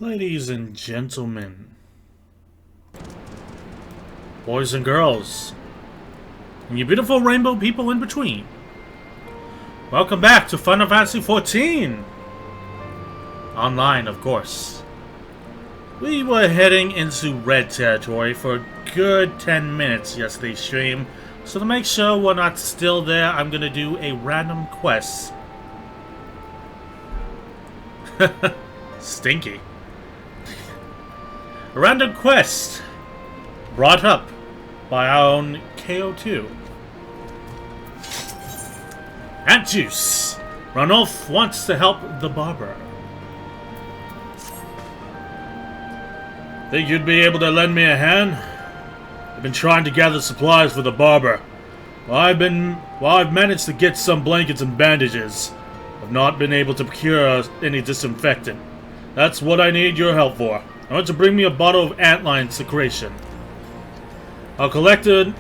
Ladies and gentlemen, boys and girls, and you beautiful rainbow people in between, welcome back to Final Fantasy XIV! Online, of course. We were heading into red territory for a good 10 minutes yesterday's stream, so to make sure we're not still there, I'm gonna do a random quest. Stinky. A random quest brought up by our own KO2. Ant Juice! Ranulf wants to help the barber. Think you'd be able to lend me a hand? I've been trying to gather supplies for the barber. While I've managed to get some blankets and bandages, I've not been able to procure any disinfectant. That's what I need your help for. I want to bring me a bottle of antlion secretion. I'll collect the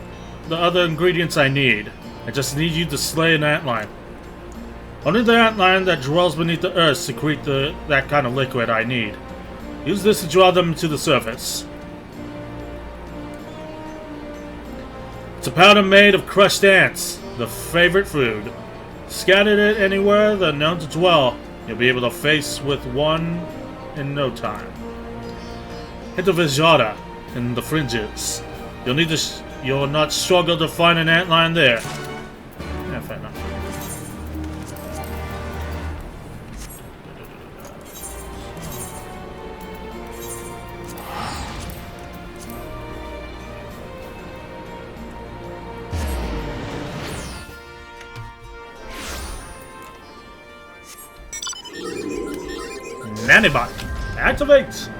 other ingredients I need. I just need you to slay an antlion. Only the antlion that dwells beneath the earth secrete that kind of liquid I need. Use this to draw them to the surface. It's a powder made of crushed ants, the favorite food. Scattered it anywhere they're known to dwell. You'll be able to face with one in no time. Hit the Vijada in the fringes. You'll not struggle to find an antlion there. Yeah, fair enough. Nanobot, activate!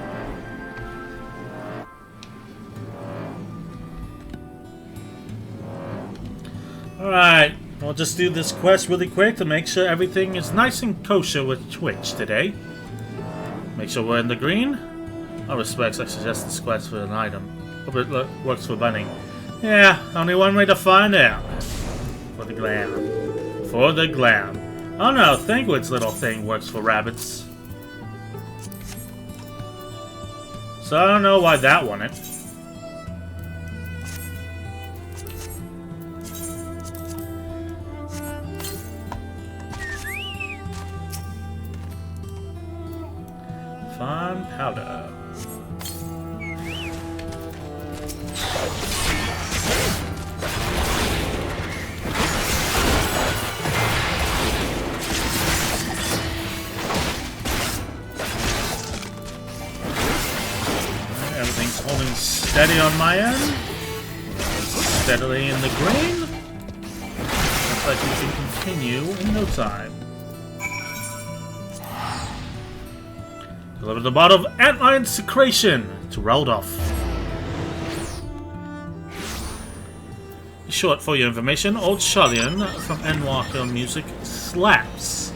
Alright, I'll just do this quest really quick to make sure everything is nice and kosher with Twitch today. Make sure we're in the green. All respects, I suggest this quest for an item. Hope it works for Bunny. Yeah, only one way to find out. For the glam. For the glam. Oh no, Thingwood's little thing works for rabbits. So I don't know why that wouldn't. Fine powder. Everything's holding steady on my end. Steadily in the green. Looks like we can continue in no time. Deliver the bottle of antlion secretion to Raldolph. Short for your information, Old Shullion from Endwalker Music slaps.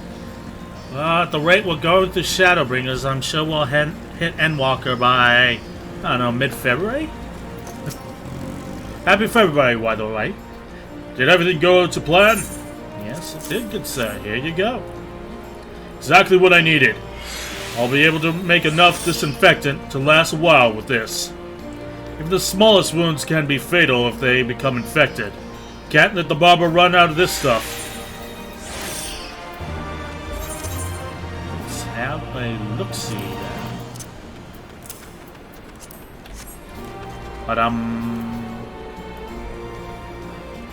At the rate we're going through Shadowbringers, I'm sure we'll hit Endwalker by, I don't know, mid-February? Happy February, by the way. Did everything go to plan? Yes, it did, good sir. Here you go. Exactly what I needed. I'll be able to make enough disinfectant to last a while with this. Even the smallest wounds can be fatal if they become infected. Can't let the barber run out of this stuff. Let's have a look-see then. But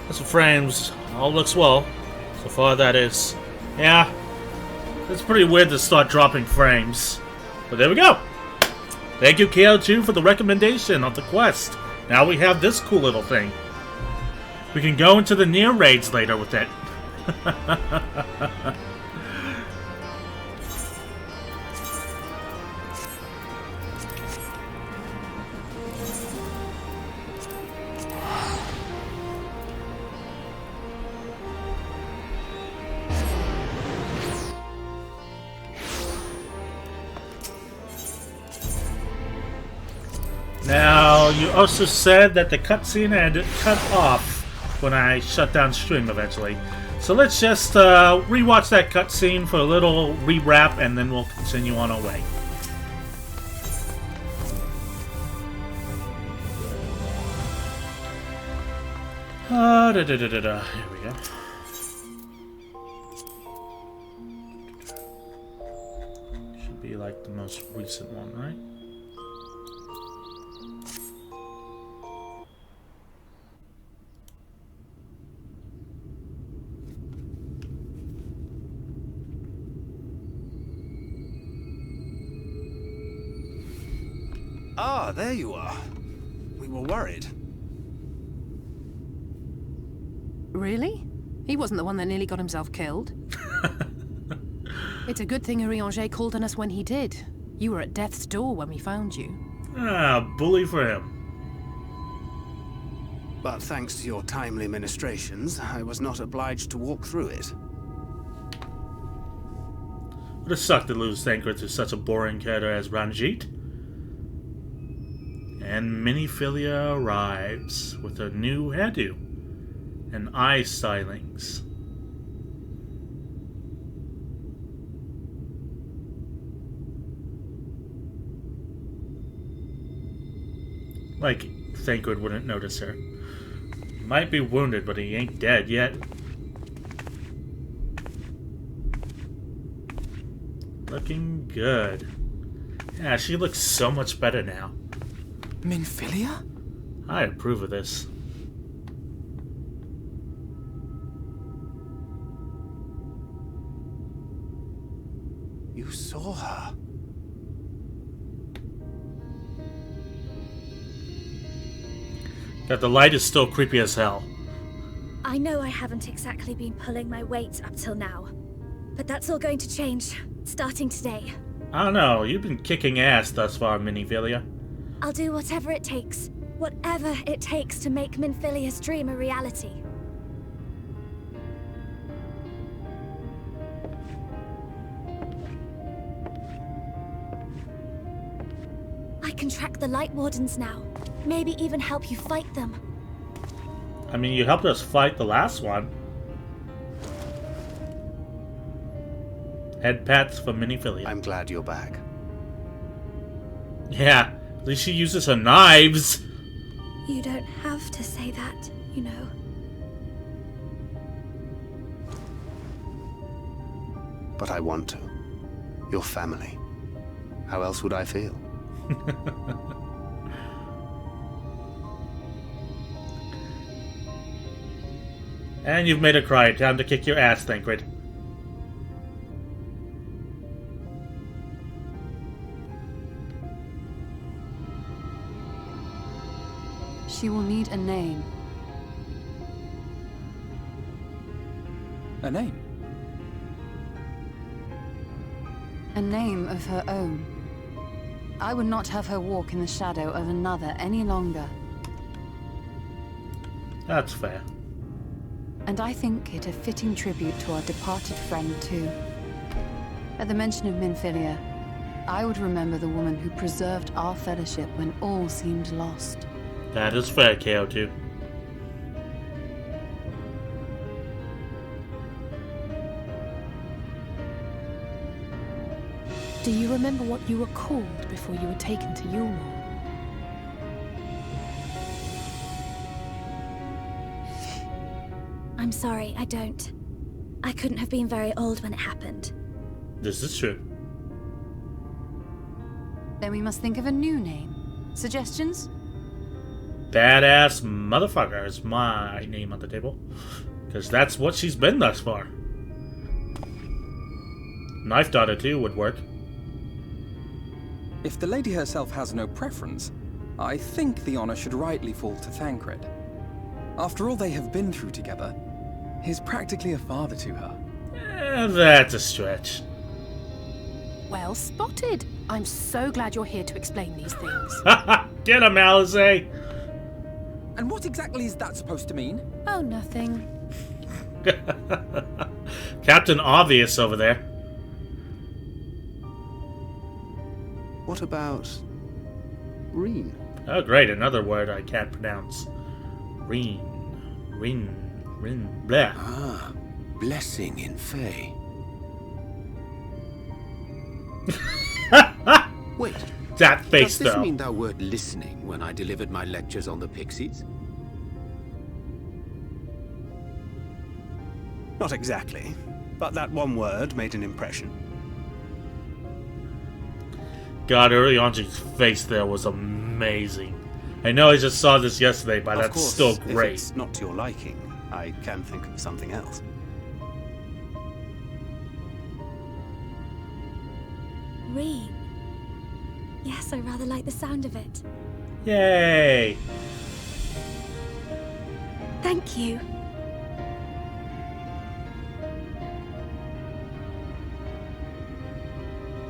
that's the frames. All looks well. So far that is. Yeah. It's pretty weird to start dropping frames. But there we go. Thank you, KO2, for the recommendation of the quest. Now we have this cool little thing. We can go into the near raids later with it. Now, you also said that the cutscene had cut off when I shut down stream eventually. So let's just rewatch that cutscene for a little rewrap, and then we'll continue on our way. Here we go. Should be like the most recent one, right? Ah, there you are. We were worried. Really? He wasn't the one that nearly got himself killed. It's a good thing Urianger called on us when he did. You were at death's door when we found you. Ah, bully for him. But thanks to your timely ministrations, I was not obliged to walk through it. Would have sucked to lose Thancred to such a boring character as Ranjit. And Miniphilia arrives with a new hairdo and eye stylings. Like, Thancred wouldn't notice her. He might be wounded, but he ain't dead yet. Looking good. Yeah, she looks so much better now. Minphilia? I approve of this. You saw her. That the light is still creepy as hell. I know I haven't exactly been pulling my weight up till now, but that's all going to change, starting today. I don't know, you've been kicking ass thus far, Miniphilia. I'll do whatever it takes to make Minphilia's dream a reality. I can track the Light Wardens now. Maybe even help you fight them. I mean, you helped us fight the last one. Head pats for Miniphilia. I'm glad you're back. Yeah, at least she uses her knives. You don't have to say that, you know. But I want to. Your family. How else would I feel? And you've made her cry. Time to kick your ass, Thancred. She will need a name. A name? A name of her own. I would not have her walk in the shadow of another any longer. That's fair. And I think it a fitting tribute to our departed friend, too. At the mention of Minphilia, I would remember the woman who preserved our fellowship when all seemed lost. That is fair, KO2. Do you remember what you were called before you were taken to Yulmore? I'm sorry, I don't. I couldn't have been very old when it happened. This is true. Then we must think of a new name. Suggestions? Badass motherfucker is my name on the table. Because that's what she's been thus far. Knife Daughter too would work. If the lady herself has no preference, I think the honor should rightly fall to Thancred. After all they have been through together, he's practically a father to her. That's a stretch. Well spotted. I'm so glad you're here to explain these things. Get him, Alice! And what exactly is that supposed to mean? Oh, nothing. Captain Obvious over there. What about... Reen? Oh, great, another word I can't pronounce. Rin, blah. Ah, blessing in Fae. Wait, That face, does this though. mean thou wert listening when I delivered my lectures on the Pixies? Not exactly, but that one word made an impression. God, Urianji's face there was amazing. I know I just saw this yesterday, but that's still great. If it's not to your liking, I can think of something else. Reen. Yes, I rather like the sound of it. Yay! Thank you.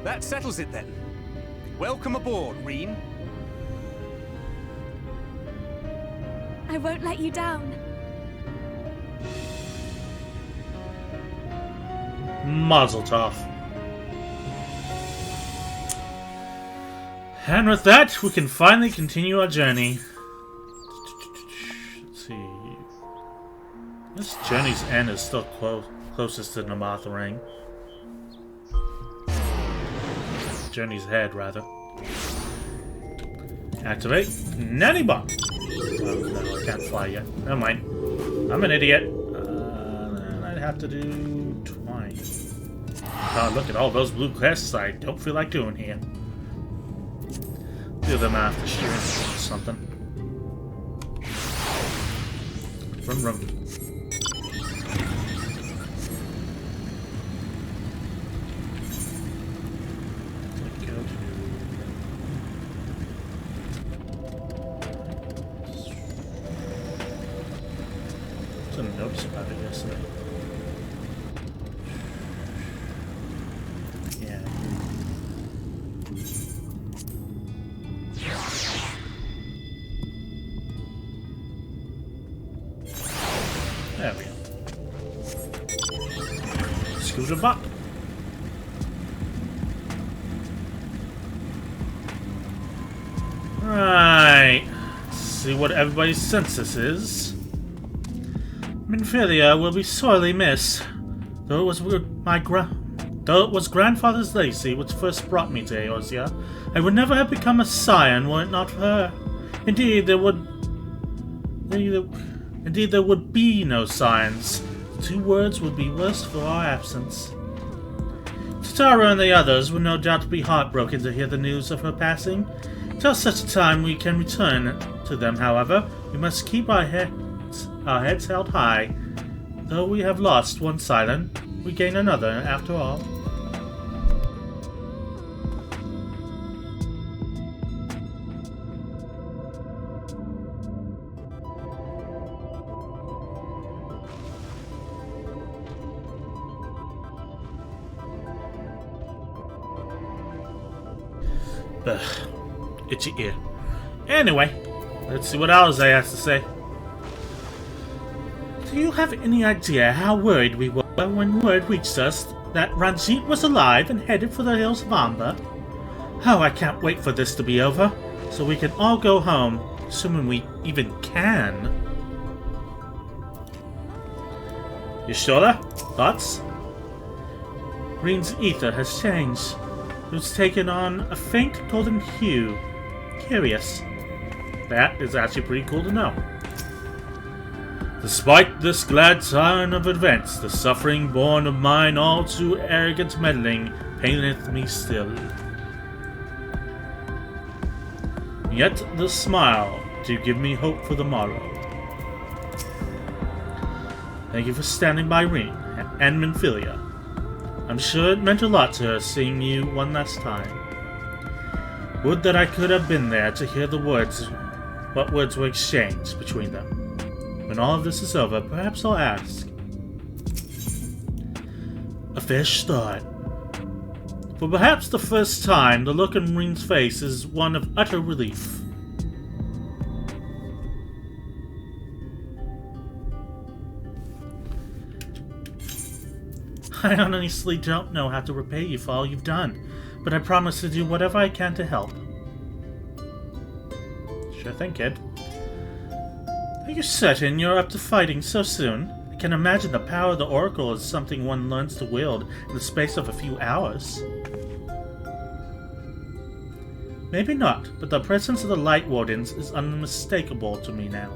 That settles it then. Welcome aboard, Reen. I won't let you down. Mazel tov. And with that, we can finally continue our journey. Let's see. This journey's end is still closest to Namath Ring. Journey's head, rather. Activate Nanny Bomb. Oh, no, I can't fly yet. Never mind. I'm an idiot. Then I'd have to do twine. God, look at all those blue quests I don't feel like doing here. Do them after shooting something. Vroom vroom. Didn't notice about it yesterday. Yeah. There we go. Scooter bop. Right. Let's see what everybody's census is. Minfilia will be sorely missed. Though it was grandfather's legacy which first brought me to Eorzea, I would never have become a scion were it not for her. Indeed, there would be no science. The 2 words would be worse for our absence. Tatara and the others would no doubt be heartbroken to hear the news of her passing. Till such a time we can return to them, however, we must keep our heads held high. Though we have lost one Silent, we gain another after all. Ugh, itchy ear. Anyway, let's see what Alizé has to say. Do you have any idea how worried we were when word reached us that Ranjit was alive and headed for the hills of Amba? Oh, I can't wait for this to be over, so we can all go home, assuming we even can. You sure? Thoughts? Reen's ether has changed. It's taken on a faint golden hue. Curious. That is actually pretty cool to know. Despite this glad turn of events, the suffering born of mine all too arrogant meddling paineth me still. Yet the smile do give me hope for the morrow. Thank you for standing by Reen and Minfilia. I'm sure it meant a lot to her seeing you one last time. Would that I could have been there to hear what words were exchanged between them. When all of this is over, perhaps I'll ask. A fair start. For perhaps the first time, the look on Reen's face is one of utter relief. I honestly don't know how to repay you for all you've done, but I promise to do whatever I can to help. Sure thing, kid. Are you certain you're up to fighting so soon? I can imagine the power of the Oracle is something one learns to wield in the space of a few hours. Maybe not, but the presence of the Light Wardens is unmistakable to me now.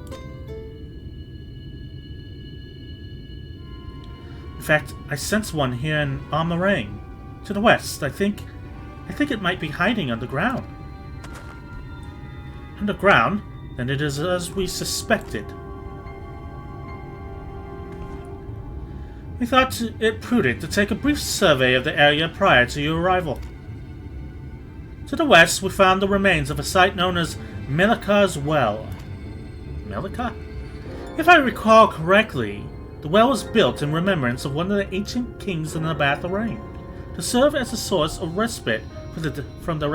fact, I sense one here in Armarang. To the west, I think it might be hiding underground. Underground? Then it is as we suspected. We thought it prudent to take a brief survey of the area prior to your arrival. To the west, we found the remains of a site known as Melika's Well. Melika? If I recall correctly, the well was built in remembrance of one of the ancient kings in the Batharang, to serve as a source of respite from the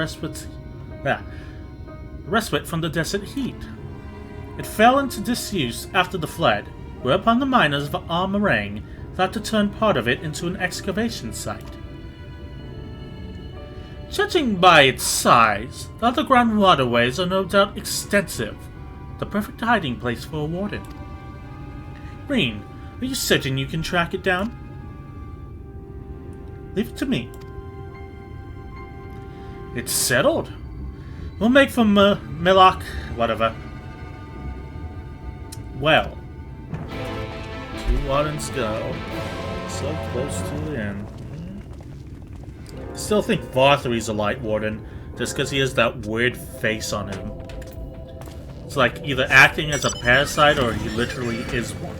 respite from the desert heat. It fell into disuse after the flood, whereupon the miners of Armarang thought to turn part of it into an excavation site. Judging by its size, the underground waterways are no doubt extensive, the perfect hiding place for a warden. Reen, are you certain you can track it down? Leave it to me. It's settled. We'll make for Milok, whatever. Well, 2 wardens go. So close to the end. Still think Varthry's a light warden, just because he has that weird face on him. It's like either acting as a parasite or he literally is one.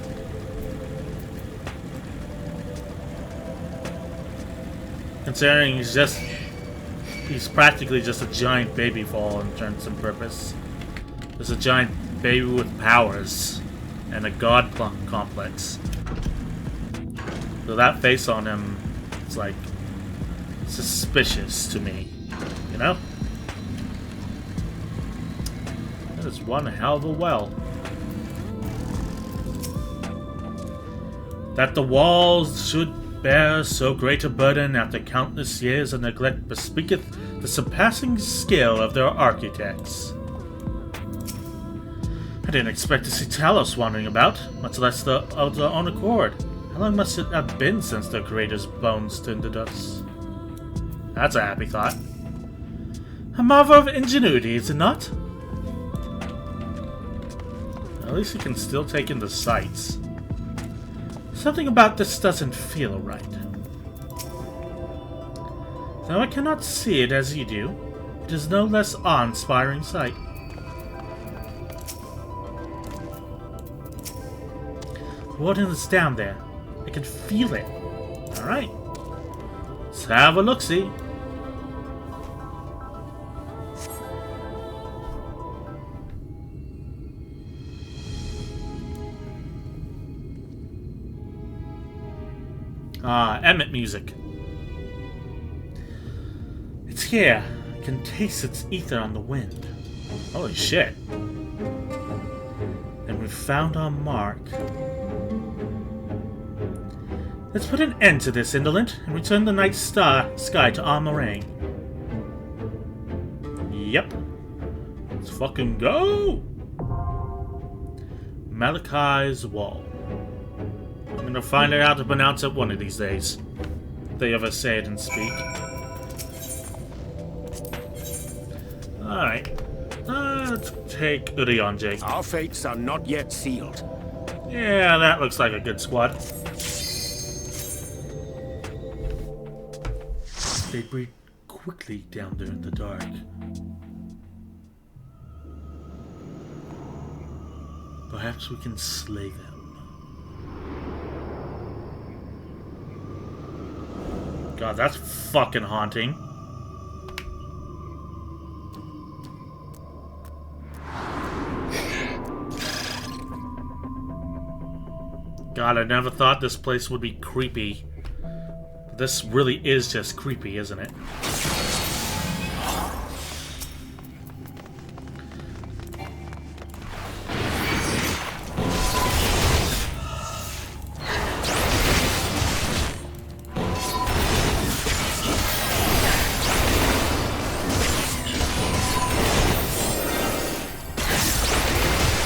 Considering he's practically just a giant baby for all intents and purposes. Just a giant baby with powers and a god complex. So that face on him, it's like suspicious to me, you know? That is one hell of a well. That the walls should bear so great a burden after countless years of neglect bespeaketh the surpassing skill of their architects. I didn't expect to see Talos wandering about, much less of their own accord. How long must it have been since their creator's bones turned to dust? That's a happy thought. A marvel of ingenuity, is it not? At least he can still take in the sights. Something about this doesn't feel right. Though I cannot see it as you do, it is no less awe-inspiring sight. The warden is down there. I can feel it. Alright. Let's have a look-see. Emmett music. It's here. I can taste its ether on the wind. Holy shit. And we've found our mark. Let's put an end to this, indolent, and return the night sky to Armarang. Yep. Let's fucking go! Malachi's Wall. I'm gonna find out how to pronounce it one of these days. If they ever say it and speak. Alright. Let's take Urionje. Our fates are not yet sealed. Yeah, that looks like a good squad. They breathe quickly down there in the dark. Perhaps we can slay them. God, that's fucking haunting. God, I never thought this place would be creepy. This really is just creepy, isn't it?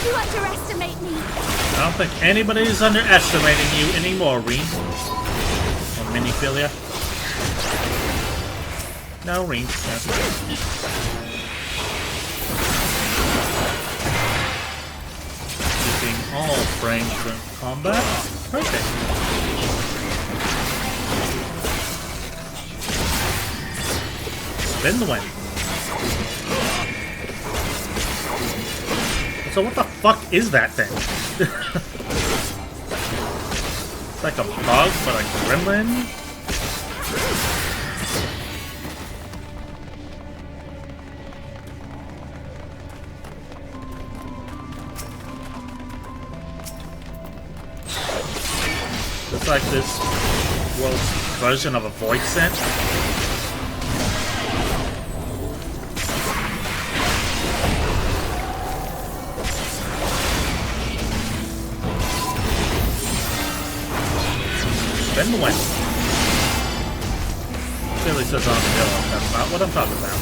You underestimate me. I don't think anybody's underestimating you anymore, Reen. Or Miniphilia. No, Reen. That's right. Keeping all frames in combat. Perfect. Spin the wind. So what the fuck is that thing? It's like a bug, but a gremlin? It's like this world's version of a void scent. Spin the wind. Clearly says on the hill. That's not what I'm talking about.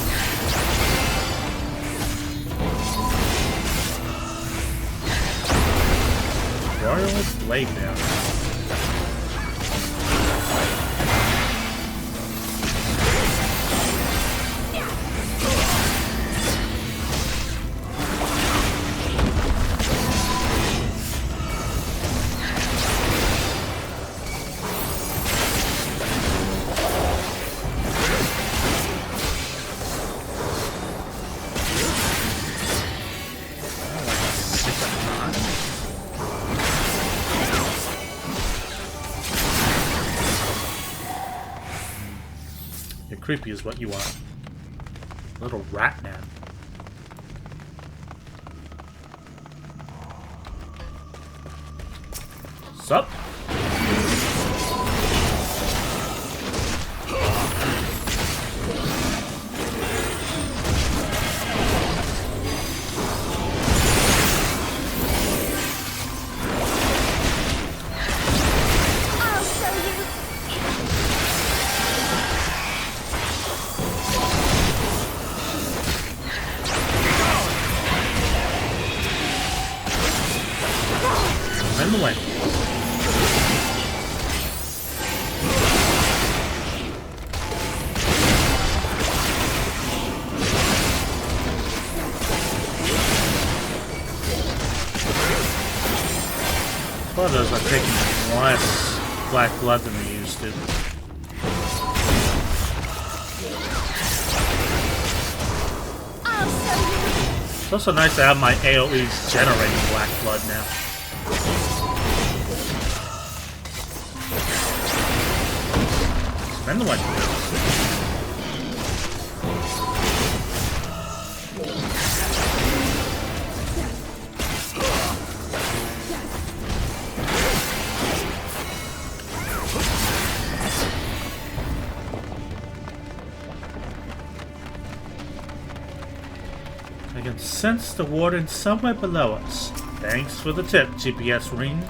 Royalist blade down. Creepy is what you are. Little rat man. Sup? In the way. Others are taking less black blood than they used to. It's also nice to have my AoEs generating black blood now. Spend the one. I can sense the warden somewhere below us. Thanks for the tip, GPS ring.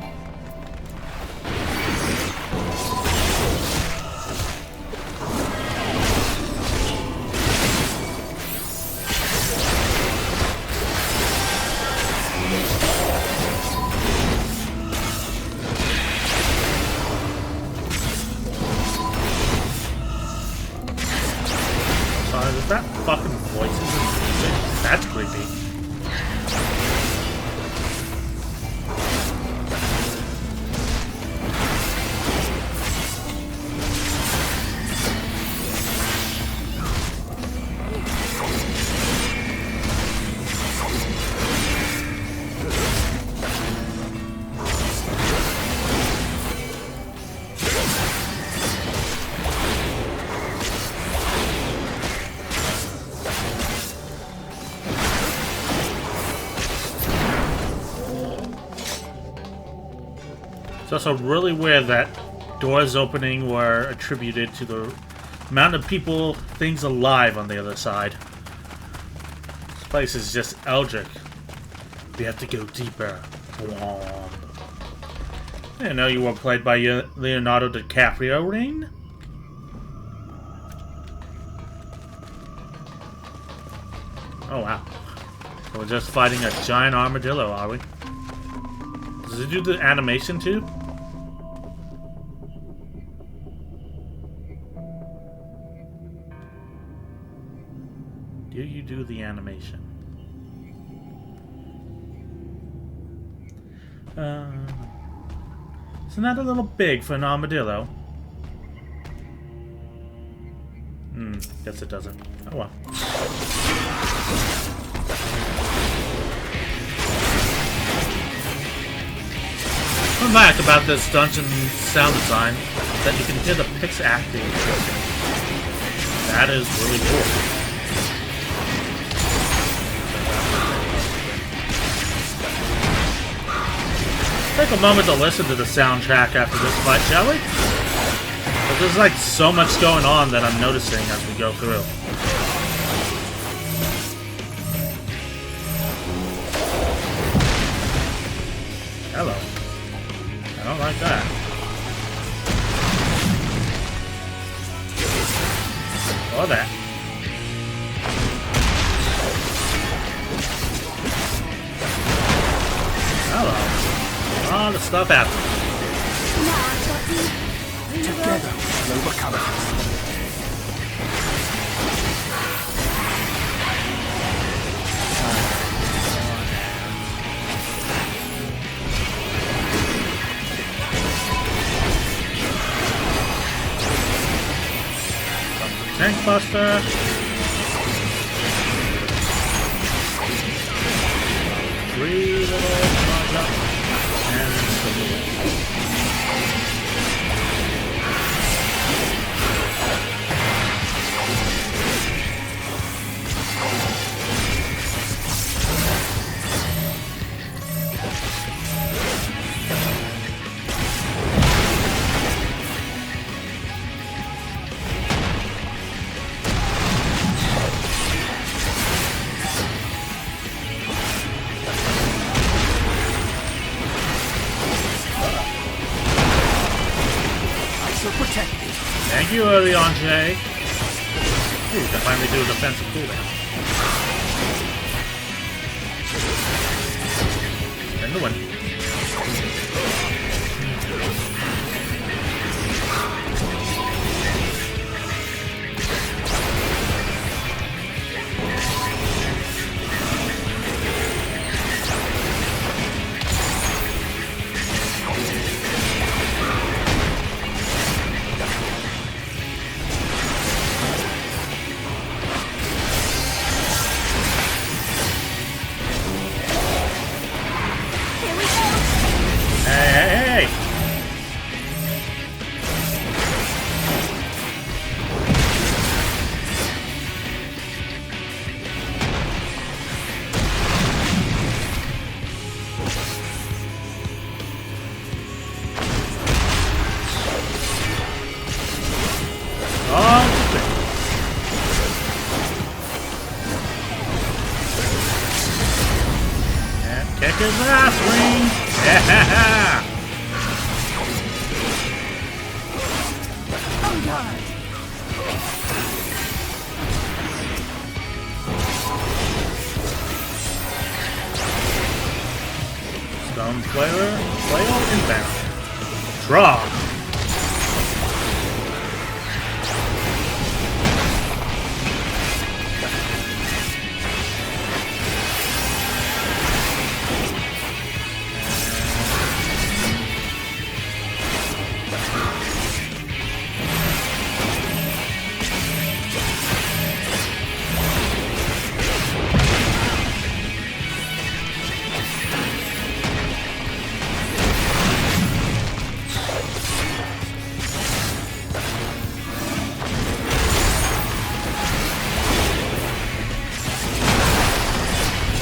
Is that fucking voices? That's creepy. It's also really weird that doors opening were attributed to the amount of people, things alive on the other side. This place is just eldritch. We have to go deeper. I didn't know you were played by Leonardo DiCaprio, Ring. Oh wow. So we're just fighting a giant armadillo, are we? Does it do the animation too? Do you do the animation? Isn't that a little big for an armadillo? Guess it doesn't. Oh well. Fun fact about this dungeon sound design is that you can hear the picks acting. That is really cool. Take a moment to listen to the soundtrack after this fight, shall we? But there's like so much going on that I'm noticing as we go through. Hello. I don't like that. Or that. Hello. A lot of stuff happening. Together, we'll overcome it. Tank Buster. Three little charge up. And thank you, early Andre. Ooh, we can finally do a defensive cooldown. And the win. Hey! And kick his ass, Wing! Yeah! Stone Flail inbound. Draw!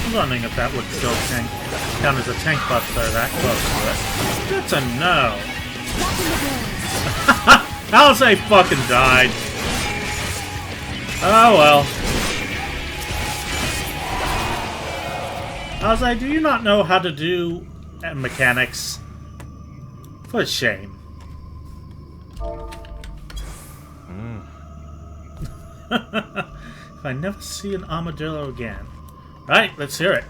I'm wondering if that would still count as a tank buster that close to it. Good to know. Alizé fucking died. Oh well. Alizé, do you not know how to do mechanics? For shame. If I never see an armadillo again. Right, let's hear it.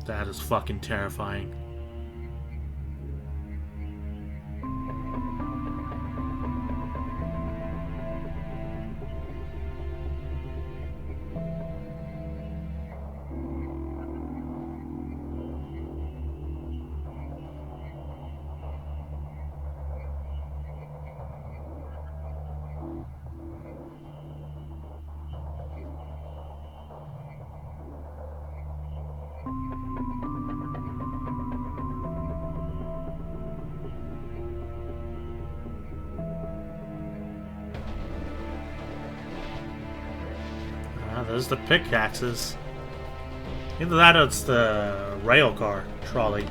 That is fucking terrifying. there's the pickaxes. Either that or it's the rail car trolley.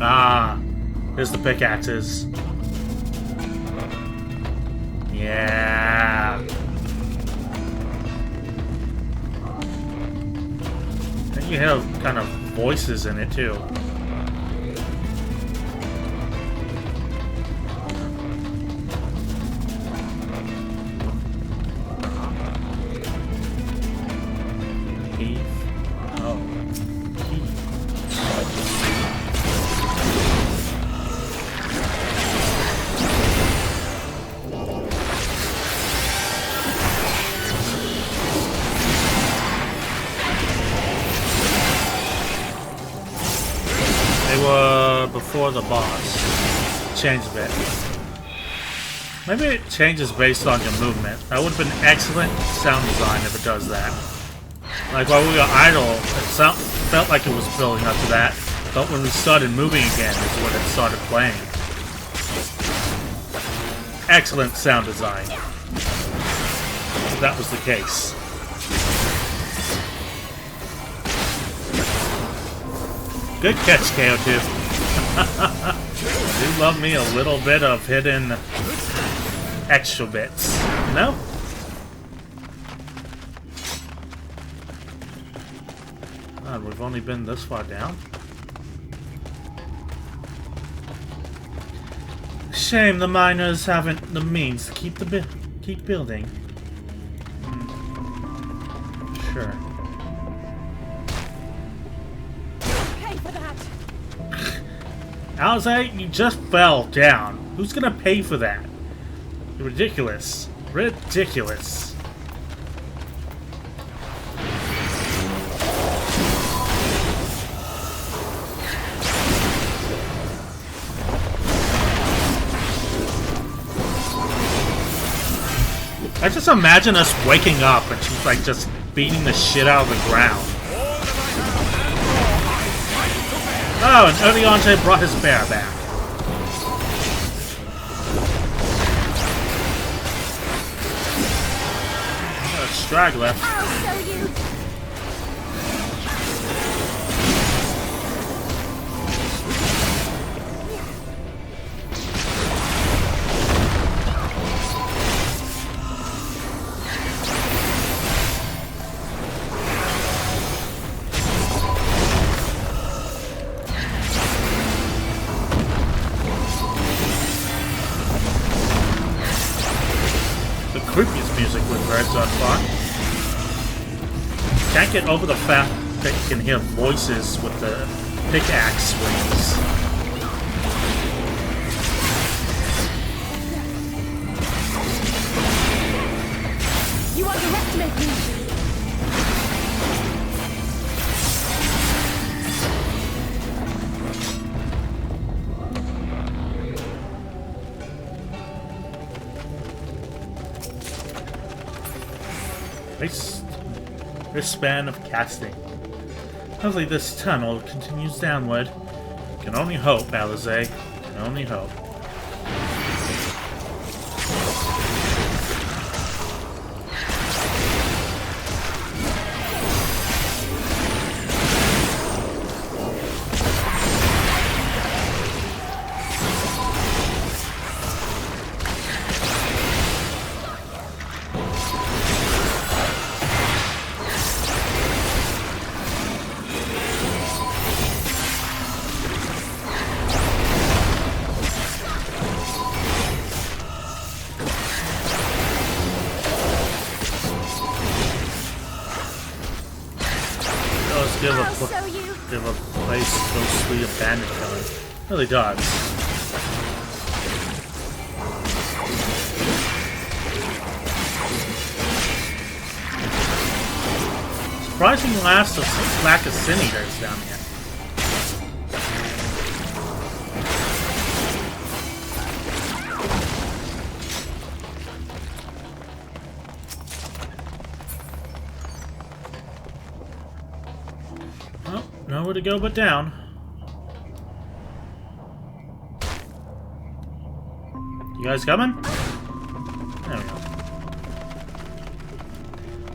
Ah, here's the pickaxes. Yeah. And you have kind of voices in it too. Before the boss. Changed a bit. Maybe it changes based on your movement. That would have been excellent sound design if it does that. Like while we were idle, it felt like it was building up to that, but when we started moving again is when it started playing. Excellent sound design. If that was the case. Good catch, KO2. Do love me a little bit of hidden extra bits, you know? God, we've only been this far down. Shame the miners haven't the means to keep building. Sure. Alice, you just fell down. Who's gonna pay for that? Ridiculous. Ridiculous. I just imagine us waking up and she's like just beating the shit out of the ground. Oh, and Odiante brought his bear back. A straggler. I'll show you. Creepiest music with birds on far. Can't get over the fact that you can hear voices with the pickaxe swings. You underestimate me! This span of casting. Hopefully this tunnel continues downward. Can only hope, Alize. Can only hope. Give a place mostly abandoned color. Really does. Surprising lack of centimeters down here. nowhere to go but down. You guys coming? There we go.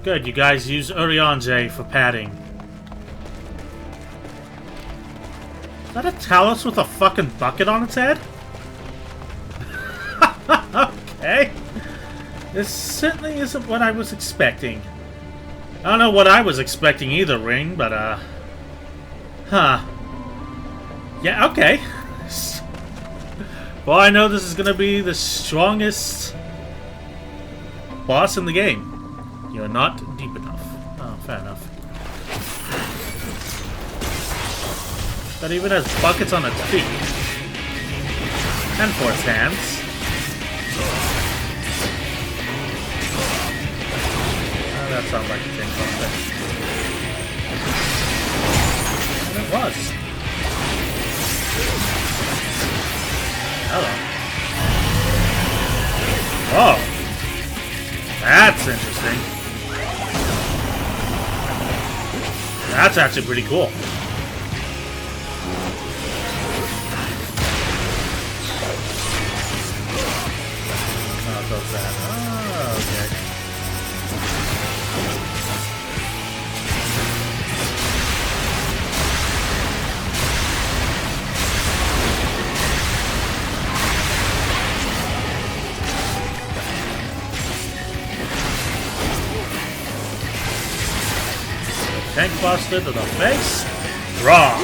Good, you guys use Urianger for padding. Is that a Talos with a fucking bucket on its head? Okay. This certainly isn't what I was expecting. I don't know what I was expecting either, Ring, but, huh. Yeah, okay. Well, I know this is gonna be the strongest boss in the game. You're not deep enough. Oh, fair enough. That even has buckets on its feet. And for its hands. That sounds like the same concept. And it was. Hello. Oh. That's interesting. That's actually pretty cool. Oh, so sad. Oh, okay. Tank buster to the face. Draw.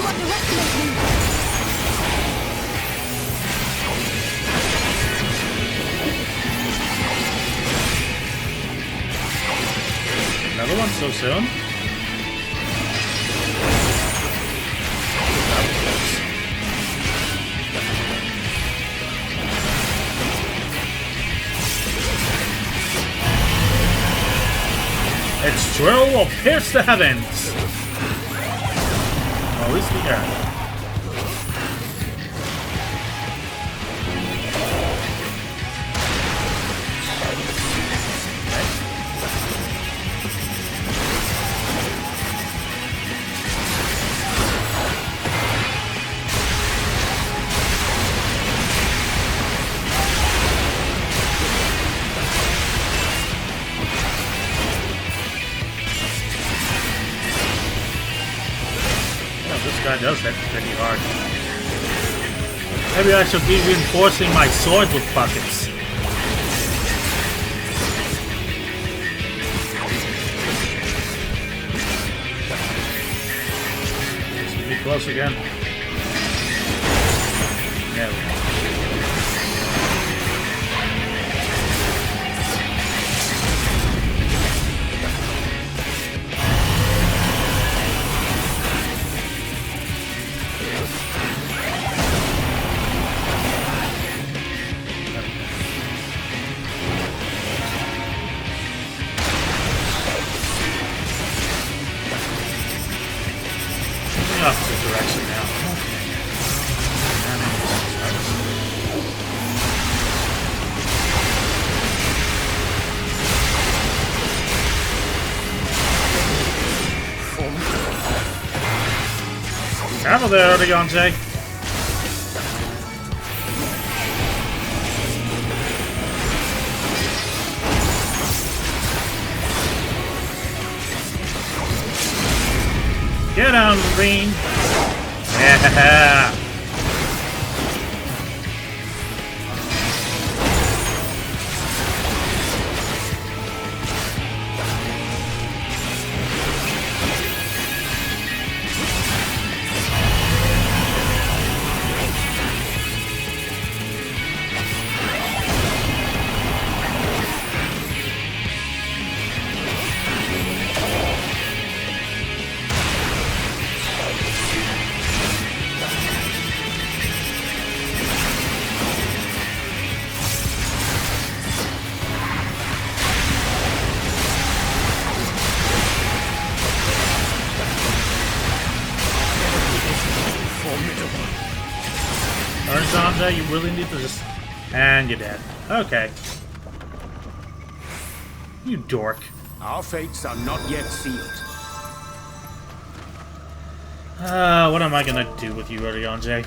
Another one so soon. Its drill will pierce the heavens. Or at least the earth. This guy does hit pretty hard. Maybe I should be reinforcing my sword with buckets. This should be close again. There we go. Opposite direction now. Careful there, Urianger. Get down, Green. Yeah. Urianger, you really need to just... And you're dead. Okay. You dork. Our fates are not yet sealed. What am I gonna do with you, Oriange?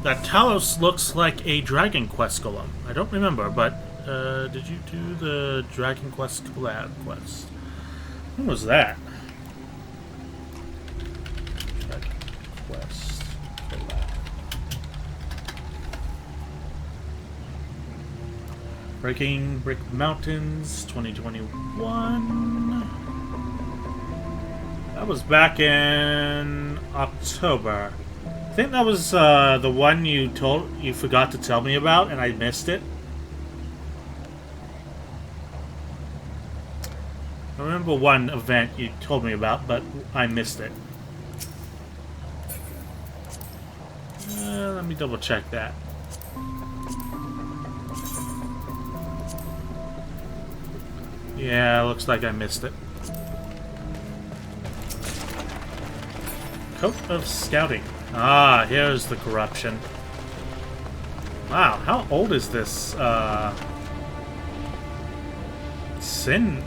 That Talos looks like a Dragon Quest golem. I don't remember, but did you do the Dragon Quest collab quest? When was that? Dragon Quest collab. Breaking Brick Mountains 2021. That was back in October. I think that was the one you forgot to tell me about, and I missed it. I remember one event you told me about, but I missed it. Let me double check that. Yeah, looks like I missed it. Coat of Scouting. Ah, here's the corruption. Wow, how old is this,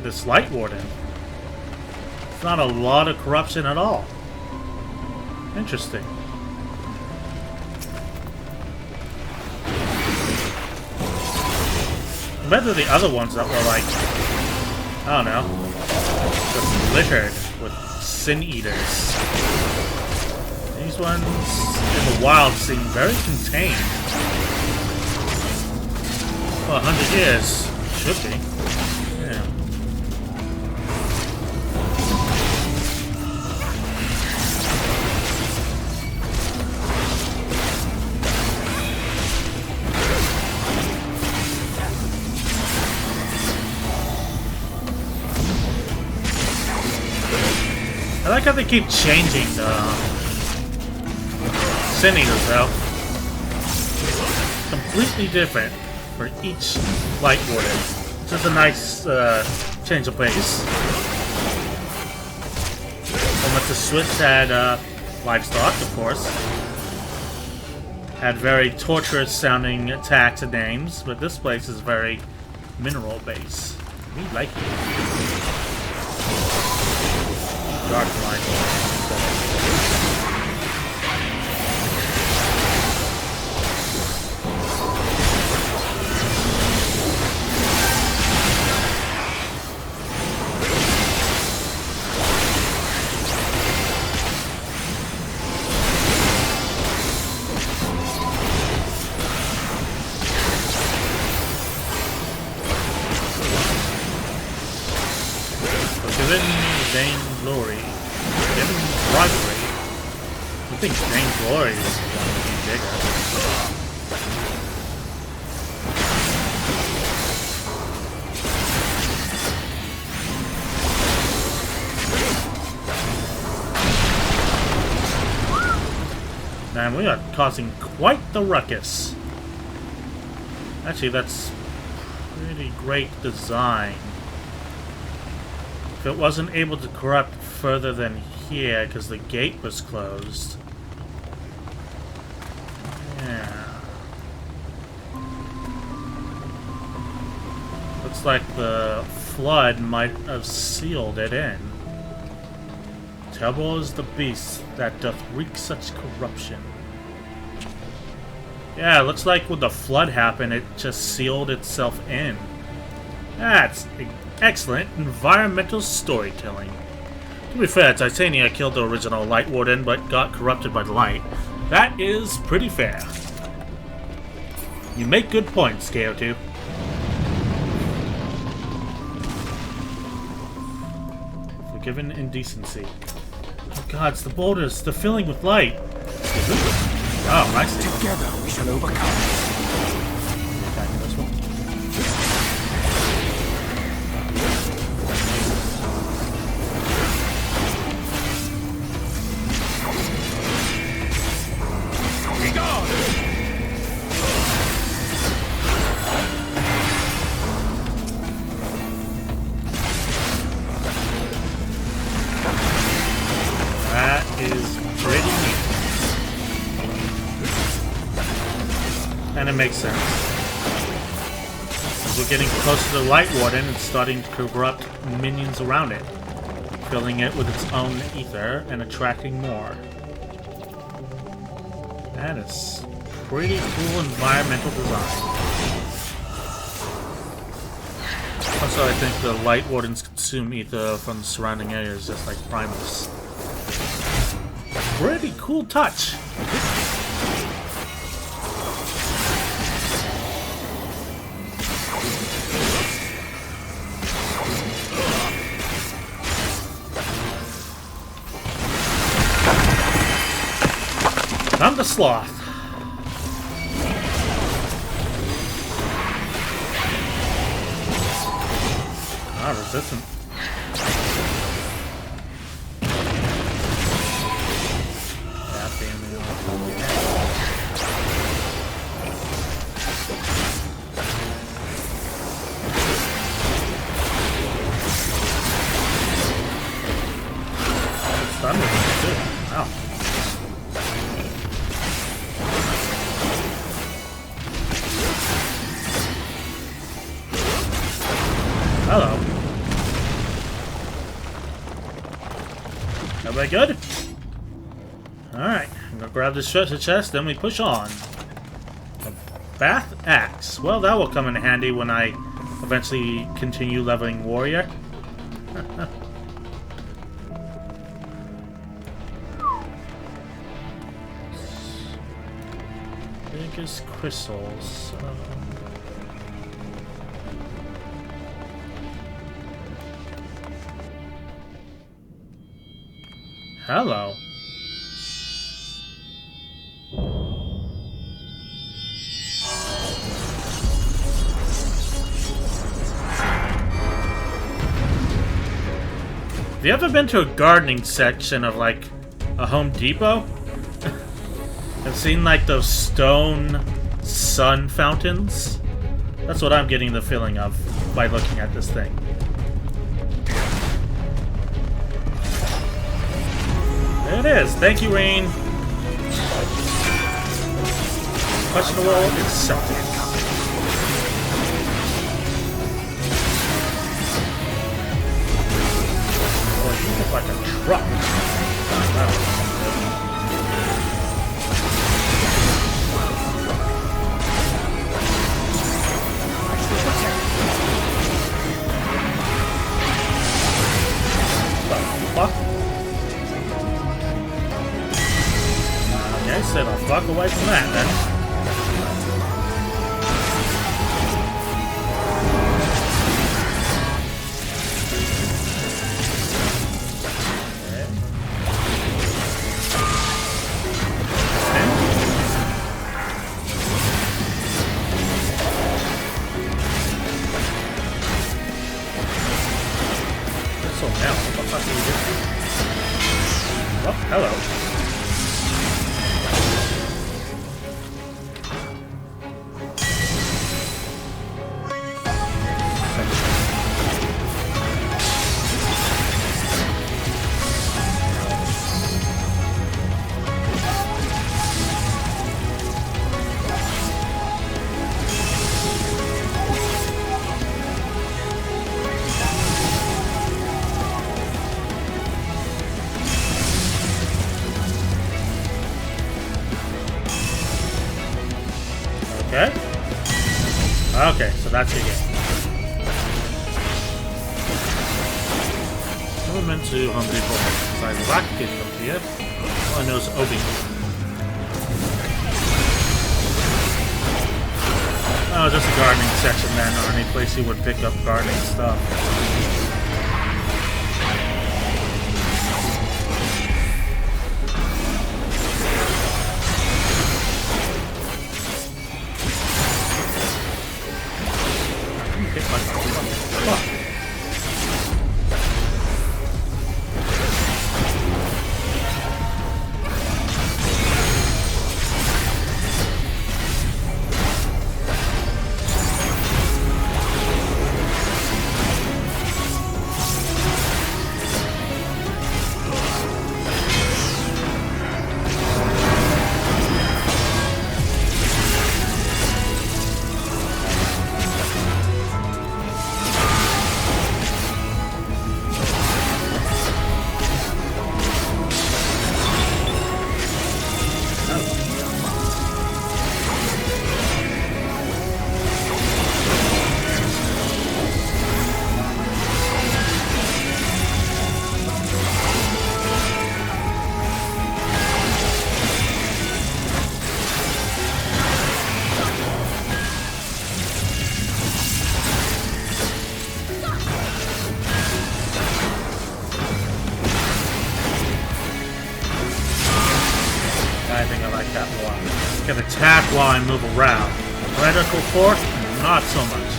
this Light Warden? It's not a lot of corruption at all. Interesting. Compared to the other ones that were like, I don't know, just littered with Sin Eaters. These ones in the wild seem very contained. Well, 100 years. Should be. Yeah. I like how they keep changing the Sin Eaters though. Completely different for each Light Warden. Just a nice change of pace. Almost the Switch had livestock, of course. Had very torturous sounding attacks and names, but this place is very mineral based. We like it. Dark Line. Vainglory. Given rivalry. I think Vainglory is going to be bigger. Man, we are causing quite the ruckus. Actually, that's pretty great design. If it wasn't able to corrupt further than here because the gate was closed. Yeah. Looks like the flood might have sealed it in. Terrible is the beast that doth wreak such corruption. Yeah, it looks like when the flood happened, it just sealed itself in. That's excellent environmental storytelling. To be fair, Titania killed the original Light Warden, but got corrupted by the light. That is pretty fair. You make good points, KO2. Forgiven indecency. Oh god, it's the boulders. They're filling with light. Oh, I see. Together we shall overcome. Attacking this one. That is pretty neat. And it makes sense. As we're getting closer to the Light Warden, it's starting to corrupt minions around it, filling it with its own ether and attracting more. That is pretty cool environmental design. Also, I think the Light Wardens consume ether from the surrounding areas just like Primus. Pretty cool touch! I'm the Sloth. Resistant. Stun with it too. Wow. Hello. Everybody good? Alright, I'm gonna grab this treasure chest, then we push on. A Bath Axe. Well, that will come in handy when I eventually continue leveling Warrior. Biggest crystals. Hello. Have you ever been to a gardening section of like a Home Depot? I've seen like those stone sun fountains. That's what I'm getting the feeling of by looking at this thing. There it is. Thank you, Rain. Questionable accepted. Boy, you look like a truck. What the fuck? I said I'll fuck away from that then. So now, what the fuck do you do? Oh, hello. Okay. Okay, so that's your game. I'm meant to Home Depot besides Rocket up here. All I know is Obi. Oh, just a gardening section then, or any place you would pick up gardening stuff. Can attack while I move around. Radical force, not so much.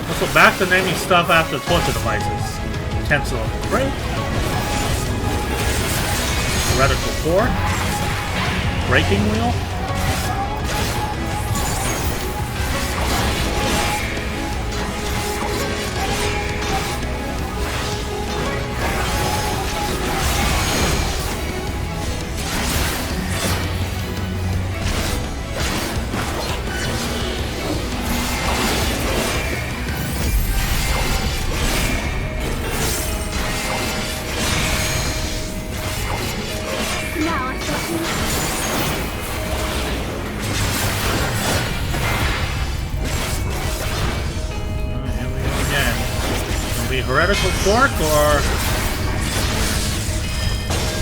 Also, back to naming stuff after torture devices. Cancel break. Radical force. Breaking wheel. Heretical Fork or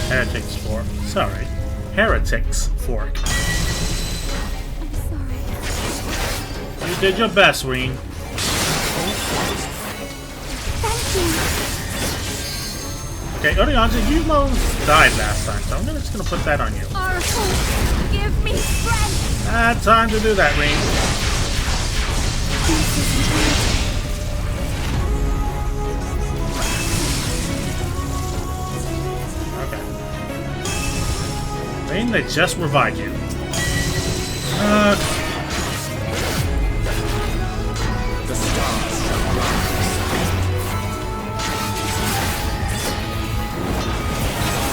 Heretics Fork? Sorry, Heretics Fork. I'm sorry. You did your best, Reen. Thank you. Okay, Orianza, you almost died last time, so I'm just gonna put that on you. Oracle, give me strength. Time to do that, Reen. This isn't right. They just revived you. The stars shall rise.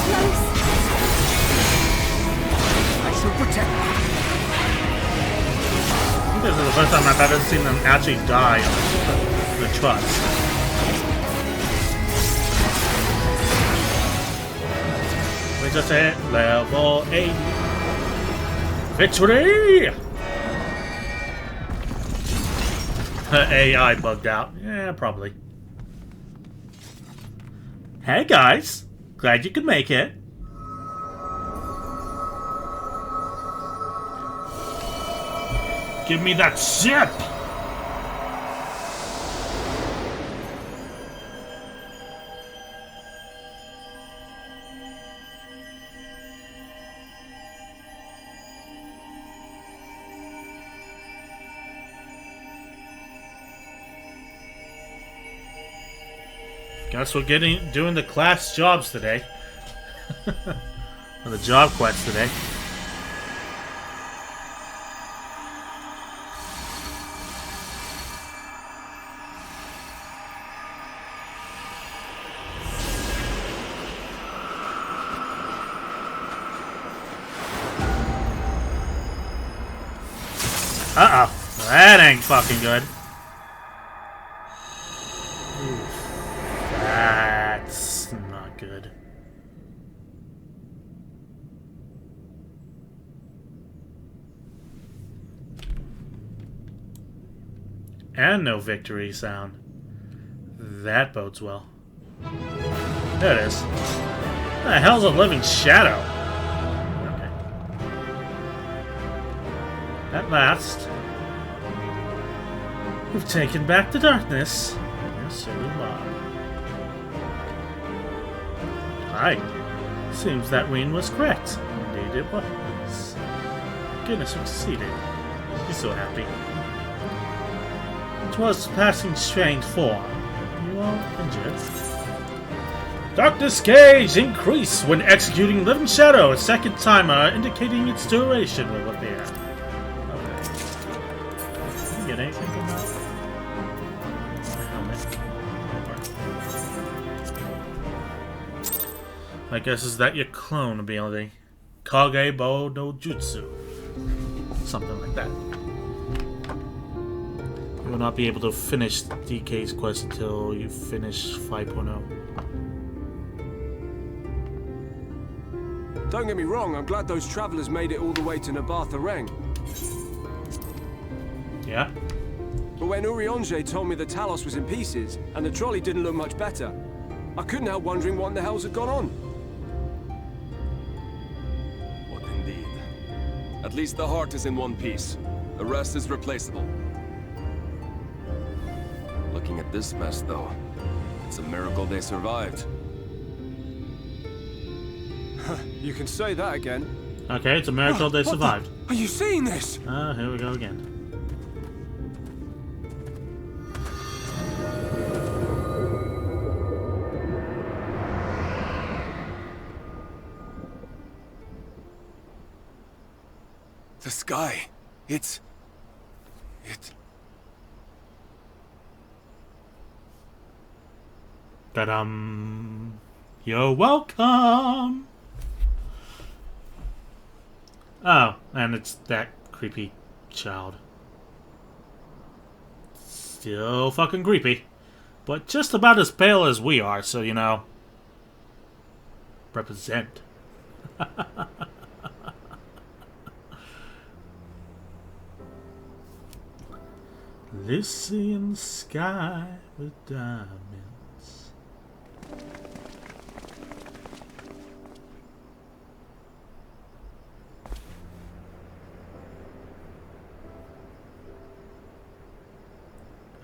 Close. I shall protect you. I think this is the first time I've ever seen them actually die on the trust. We just hit level 8. Victory! Her AI bugged out. Yeah, probably. Hey guys, glad you could make it. Give me that ship! Guess we're doing the class jobs today. Or the job quests today. Uh-oh. That ain't fucking good. That's not good. And no victory sound. That bodes well. There it is. What the hell's a living shadow? Okay. At last, we've taken back the darkness. Yes, so do I. Hi. Seems that Wayne was correct. Indeed it was. Goodness, we succeeded. He's so happy. It was passing strange form. You all injured. Darkness gauge increase when executing Living Shadow. A second timer indicating its duration will appear. Okay. Did you get anything from that? My guess is that your clone ability. Kage Bo no Jutsu. Something like that. You will not be able to finish DK's quest until you finish 5.0. Don't get me wrong, I'm glad those travelers made it all the way to Nabatha Reng. Yeah? But when Urianger told me the Talos was in pieces, and the trolley didn't look much better, I couldn't help wondering what in the hell's had gone on. What indeed? At least the heart is in one piece. The rest is replaceable. Looking at this mess, though, It's a miracle they survived. You can say that again. Okay, it's a miracle they survived. Are you seeing this? Here we go again. The sky. It... Ta-dum. You're welcome. Oh, and it's that creepy child. Still fucking creepy. But just about as pale as we are, so you know. Represent. Lucy in the sky with diamonds.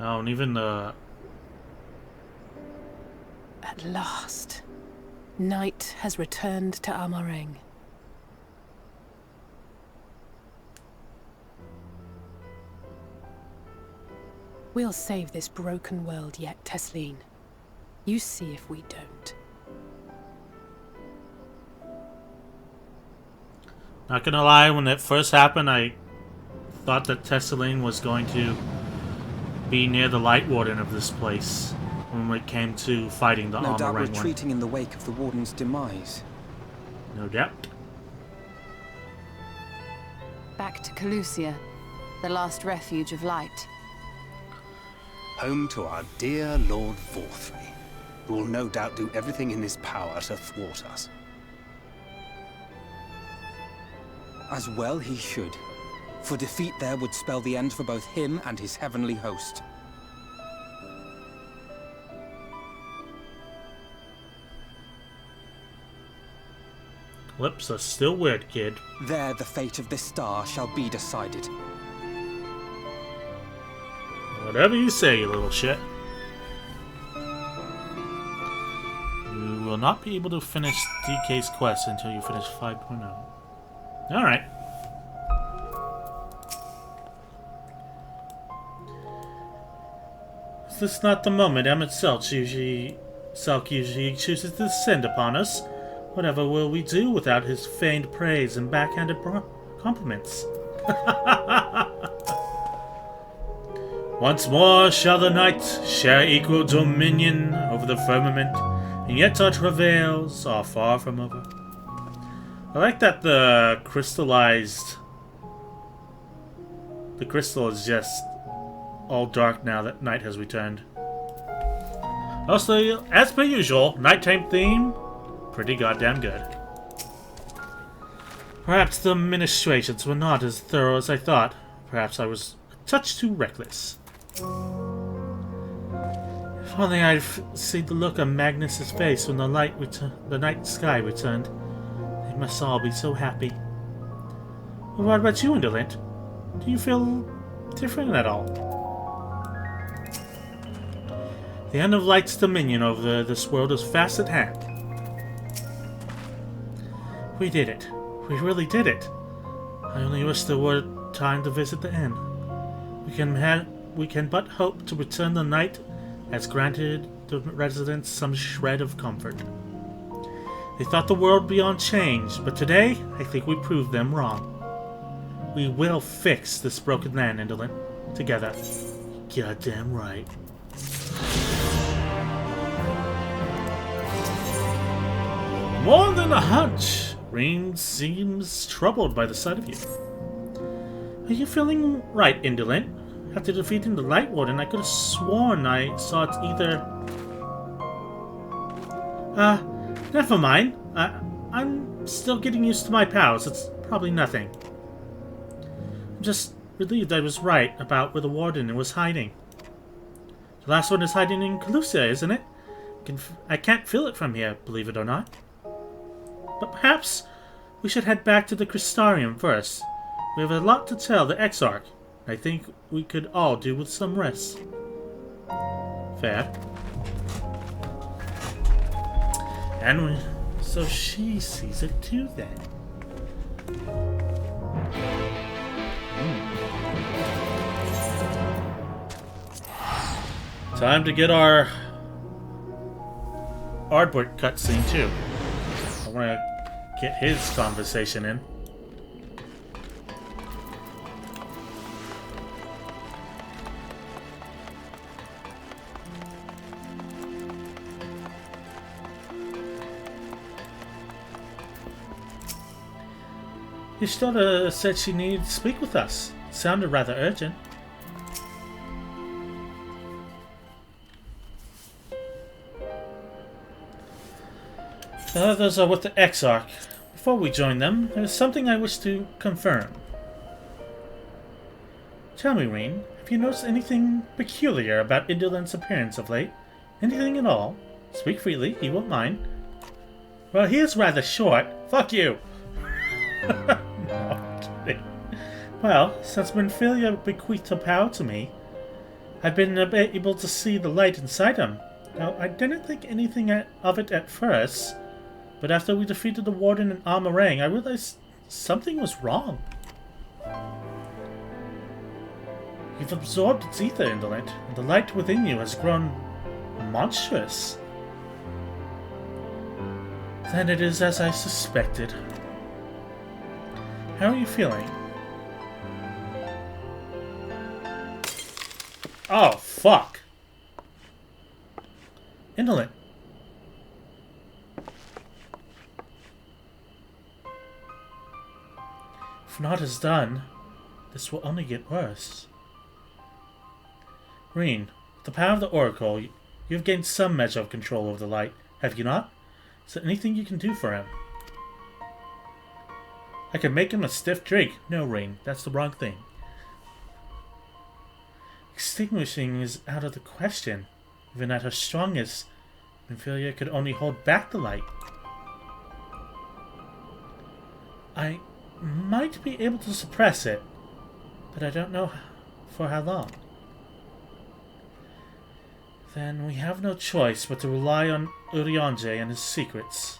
Oh, and even the... At last, night has returned to Amareng. We'll save this broken world yet, Tesleen. You see if we don't. Not gonna lie, when it first happened, I thought that Tesleen was going to be near the Light Warden of this place when it came to fighting the No doubt Amareng one. retreating in the wake of the Warden's demise. No doubt. Back to Calusia, the last refuge of light. Home to our dear Lord Vorthry, who will no doubt do everything in his power to thwart us. As well he should. For defeat there would spell the end for both him and his heavenly host. Lips are still weird, kid. There the fate of this star shall be decided. Whatever you say, you little shit. You will not be able to finish DK's quest until you finish 5.0. Alright. Is this not the moment Emmett Selk usually chooses to descend upon us? Whatever will we do without his feigned praise and backhanded compliments? Once more shall the night share equal dominion over the firmament, and yet our travails are far from over. I like that the crystal is just all dark now that night has returned. Also, as per usual, nighttime theme, pretty goddamn good. Perhaps the ministrations were not as thorough as I thought. Perhaps I was a touch too reckless. If only I'd seen the look on Magnus's face when the night sky returned. They must all be so happy. Well, what about you, Indolent? Do you feel different at all? The end of Light's dominion over this world is fast at hand. We did it. We really did it. I only wish there were time to visit the inn. We can but hope to return the night has granted the residents some shred of comfort. They thought the world beyond change, but today I think we proved them wrong. We will fix this broken land, Indolent. Together. Goddamn right. More than a hunch. Reem seems troubled by the sight of you. Are you feeling right, Indolent? After defeating the Light Warden, I could have sworn I saw it either... never mind. I'm still getting used to my powers. It's probably nothing. I'm just relieved I was right about where the Warden was hiding. The last one is hiding in Calusia, isn't it? I can't feel it from here, believe it or not. But perhaps we should head back to the Crystarium first. We have a lot to tell the Exarch. I think we could all do with some rest. Fair. So she sees it too then. Time to get our Ardbert cutscene too. I want to get his conversation in. Ishtada said she needed to speak with us. It sounded rather urgent. The others are with the Exarch. Before we join them, there is something I wish to confirm. Tell me, Reen, have you noticed anything peculiar about Indolent's appearance of late? Anything at all? Speak freely, he won't mind. Well, he is rather short. Fuck you! No, I'm kidding. Well, since Minfilia bequeathed her power to me, I've been able to see the light inside him. Now, I didn't think anything of it at first, but after we defeated the Warden and Amarang, I realized something was wrong. You've absorbed its ether, Indolent, and the light within you has grown monstrous. Then it is as I suspected. How are you feeling? Oh, fuck. Indolent. If naught is done, this will only get worse. Reen, with the power of the Oracle, you have gained some measure of control over the light, have you not? Is there anything you can do for him? I can make him a stiff drink. No, Reen, that's the wrong thing. Extinguishing is out of the question. Even at her strongest, Minfilia could only hold back the light. I might be able to suppress it, but I don't know for how long. Then we have no choice but to rely on Urianger and his secrets.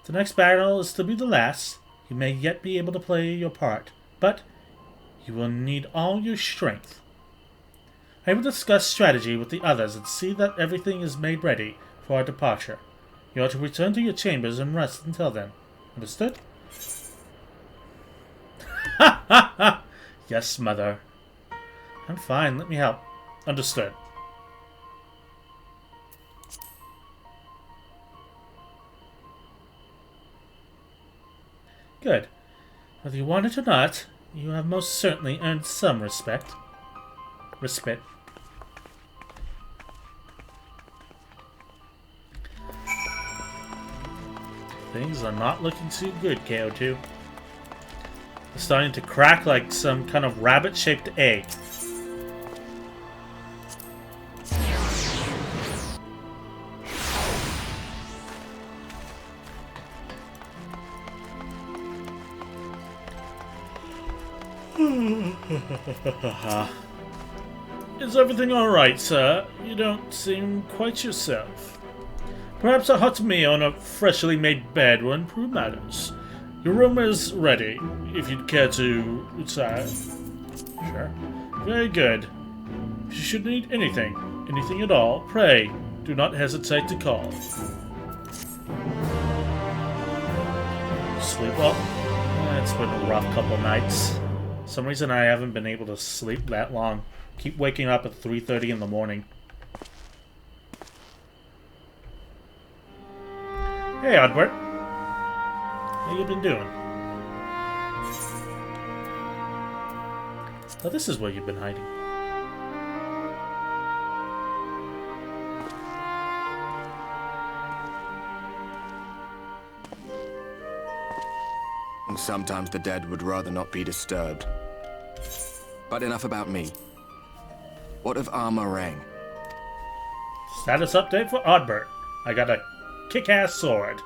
The next battle is to be the last. You may yet be able to play your part, but you will need all your strength. I will discuss strategy with the others and see that everything is made ready for our departure. You are to return to your chambers and rest until then. Understood? Ha ha ha! Yes, Mother. I'm fine, let me help. Understood. Good. Whether you want it or not, you have most certainly earned some respect. Respect. Things are not looking too good, KO2. It's starting to crack like some kind of rabbit-shaped egg. Is everything alright, sir? You don't seem quite yourself. Perhaps a hot meal on a freshly made bed will improve matters. Your room is ready, if you'd care to retire. Sure. Very good. If you should need anything at all, pray, do not hesitate to call. Sleep well? It's been a rough couple nights. For some reason I haven't been able to sleep that long. Keep waking up at 3:30 in the morning. Hey, Oddbert. How you been doing? Oh, this is where you've been hiding. Sometimes the dead would rather not be disturbed. But enough about me. What of Amarang? Status update for Oddbert. I got a kick-ass sword.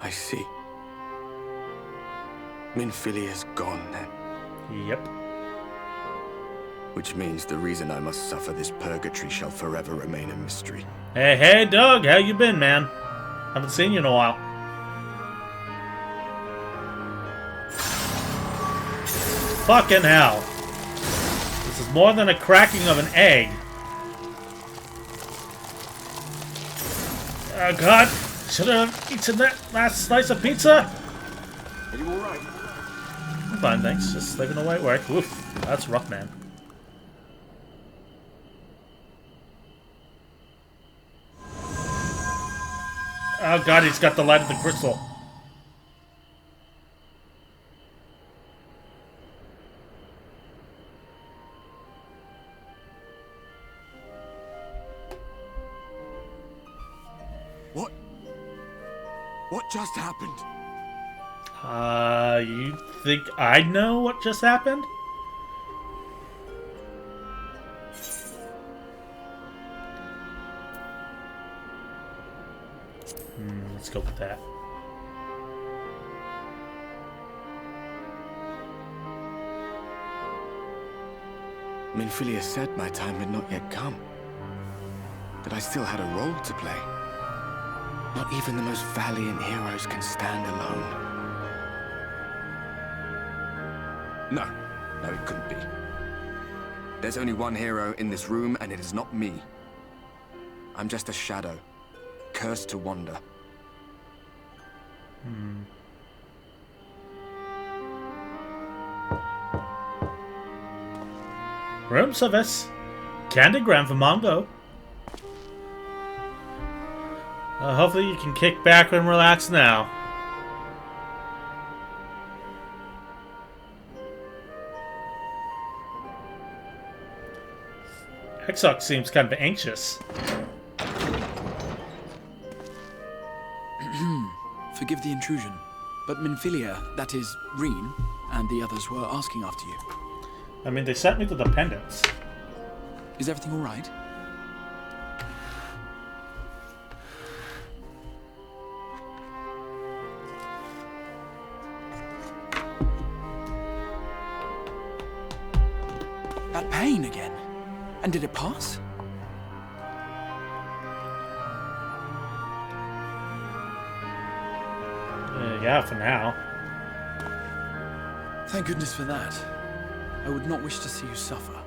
I see. Minfilia's gone then. Yep. Which means the reason I must suffer this purgatory shall forever remain a mystery. Hey, Doug, how you been, man? Haven't seen you in a while. Fucking hell. This is more than a cracking of an egg. Oh god, should have eaten that last slice of pizza? Are you alright? I'm fine, thanks. Just living away at work. Oof, that's rough, man. Oh god, he's got the light of the crystal. What just happened? You think I know what just happened? Let's go with that. Minfilia said my time had not yet come. That I still had a role to play. Not even the most valiant heroes can stand alone. No, it couldn't be. There's only one hero in this room, and it is not me. I'm just a shadow, cursed to wander. Room service. Candygram for Mongo. Hopefully you can kick back and relax now. Exoc seems kind of anxious. Forgive the intrusion, but Minfilia, that is, Reen, and the others were asking after you. I mean, they sent me to the pendants. Is everything all right? That pain again? And did it pass? Yeah, for now. Thank goodness for that. I would not wish to see you suffer.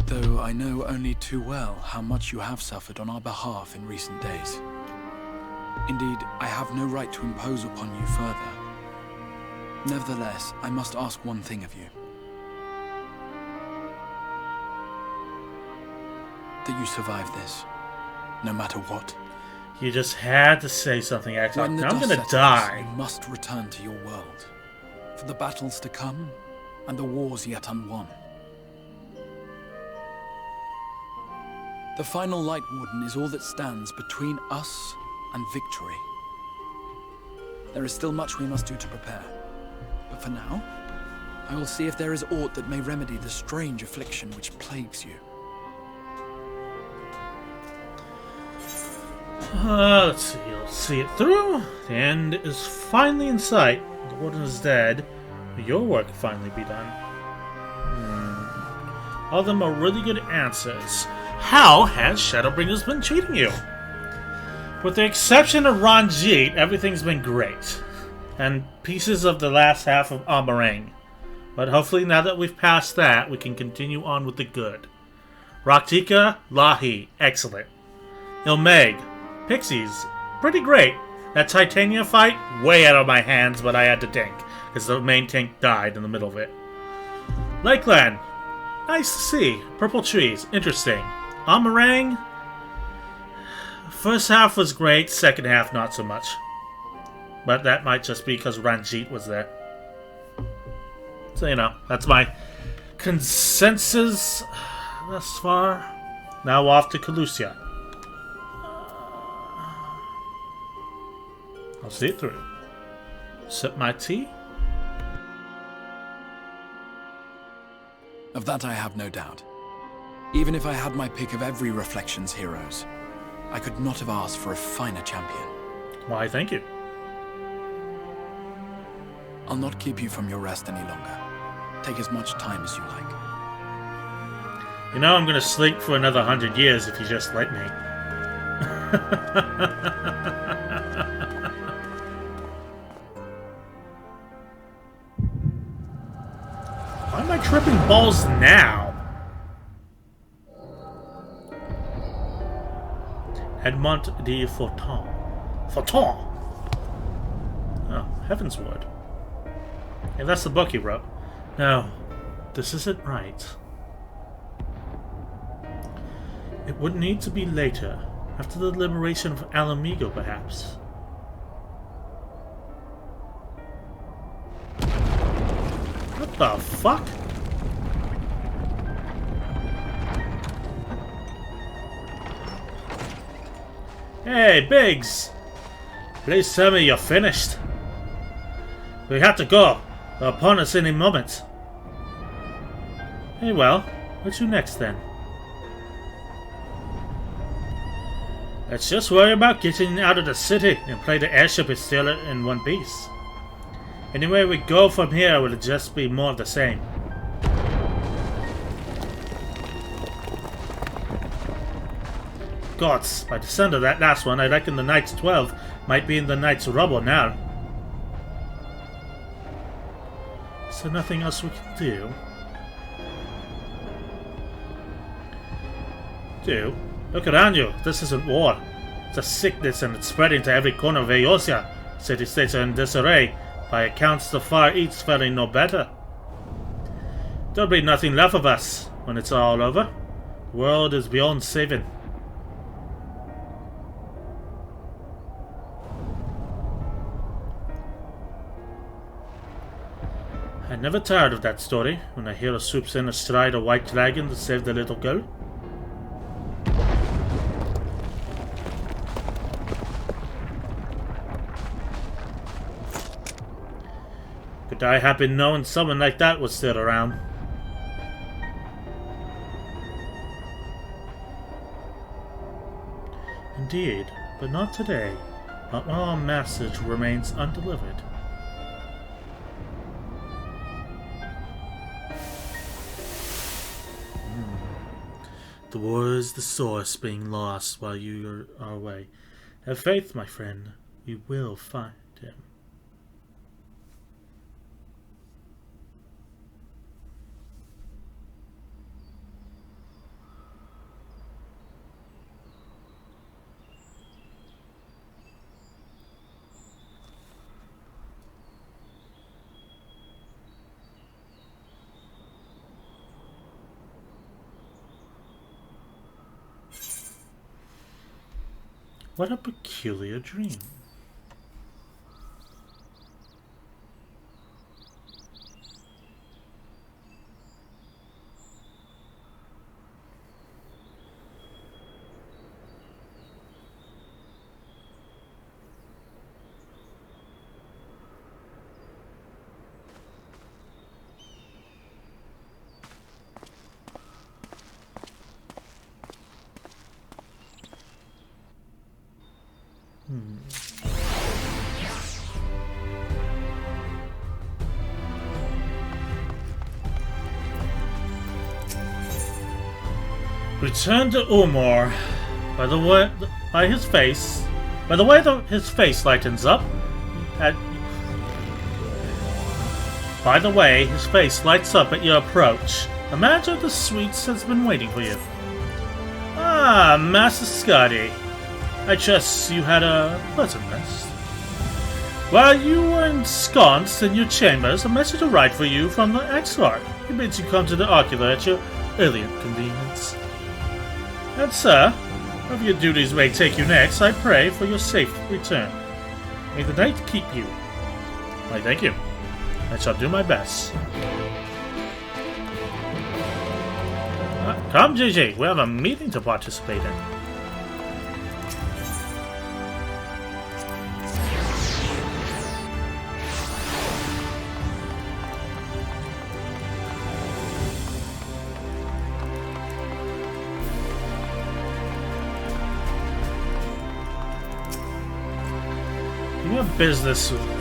Though I know only too well how much you have suffered on our behalf in recent days. Indeed, I have no right to impose upon you further. Nevertheless, I must ask one thing of you. That you survive this, no matter what. You just had to say something, Exoc. When the Now I'm dust gonna settles, die. you must return to your world. For the battles to come, and the wars yet unwon. The final Light Warden is all that stands between us and victory. There is still much we must do to prepare. But for now, I will see if there is aught that may remedy the strange affliction which plagues you. Let's see. You'll see it through. The end is finally in sight. The warden is dead. Your work will finally be done. All of them are really good answers. How has Shadowbringers been treating you? With the exception of Ranjit, everything's been great. And pieces of the last half of Amarang. But hopefully now that we've passed that, we can continue on with the good. Raktika, Lahi, excellent. Ilmeg, Pixies, pretty great. That Titania fight, way out of my hands, but I had to tank, because the main tank died in the middle of it. Lakeland, nice to see. Purple trees, interesting. Amarang, first half was great, second half not so much. But that might just be because Ranjit was there. So, you know, that's my consensus thus far. Now off to Calusia. I'll see it through. Sip my tea. Of that I have no doubt. Even if I had my pick of every Reflections heroes. I could not have asked for a finer champion. Why, thank you. I'll not keep you from your rest any longer. Take as much time as you like. You know I'm gonna sleep for another 100 years if you just let me. Why am I tripping balls now? Edmont de Fortin. Fortin! Oh, Heaven's Word. Yeah, that's the book he wrote. No, this isn't right. It would need to be later, after the liberation of Alamigo, perhaps. What the fuck? Hey, Biggs! Please tell me you're finished. We have to go. They're upon us any moment. Hey, well, what's to next then? Let's just worry about getting out of the city and pray the airship is still in one piece. Anywhere we go from here will just be more of the same. Gods, by the sound of that last one, I reckon the Knight's 12 might be in the Knight's rubble now. Is there nothing else we can do? Look around you. This isn't war. It's a sickness and it's spreading to every corner of Eosia. City-states are in disarray. By accounts, the Far East's faring no better. There'll be nothing left of us when it's all over. The world is beyond saving. I never tired of that story when a hero swoops in astride a white dragon to save the little girl. Could I have been knowing someone like that was still around? Indeed, but not today. Not while our message remains undelivered. The war is the source being lost while you are away. Have faith, my friend. We will find him. What a peculiar dream. Return to Umor. By the way, his face lightens up. By the way, his face lights up at your approach. A manager of the suites has been waiting for you. Ah, Master Scotty. I trust you had a pleasant rest. While you were ensconced in your chambers, a message arrived for you from the Exarch. He bids you come to the Ocular at your earliest convenience. And sir, wherever your duties may take you next, I pray for your safe return. May the night keep you. I thank you. I shall do my best. Come, JJ, we have a meeting to participate in. You have business with me.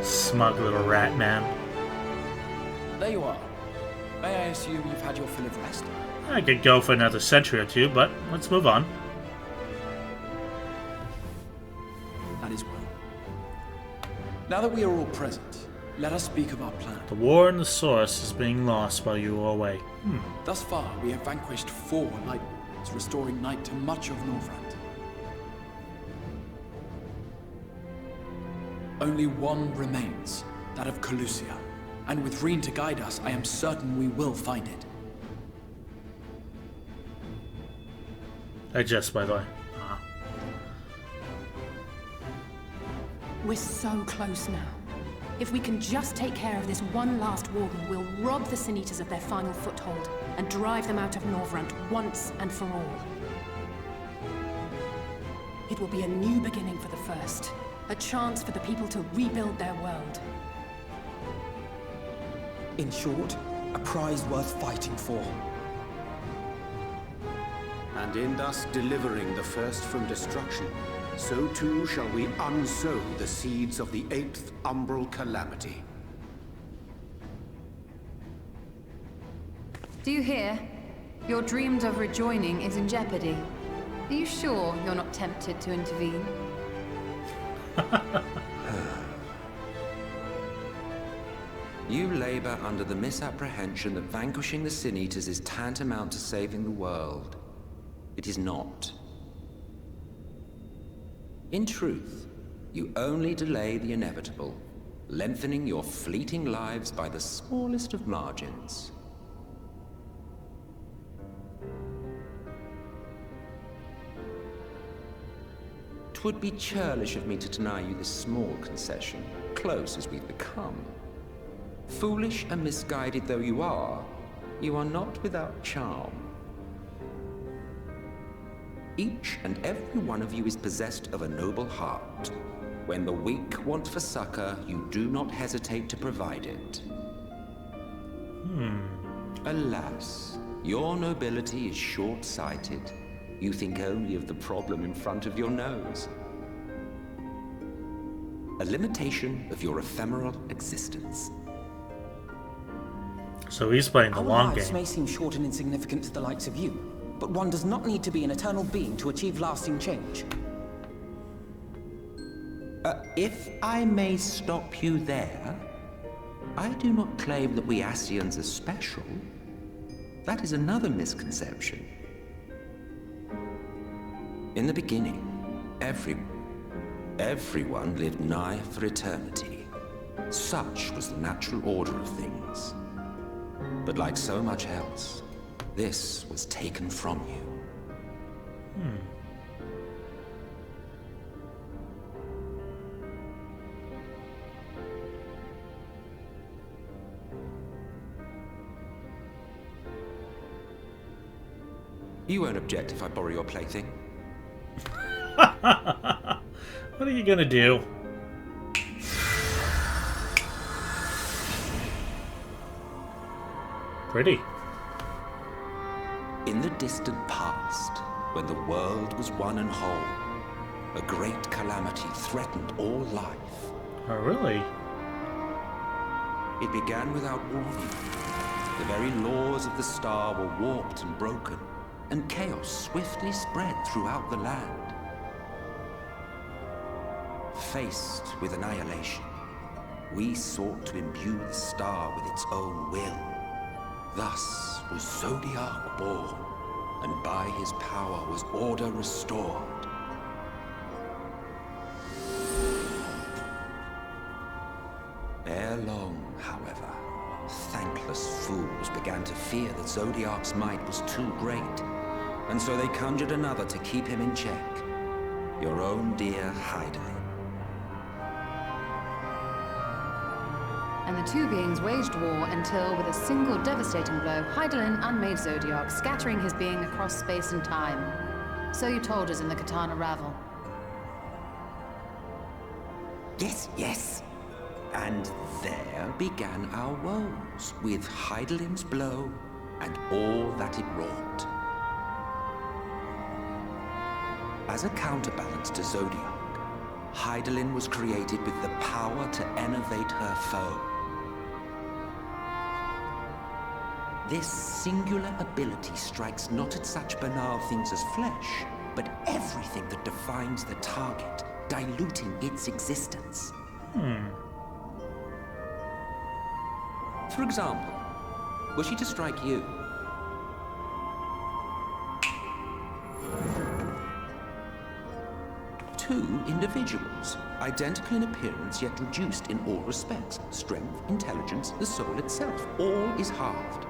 Smug little rat man. There you are. May I assume you've had your fill of rest? I could go for another century or two, but let's move on. That is well. Now that we are all present, let us speak of our plan. The war in the source is being lost while you are away. Thus far, we have vanquished 4 Light Wards, restoring night to much of Northrend. Only one remains, that of Calusia. And with Reen to guide us, I am certain we will find it. Just by the way. We're so close now. If we can just take care of this one last warden, we'll rob the Sin Eaters of their final foothold and drive them out of Northrend once and for all. It will be a new beginning for the First. A chance for the people to rebuild their world. In short, a prize worth fighting for. And in thus delivering the First from destruction, so too shall we unsow the seeds of the 8th Umbral Calamity. Do you hear? Your dreamed of rejoining is in jeopardy. Are you sure you're not tempted to intervene? You labor under the misapprehension that vanquishing the Sin Eaters is tantamount to saving the world. It is not. In truth, you only delay the inevitable, lengthening your fleeting lives by the smallest of margins. Would be churlish of me to deny you this small concession, close as we've become. Foolish and misguided though you are not without charm. Each and every one of you is possessed of a noble heart. When the weak want for succor, you do not hesitate to provide it. Alas, your nobility is short-sighted. You think only of the problem in front of your nose. A limitation of your ephemeral existence. So he's playing the long Our lives game. may seem short and insignificant to the likes of you, but one does not need to be an eternal being to achieve lasting change. If I may stop you there, I do not claim that we Ascians are special. That is another misconception. In the beginning, everyone lived nigh for eternity. Such was the natural order of things. But like so much else, this was taken from you. You won't object if I borrow your plaything? What are you gonna do? Pretty. In the distant past, when the world was one and whole, a great calamity threatened all life. Oh, really? It began without warning. The very laws of the star were warped and broken, and chaos swiftly spread throughout the land. Faced with annihilation, we sought to imbue the star with its own will. Thus was Zodiac born, and by his power was order restored. Ere long, however, thankless fools began to fear that Zodiac's might was too great, and so they conjured another to keep him in check. Your own dear Hydaelyn. And and the two beings waged war until, with a single devastating blow, Hydaelyn unmade Zodiac, scattering his being across space and time. So you told us in the Katana Ravel. Yes, yes. And there began our woes, with Hydaelyn's blow and all that it wrought. As a counterbalance to Zodiac, Hydaelyn was created with the power to enervate her foe. This singular ability strikes not at such banal things as flesh, but everything that defines the target, diluting its existence. For example, were she to strike you, two individuals, identical in appearance yet reduced in all respects. Strength, intelligence, the soul itself, all is halved.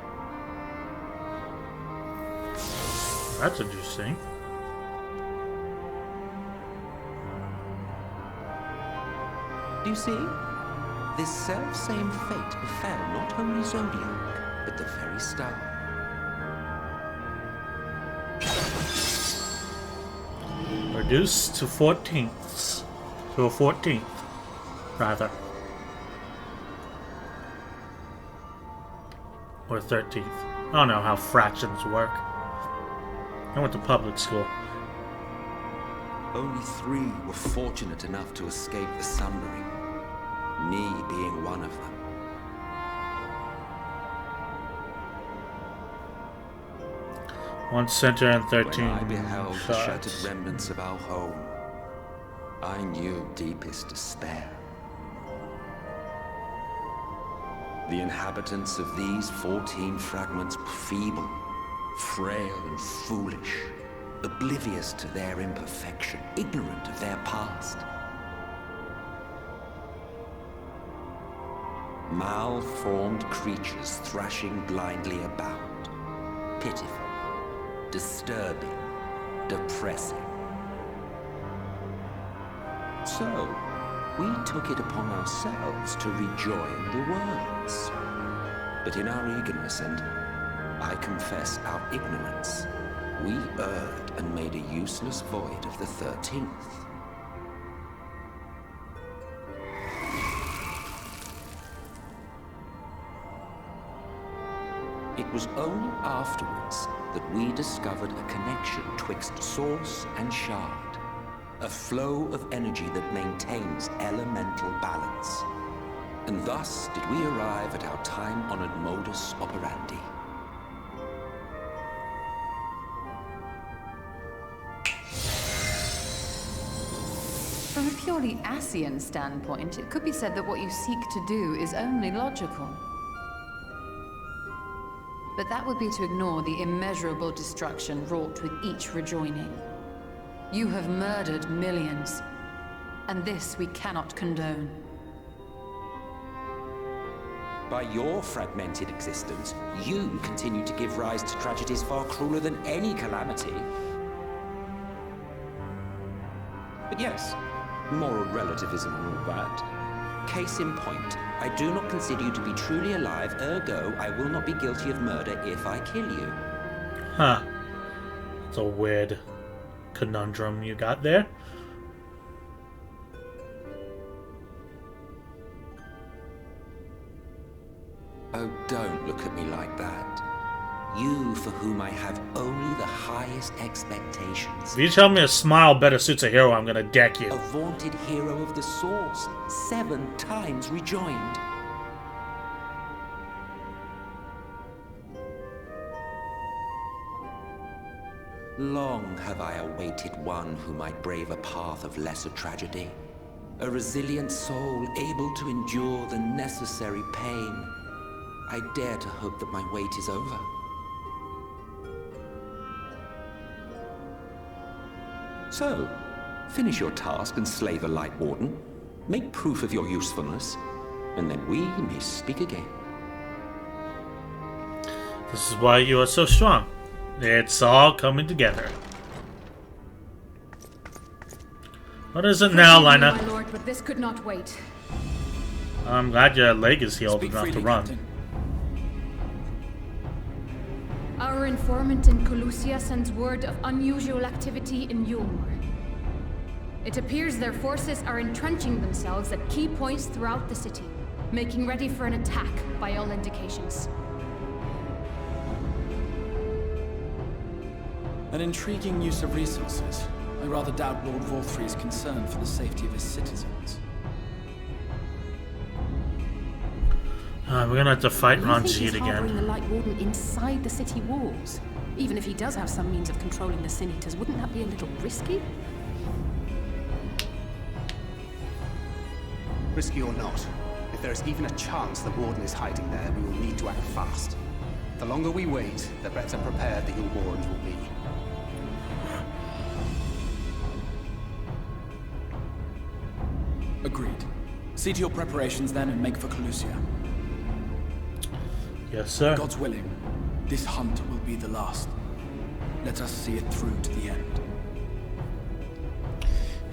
That's interesting. Do you see? This self-same fate befell not only Zodiac, but the very star. Reduced to 14ths. To a 14th, rather. Or 13th. I don't know how fractions work. I went to public school. Only 3 were fortunate enough to escape the Sundering, me being one of them. One center and 13 When I beheld the shots. shattered remnants of our home, I knew deepest despair. The inhabitants of these 14 fragments were feeble, frail and foolish, oblivious to their imperfection, ignorant of their past. Malformed creatures thrashing blindly about, pitiful, disturbing, depressing. So, we took it upon ourselves to rejoin the worlds. But in our eagerness and, I confess, our ignorance, we erred and made a useless void of the 13th. It was only afterwards that we discovered a connection twixt source and shard, a flow of energy that maintains elemental balance. And thus did we arrive at our time-honored modus operandi. From a purely Asian standpoint, it could be said that what you seek to do is only logical. But that would be to ignore the immeasurable destruction wrought with each rejoining. You have murdered millions, and this we cannot condone. By your fragmented existence, you continue to give rise to tragedies far crueler than any calamity. But yes, moral relativism and all that. Case in point, I do not consider you to be truly alive, ergo, I will not be guilty of murder if I kill you. Huh. It's a weird conundrum you got there. Oh, don't look at me like that. You, for whom I have only the highest expectations. If you tell me a smile better suits a hero, I'm gonna deck you. A vaunted hero of the Source, 7 times rejoined. Long have I awaited one who might brave a path of lesser tragedy. A resilient soul able to endure the necessary pain. I dare to hope that my wait is over. So, finish your task and slay the Light Warden. Make proof of your usefulness, and then we may speak again. This is why you are so strong. It's all coming together. What is it now, Lina? My lord, but this could not wait. I'm glad your leg is healed Speak enough to freely, run. Captain. Our informant in Colusia sends word of unusual activity in Yulmor. It appears their forces are entrenching themselves at key points throughout the city, making ready for an attack by all indications. An intriguing use of resources. I rather doubt Lord Vorthry is concerned for the safety of his citizens. We're gonna have to fight Do you think Ranjit he's harboring again. the Light Warden inside the city walls? Even if he does have some means of controlling the Sin Eaters, wouldn't that be a little risky? Risky or not, if there is even a chance the Warden is hiding there, we will need to act fast. The longer we wait, the better prepared the Yulborans will be. Agreed. See to your preparations then and make for Colusia. Yes, sir. God's willing, this hunt will be the last. Let us see it through to the end.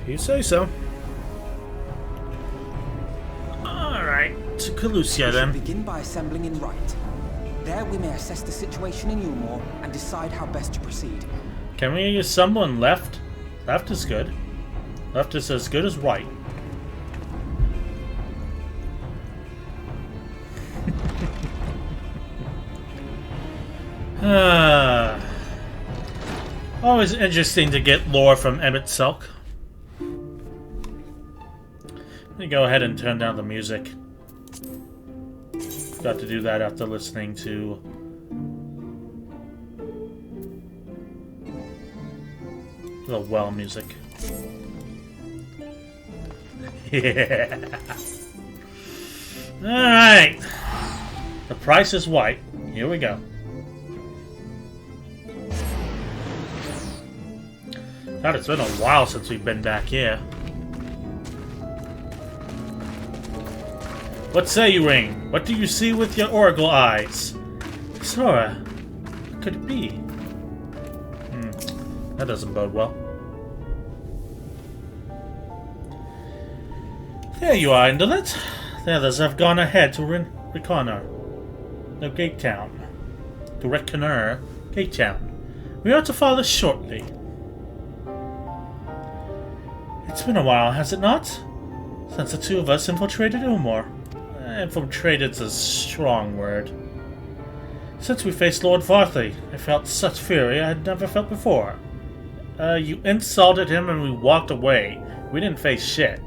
If you say so. Alright, to Colusia then. Begin by assembling in Right. There we may assess the situation in Yulmor and decide how best to proceed. Can we use someone left? Left is good. Left is as good as right. Always interesting to get lore from Emmett Selk. Let me go ahead and turn down the music. Got to do that after listening to the well music. Yeah. Alright. The price is white. Here we go. God, it's been a while since we've been back here. What say you, Ring? What do you see with your oracle eyes? Sora, what could it be? That doesn't bode well. There you are, Indolent. The others have gone ahead to reconnoiter the Gate Town. To reconnoiter Gate Town. We are to follow shortly. It's been a while, has it not? Since the two of us infiltrated Umor. Infiltrated's a strong word. Since we faced Lord Varthley, I felt such fury I had never felt before. You insulted him and we walked away. We didn't face shit.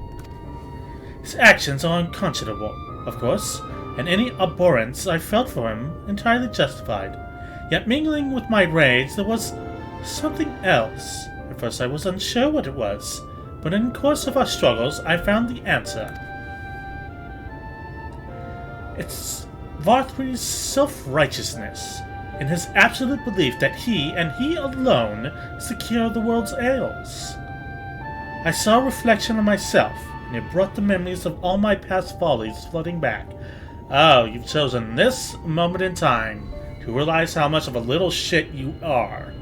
His actions are unconscionable, of course, and any abhorrence I felt for him entirely justified. Yet mingling with my rage, there was something else. At first I was unsure what it was, but in the course of our struggles, I found the answer. It's Varthry's self-righteousness, in his absolute belief that he, and he alone, is the cure of the world's ails. I saw a reflection of myself, and it brought the memories of all my past follies flooding back. Oh, you've chosen this moment in time to realize how much of a little shit you are.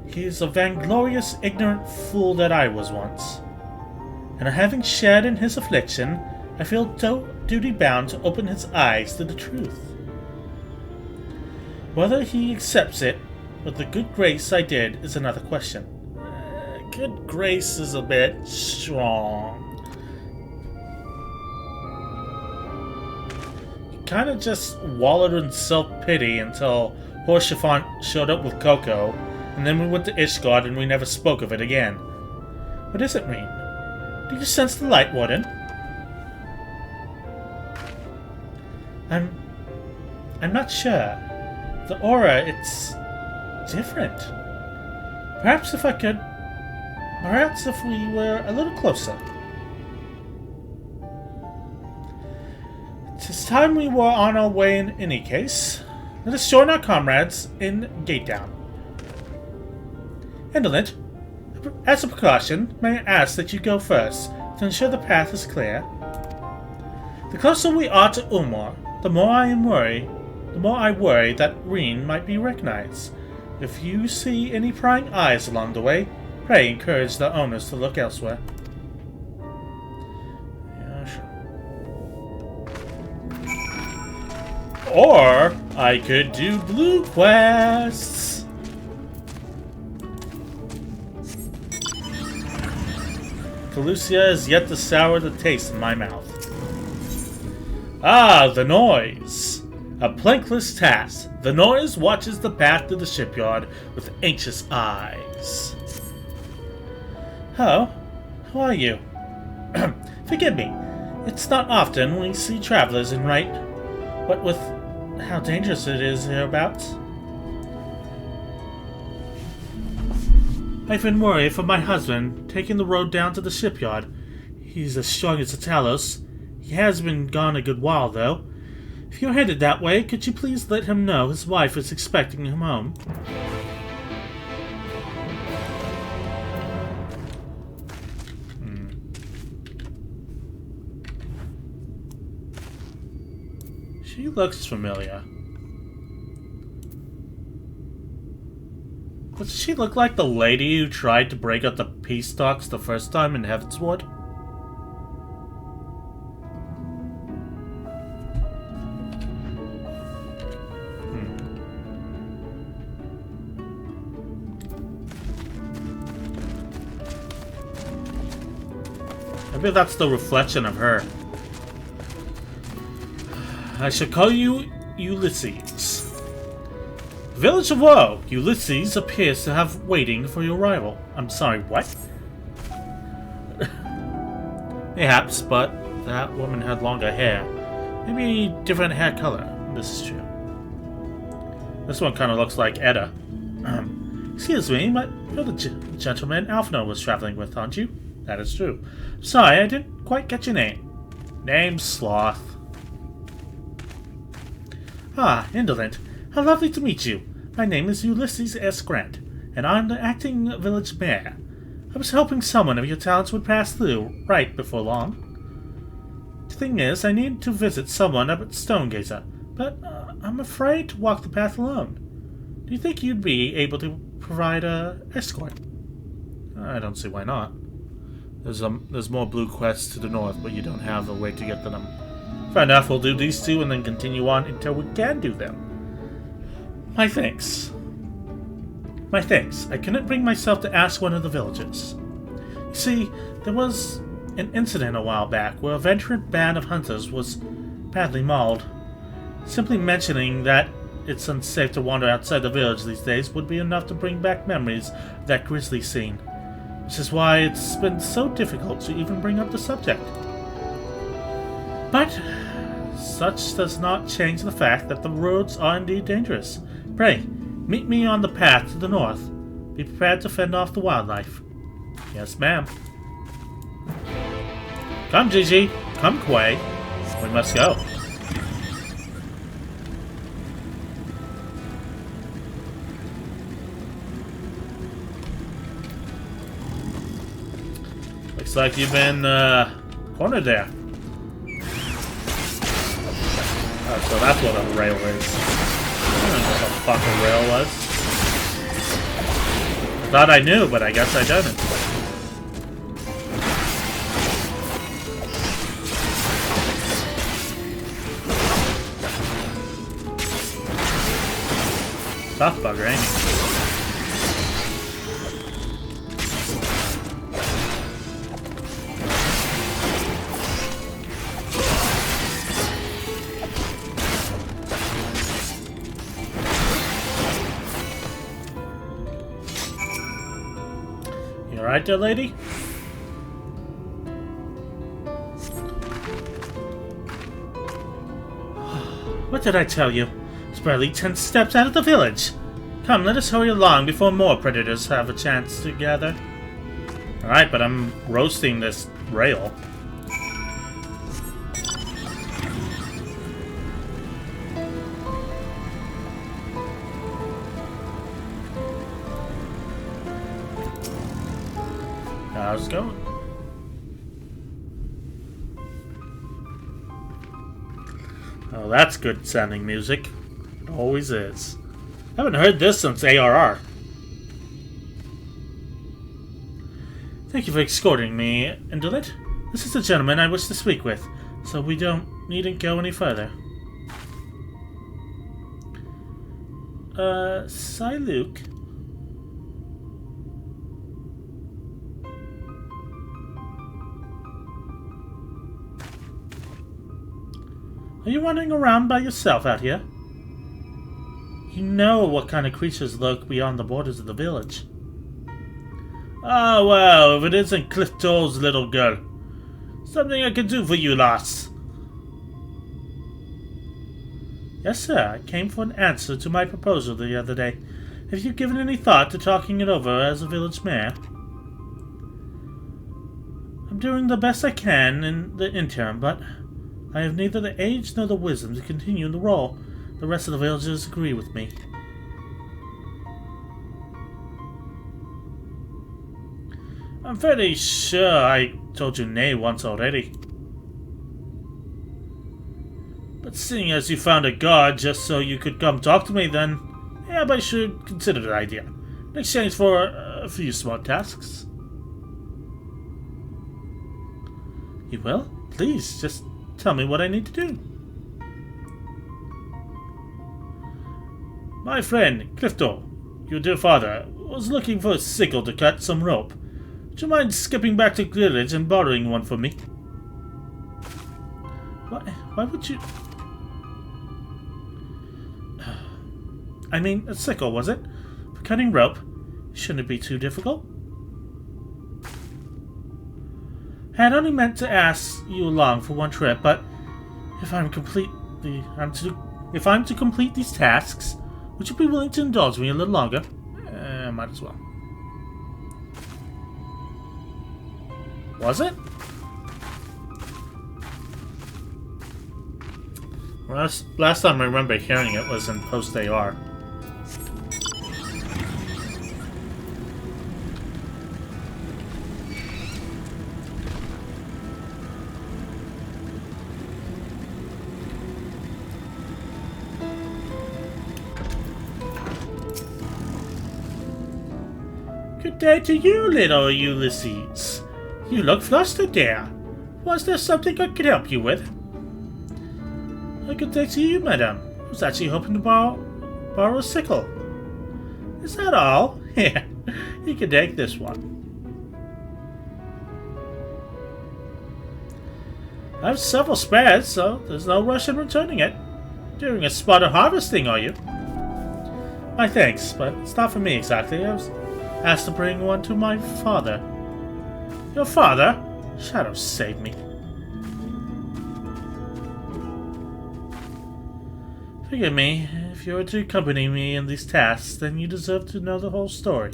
He is a vainglorious, ignorant fool that I was once. And having shared in his affliction, I feel duty-bound to open his eyes to the truth. Whether he accepts it with the good grace I did is another question. Good grace is a bit strong. He kind of just wallowed in self-pity until Horschiffant showed up with Coco, and then we went to Ishgard and we never spoke of it again. What does it mean? Do you sense the Light Warden? I'm not sure. The aura, it's different. Perhaps if we were a little closer. It's time we were on our way in any case. Let us join our comrades in Gate Town. Indolent, as a precaution, may I ask that you go first, to ensure the path is clear? The closer we are to Umor, the more I worry that Reen might be recognized. If you see any prying eyes along the way, Pray encourage the owners to look elsewhere. Yeah, sure. Or I could do blue quests. Calusia is yet to sour the taste in my mouth. Ah, the noise. A plankless task. The noise watches the path to the shipyard with anxious eyes. Hello, who are you? Forgive me. It's not often we see travelers in Right. What with how dangerous it is hereabouts. I've been worried for my husband, taking the road down to the shipyard. He's as strong as a Talos. He has been gone a good while, though. If you're headed that way, could you please let him know his wife is expecting him home? She looks familiar. Does she look like the lady who tried to break up the peace talks the first time in Heavensward? Maybe that's the reflection of her. I shall call you Ulysses. Village of Woe. Ulysses appears to have waiting for your arrival. I'm sorry, what? Perhaps, but that woman had longer hair. Maybe different hair color. This is true. This one kind of looks like Edda. Excuse me, but you're the gentleman Alphino was traveling with, aren't you? That is true. Sorry, I didn't quite get your name. Name's Sloth. Ah, Indolent. How lovely to meet you. My name is Ulysses S. Grant, and I'm the acting village mayor. I was hoping someone of your talents would pass through right before long. The thing is, I need to visit someone up at Stonegazer, but I'm afraid to walk the path alone. Do you think you'd be able to provide an escort? I don't see why not. There's more blue quests to the north, but you don't have a way to get to them. Fair enough, we'll do these two and then continue on until we can do them. My thanks. My thanks. I couldn't bring myself to ask one of the villagers. You see, there was an incident a while back where a veteran band of hunters was badly mauled. Simply mentioning that it's unsafe to wander outside the village these days would be enough to bring back memories of that grisly scene. Which is why it's been so difficult to even bring up the subject. But such does not change the fact that the roads are indeed dangerous. Pray, meet me on the path to the north. Be prepared to fend off the wildlife. Yes, ma'am. Come, Gigi. Come, Quay. We must go. Looks like you've been cornered there. Oh, so that's what a rail is. I don't know what the fuck a rail was. I thought I knew, but I guess I didn't. Tough bugger, ain't he? Right there, lady? What did I tell you? It's barely 10 steps out of the village. Come, let us hurry along before more predators have a chance to gather. Alright, but I'm roasting this rail. How's it going? Oh, that's good sounding music. It always is. I haven't heard this since ARR. Thank you for escorting me, Indolent. This is the gentleman I wish to speak with, so we needn't go any further. Luke. Are you wandering around by yourself out here? You know what kind of creatures lurk beyond the borders of the village. Ah, well, if it isn't Clifton's little girl. Something I can do for you, lass. Yes, sir. I came for an answer to my proposal the other day. Have you given any thought to talking it over as a village mayor? I'm doing the best I can in the interim, but I have neither the age nor the wisdom to continue in the role. The rest of the villagers agree with me. I'm fairly sure I told you nay once already. But seeing as you found a guard just so you could come talk to me, then yeah, I should consider the idea. In exchange for a few small tasks. You will? Please, just tell me what I need to do. My friend, Clifton, your dear father, was looking for a sickle to cut some rope. Would you mind skipping back to the village and borrowing one for me? Why would you... I mean, a sickle, was it? For cutting rope? Shouldn't it be too difficult? I had only meant to ask you along for one trip, but if I'm to complete these tasks, would you be willing to indulge me a little longer? Might as well. Was it? Last time I remember hearing it was in post-AR. Good day to you, little Ulysses. You look flustered there. Was there something I could help you with? A good day to you, madam. I was actually hoping to borrow a sickle. Is that all? Yeah, you can take this one. I have several spares, so there's no rush in returning it. Doing a spot of harvesting, are you? My thanks, but it's not for me exactly. I was asked to bring one to my father. Your father? Shadow save me. Forgive me, if you were to accompany me in these tasks, then you deserve to know the whole story.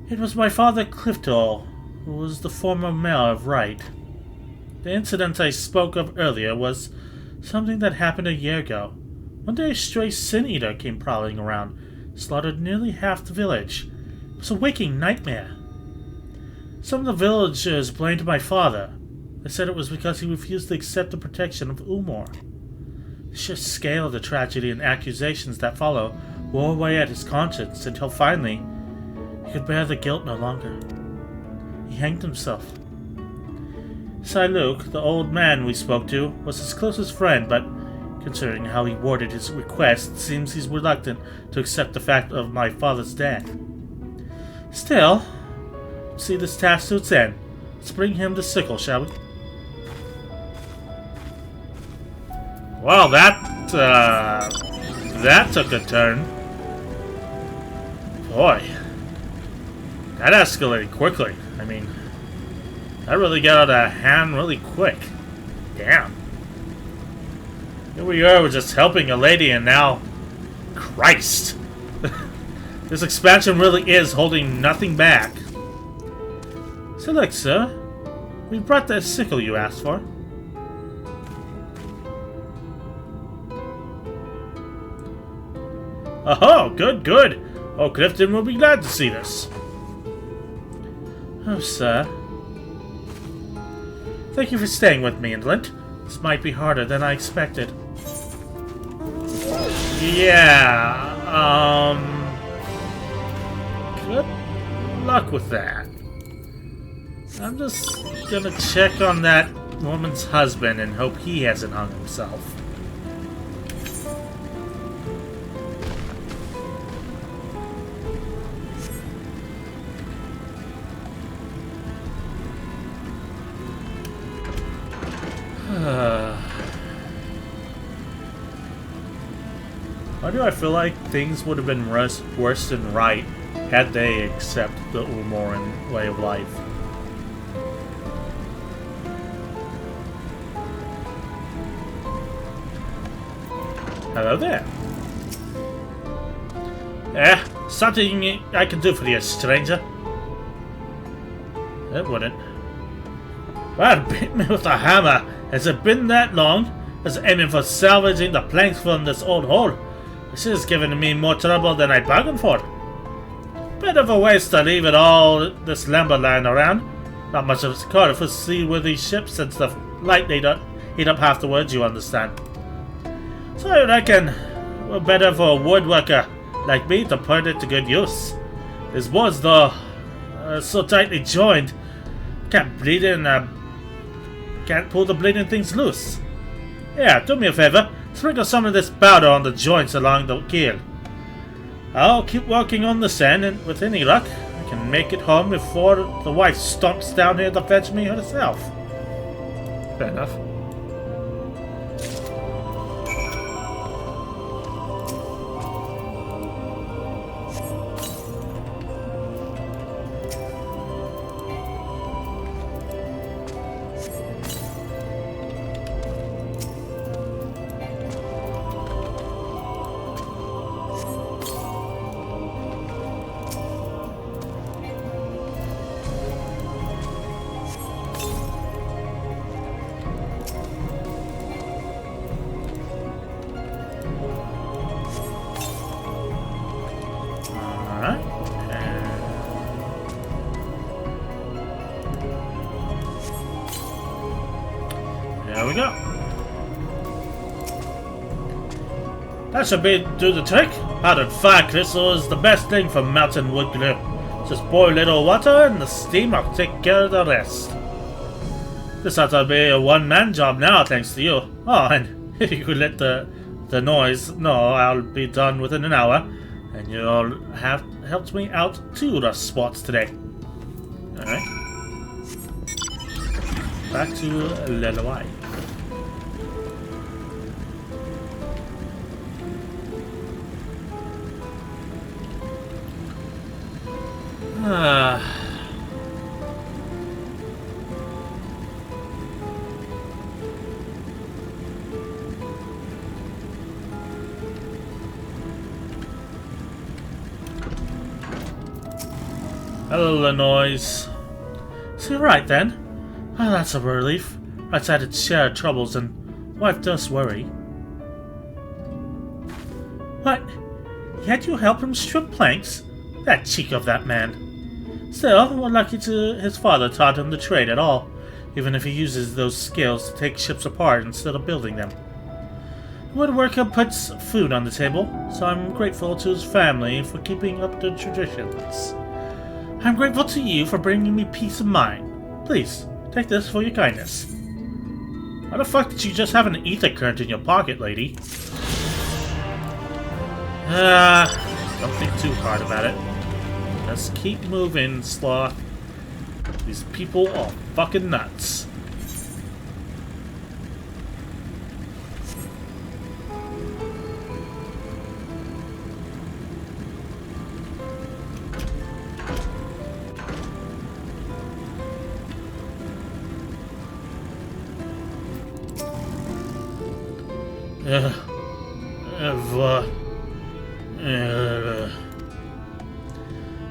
It was my father Clifton, who was the former mayor of Wright. The incident I spoke of earlier was something that happened a year ago. One day a stray sin-eater came prowling around, slaughtered nearly half the village. It was a waking nightmare. Some of the villagers blamed my father. They said it was because he refused to accept the protection of Umor. The sheer scale of the tragedy and accusations that follow wore away at his conscience until finally he could bear the guilt no longer. He hanged himself. Luke, the old man we spoke to, was his closest friend, but considering how he worded his request, it seems he's reluctant to accept the fact of my father's death. Still, see this task to its end. Let's bring him the sickle, shall we? Well, that took a turn. Boy, that escalated quickly. I mean, that really got out of hand really quick. Damn. Here we are, we're just helping a lady, and now... Christ! This expansion really is holding nothing back. So look, sir. We brought that sickle you asked for. Oh, good, good. Oh, Clifton will be glad to see this. Oh, sir. Thank you for staying with me, Indolent. This might be harder than I expected. Yeah, good luck with that. I'm just gonna check on that woman's husband and hope he hasn't hung himself. Why do I feel like things would have been worse than right had they accepted the Umoran way of life? Hello there. Something I can do for you, stranger. It wouldn't. Well, beat me with a hammer. Has it been that long? I was aiming for salvaging the planks from this old hole. This is giving me more trouble than I bargained for. Bit of a waste to leave it all this lumber lying around. Not much of a caught for seaworthy ships since the light they don't eat up afterwards, you understand. So I reckon we're better for a woodworker like me to put it to good use. These boards, though, are so tightly joined, can't pull the bleeding things loose. Yeah, do me a favor. Sprinkle some of this powder on the joints along the keel. I'll keep working on the sand, and with any luck, I can make it home before the wife stomps down here to fetch me herself. Fair enough. There we go. That should do the trick. Powdered fire crystal is the best thing for melting wood glue. Just pour a little water and the steam will take care of the rest. This ought to be a one-man job now, thanks to you. Oh, and if you could let the noise know I'll be done within an hour, and you'll have helped me out 2 rough spots today. Alright. Back to Lelawai. Hello, Lenoise. So you're right then. Oh, that's a relief. I've had to share troubles and wife does worry. What? Yet you help him strip planks? That cheek of that man. Still, we're lucky his father taught him the trade at all, even if he uses those skills to take ships apart instead of building them. A woodworker puts food on the table, so I'm grateful to his family for keeping up the traditions. I'm grateful to you for bringing me peace of mind. Please, take this for your kindness. Why the fuck did you just have an ether current in your pocket, lady? Don't think too hard about it. Let's keep moving, Sloth. These people are fucking nuts.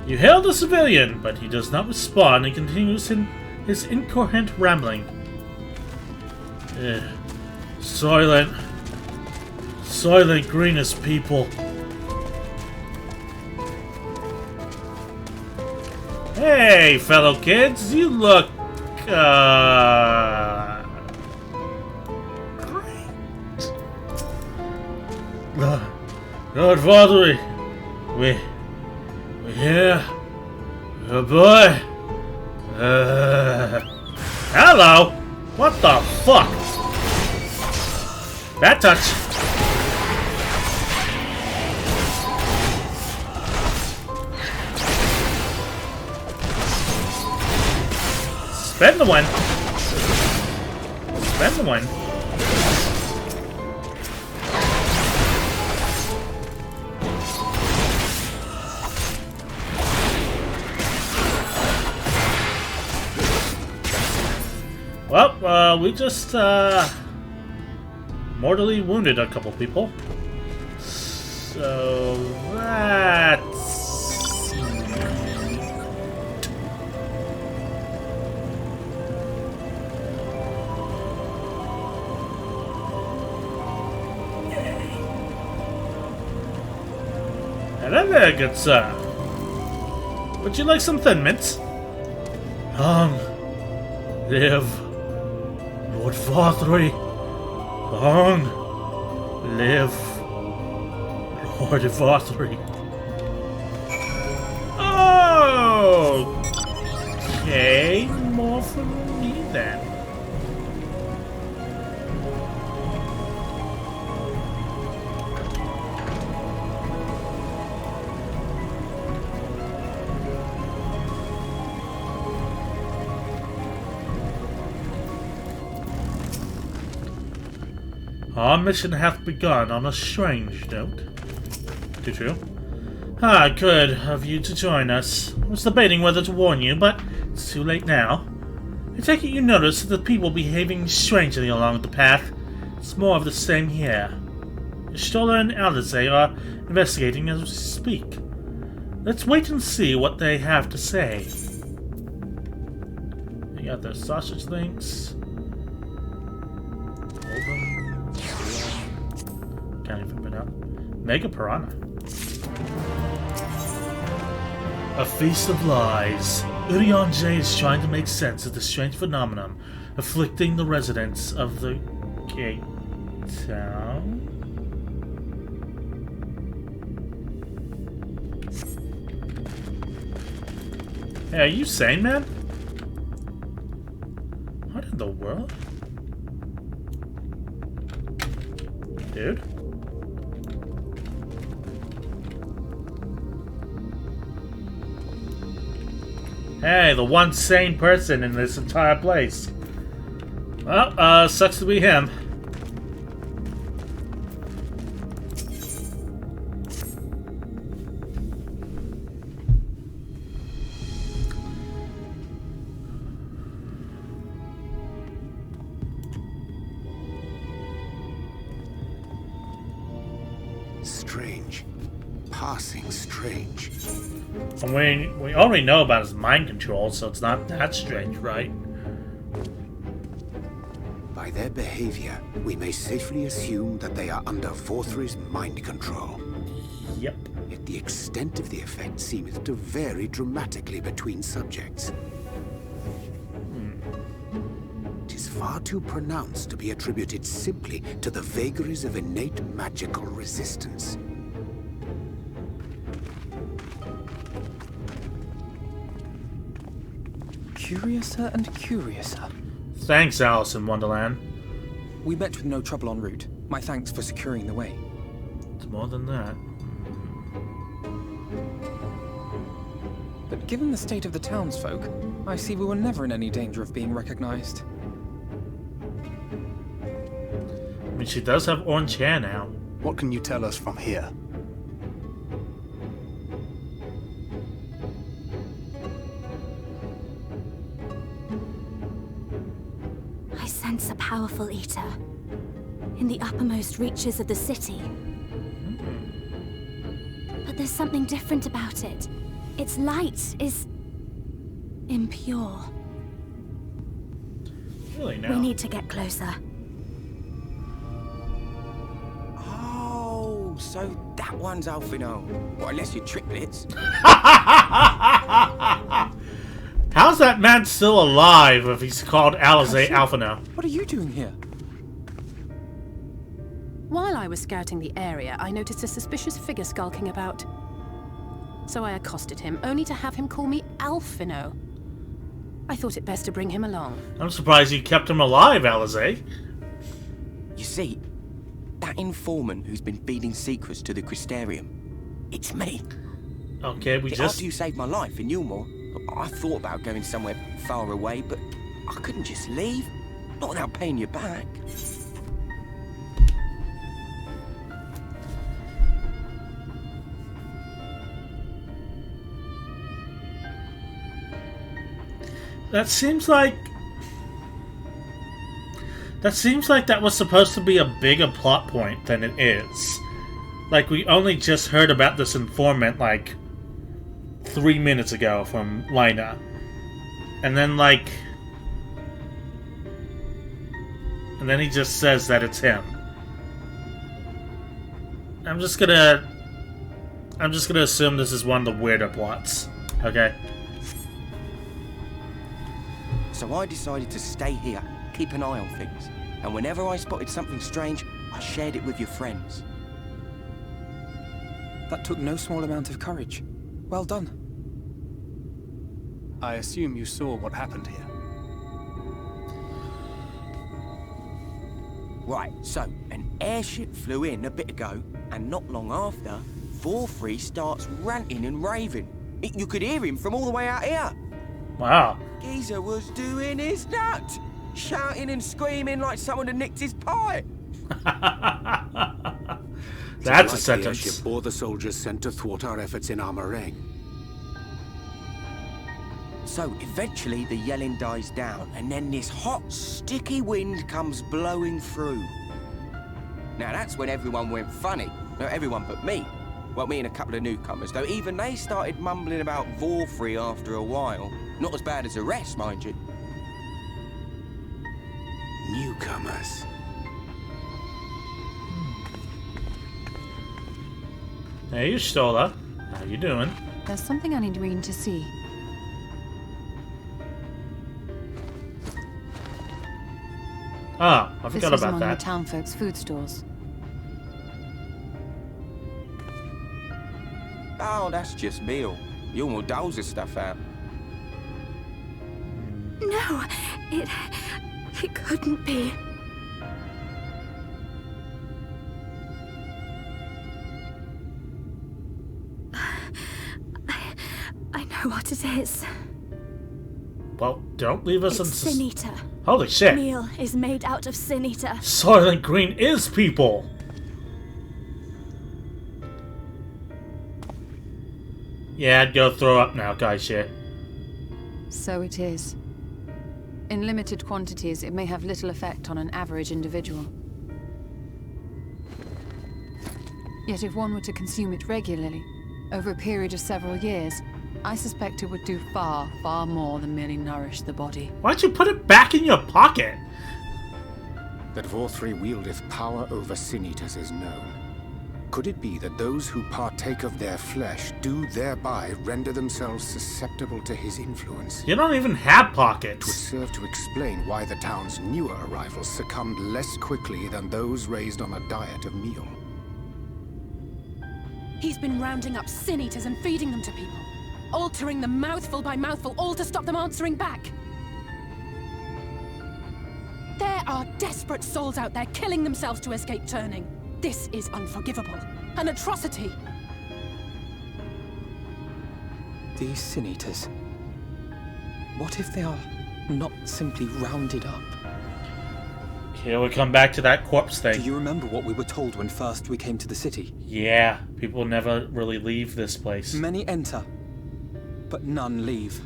You hail the civilian, but he does not respond and continues his incoherent rambling. Silent greenest people. Hey, fellow kids, you look, great. Lord Valdry, we're here. Oh boy. Hello? What the fuck? Bad touch. Spend the win. Spend the win. Well, we just, mortally wounded a couple people. So, that's... Hello there, good sir. Would you like some Thin Mints? Live. Lord Farthrey, long live Lord Farthrey. Okay, more from me then. Our mission hath begun on a strange note. True. Good of you to join us. I was debating whether to warn you, but it's too late now. I take it you notice that the people behaving strangely along the path. It's more of the same here. Stoller and Alize are investigating as we speak. Let's wait and see what they have to say. They got their sausage links. Can't even put out. Mega Piranha. A feast of lies. Urianger is trying to make sense of the strange phenomenon afflicting the residents of the Gate Town. Hey, are you sane, man? What in the world? Dude? Hey, the one sane person in this entire place. Well, sucks to be him. Strange. Passing strange. And we already know about his mind control, so it's not that strange, right? By their behavior, we may safely assume that they are under Forthry's mind control. Yep. Yet the extent of the effect seems to vary dramatically between subjects. It is far too pronounced to be attributed simply to the vagaries of innate magical resistance. Curiouser and curiouser. Thanks, Alice in Wonderland. We met with no trouble en route. My thanks for securing the way. It's more than that. But given the state of the townsfolk, I see we were never in any danger of being recognized. I mean, she does have orange hair now. What can you tell us from here? I sense a powerful eater in the uppermost reaches of the city. But there's something different about it. Its light is impure. Really now? We need to get closer. Oh, so that one's Alfino. Well, unless you're triplets. How's that man still alive if he's called Alize Alphino? What are you doing here? While I was scouting the area, I noticed a suspicious figure skulking about. So I accosted him, only to have him call me Alfino. I thought it best to bring him along. I'm surprised you kept him alive, Alizé. You see, that informant who's been feeding secrets to the Crystarium, it's me. Okay, After you saved my life in Yulmore, I thought about going somewhere far away, but I couldn't just leave. Not without paying you back. That seems like that was supposed to be a bigger plot point than it is. Like, we only just heard about this informant, like, 3 minutes ago from Lina. And then, like... And then he just says that it's him. I'm just gonna assume this is one of the weirder plots. Okay? So I decided to stay here, keep an eye on things. And whenever I spotted something strange, I shared it with your friends. That took no small amount of courage. Well done. I assume you saw what happened here. Right, so an airship flew in a bit ago, and not long after, Vorfrey starts ranting and raving. You could hear him from all the way out here. Wow. Geezer was doing his nut, shouting and screaming like someone had nicked his pie. That's a sentence. The airship or the soldiers sent to thwart our efforts in Armorang. So eventually the yelling dies down, and then this hot, sticky wind comes blowing through. Now that's when everyone went funny. No, everyone but me. Well, me and a couple of newcomers, though even they started mumbling about Vorfrey after a while. Not as bad as the rest, mind you. Newcomers. Hey, you Stola. How you doing? There's something I need Reen to see. Ah, I forgot This was about among that. the town folks' food stores. Oh, that's just meal. Yulmore doles this stuff out. No, it couldn't be. I know what it is. Well, don't leave us in... It's Sin Eater. Holy shit. Meal is made out of Sin Eater. Soylent Green is people! Yeah, I'd go throw up now, guys, yeah. So it is. In limited quantities, it may have little effect on an average individual. Yet if one were to consume it regularly, over a period of several years, I suspect it would do far, far more than merely nourish the body. Why'd you put it back in your pocket? That Vorfrey wieldeth power over Sin Eaters is known. Could it be that those who partake of their flesh do thereby render themselves susceptible to his influence? You don't even have pockets. It would serve to explain why the town's newer arrivals succumbed less quickly than those raised on a diet of meal. He's been rounding up Sin Eaters and feeding them to people. Altering them mouthful by mouthful, all to stop them answering back. There are desperate souls out there killing themselves to escape turning. This is unforgivable. An atrocity. These Sin Eaters. What if they are not simply rounded up? Here we come back to that corpse thing. Do you remember what we were told when first we came to the city? Yeah, people never really leave this place. Many enter, but none leave.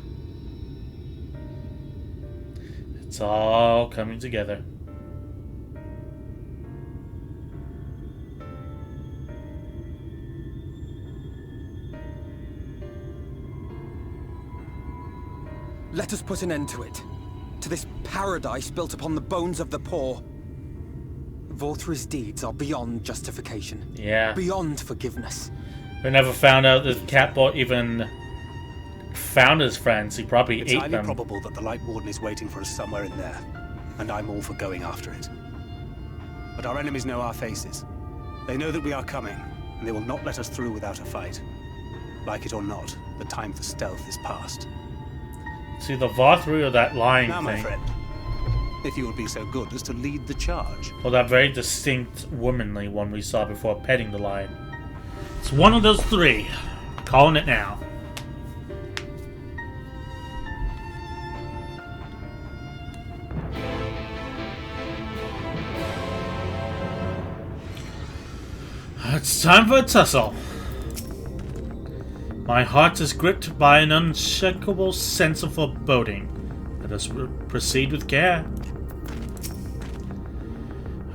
It's all coming together. Let us put an end to it. To this paradise built upon the bones of the poor. Vorfrey's deeds are beyond justification. Yeah. Beyond forgiveness. We never found out that Catboy even found his friends. He probably It's ate highly them. probable that the Light Warden is waiting for us somewhere in there, and I'm all for going after it. But our enemies know our faces. They know that we are coming, and they will not let us through without a fight. Like it or not, the time for stealth is past. It's either Voth3 or that lying Now, my thing. friend, if you would be so good as to lead the charge. Or that very distinct womanly one we saw before petting the lion. It's one of those three. Calling it now. It's time for a tussle. My heart is gripped by an unshakable sense of foreboding. Let us proceed with care.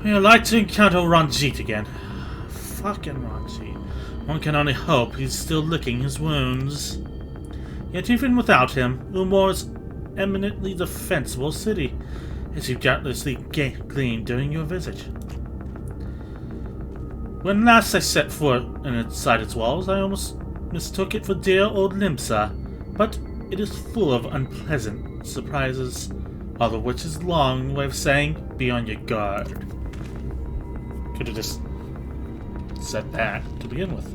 We are like to encounter Ranjit again. Fucking Ranjit. One can only hope he's still licking his wounds. Yet even without him, Umor is eminently defensible city, as you doubtlessly gleaned during your visit. When last I set foot inside its walls, I almost mistook it for dear old Limsa, but it is full of unpleasant surprises, all of which is a long way of saying, be on your guard. Could have just said that to begin with.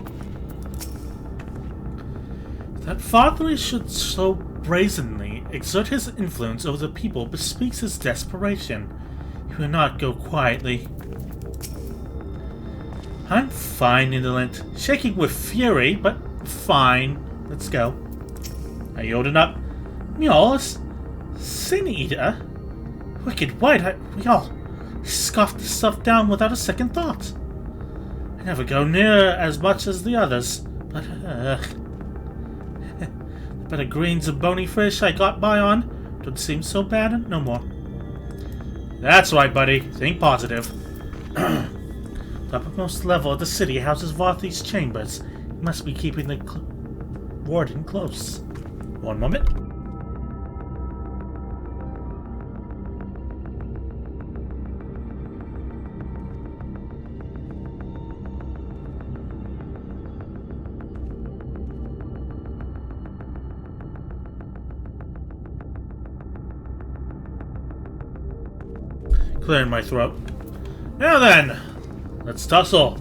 That Voth3 should so brazenly exert his influence over the people bespeaks his desperation. He will not go quietly. I'm fine, indolent. Shaking with fury, but fine. Let's go. Are you holding up? Mules? Sin Eater? Wicked white, we all scoffed the stuff down without a second thought. I never go near as much as the others, but the better greens and bony fish I got by on don't seem so bad no more. That's right, buddy. Think positive. The uppermost level of the city houses Voth3's chambers. He must be keeping the warden close. One moment. Clearing my throat. Now then, let's tussle.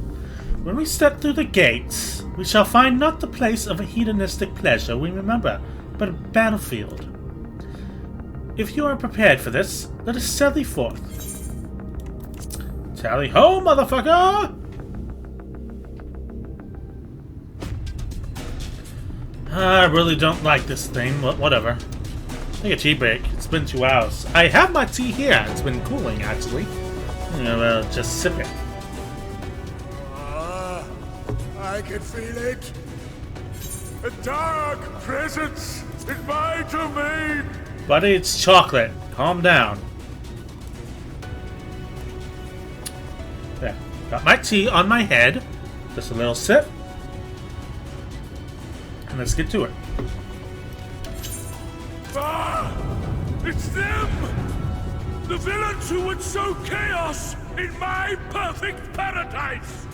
When we step through the gates, we shall find not the place of a hedonistic pleasure we remember, but a battlefield. If you are prepared for this, let us sally forth. Tally ho, motherfucker! I really don't like this thing, but whatever. Take a tea break. It's been 2 hours. I have my tea here. It's been cooling, actually. Just sip it. I can feel it. A dark presence in my domain. Buddy, it's chocolate. Calm down. There. Got my tea on my head. Just a little sip. And let's get to it. Ah! It's them! The villains who would sow chaos in my perfect paradise!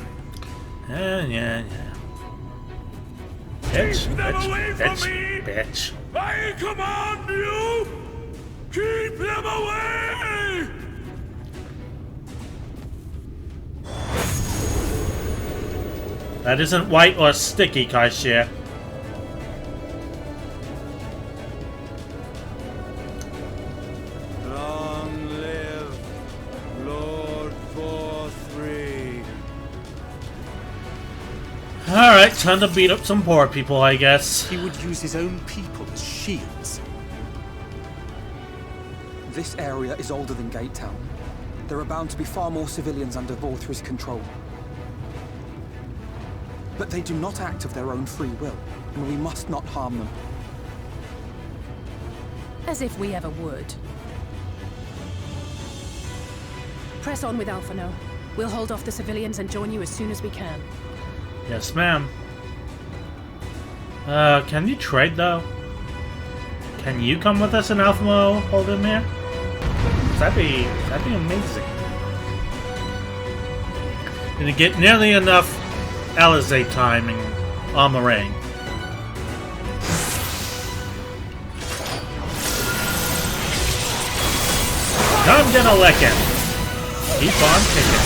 Yeah. Bitch, Keep them bitch, away bitch, from me! bitch. I command you! Keep them away! That isn't white or sticky, Kaishir. Long live Lord Voth3. Alright, time to beat up some poor people, I guess. He would use his own people as shields. This area is older than Gate Town. There are bound to be far more civilians under Voth3's control. But they do not act of their own free will, and we must not harm them. As if we ever would. Press on with Alphano. We'll hold off the civilians and join you as soon as we can. Yes, ma'am. Can you trade, though? Can you come with us in Alphamo, hold him here? That'd be amazing. Gonna get nearly enough Alizé time in Amarang. I'm gonna lick him. Keep on kicking.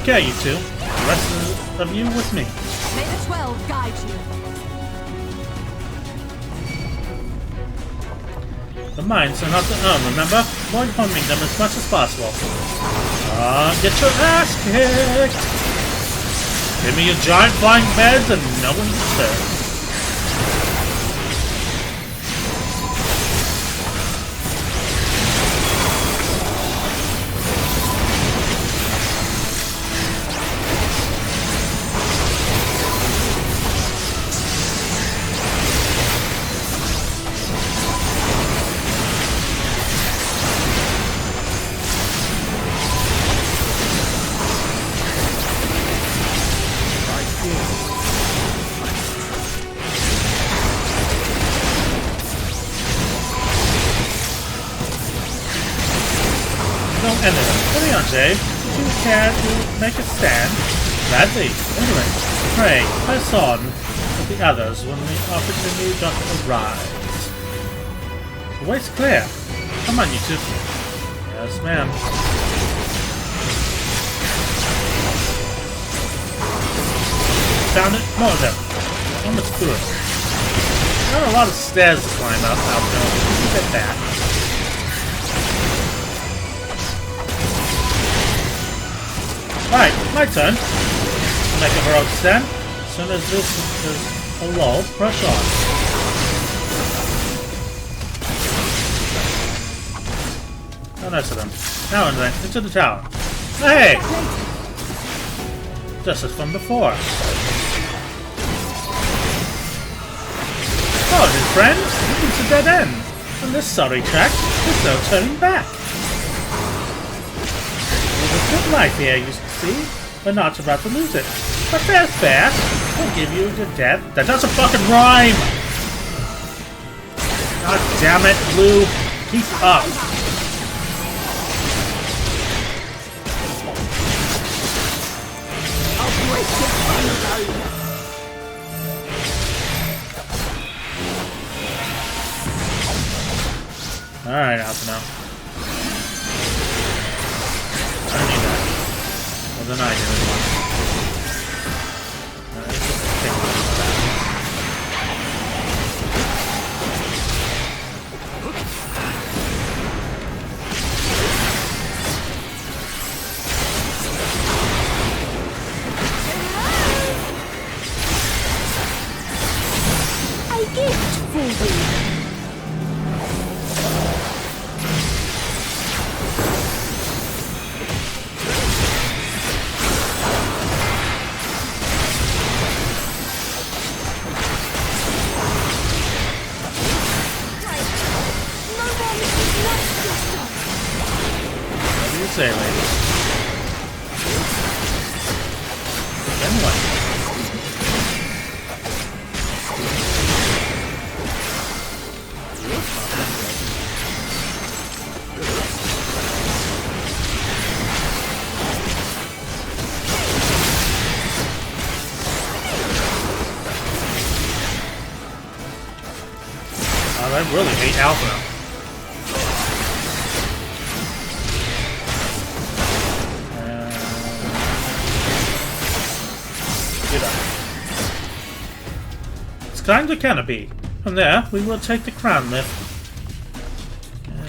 Okay, you two. The rest of you with me. May the 12 guide you. The mines are not their own, remember? Avoid harming them as much as possible. Get your ass kicked! Give me your giant flying beds and no one disturbs. Dave, would you care to make a stand? Gladly. Anyway, pray, press on with the others when the opportunity doth arise. The way's clear. Come on, you two. Yes, ma'am. Found it? More of them. Almost through it. There are a lot of stairs to climb up now, keep it back. Alright, my turn. Make a heroic stand. As soon as this is a lull, press on. Oh, nice of them. Now and then, into the tower. Hey! Just as from before. Oh, new friends, it's a dead end. On this sorry track, there's no turning back. There's a good life here, you see? We're not about to lose it. But fair's fair. We'll give you to death. That doesn't fucking rhyme! God damn it, Blue. Keep up. I'll break your Alright, Alpino. I need that. Well, then I do as well. A gift for you. Say, lady. Then what? Oh, I really hate Alpha. Climb the canopy. From there, we will take the crown lift.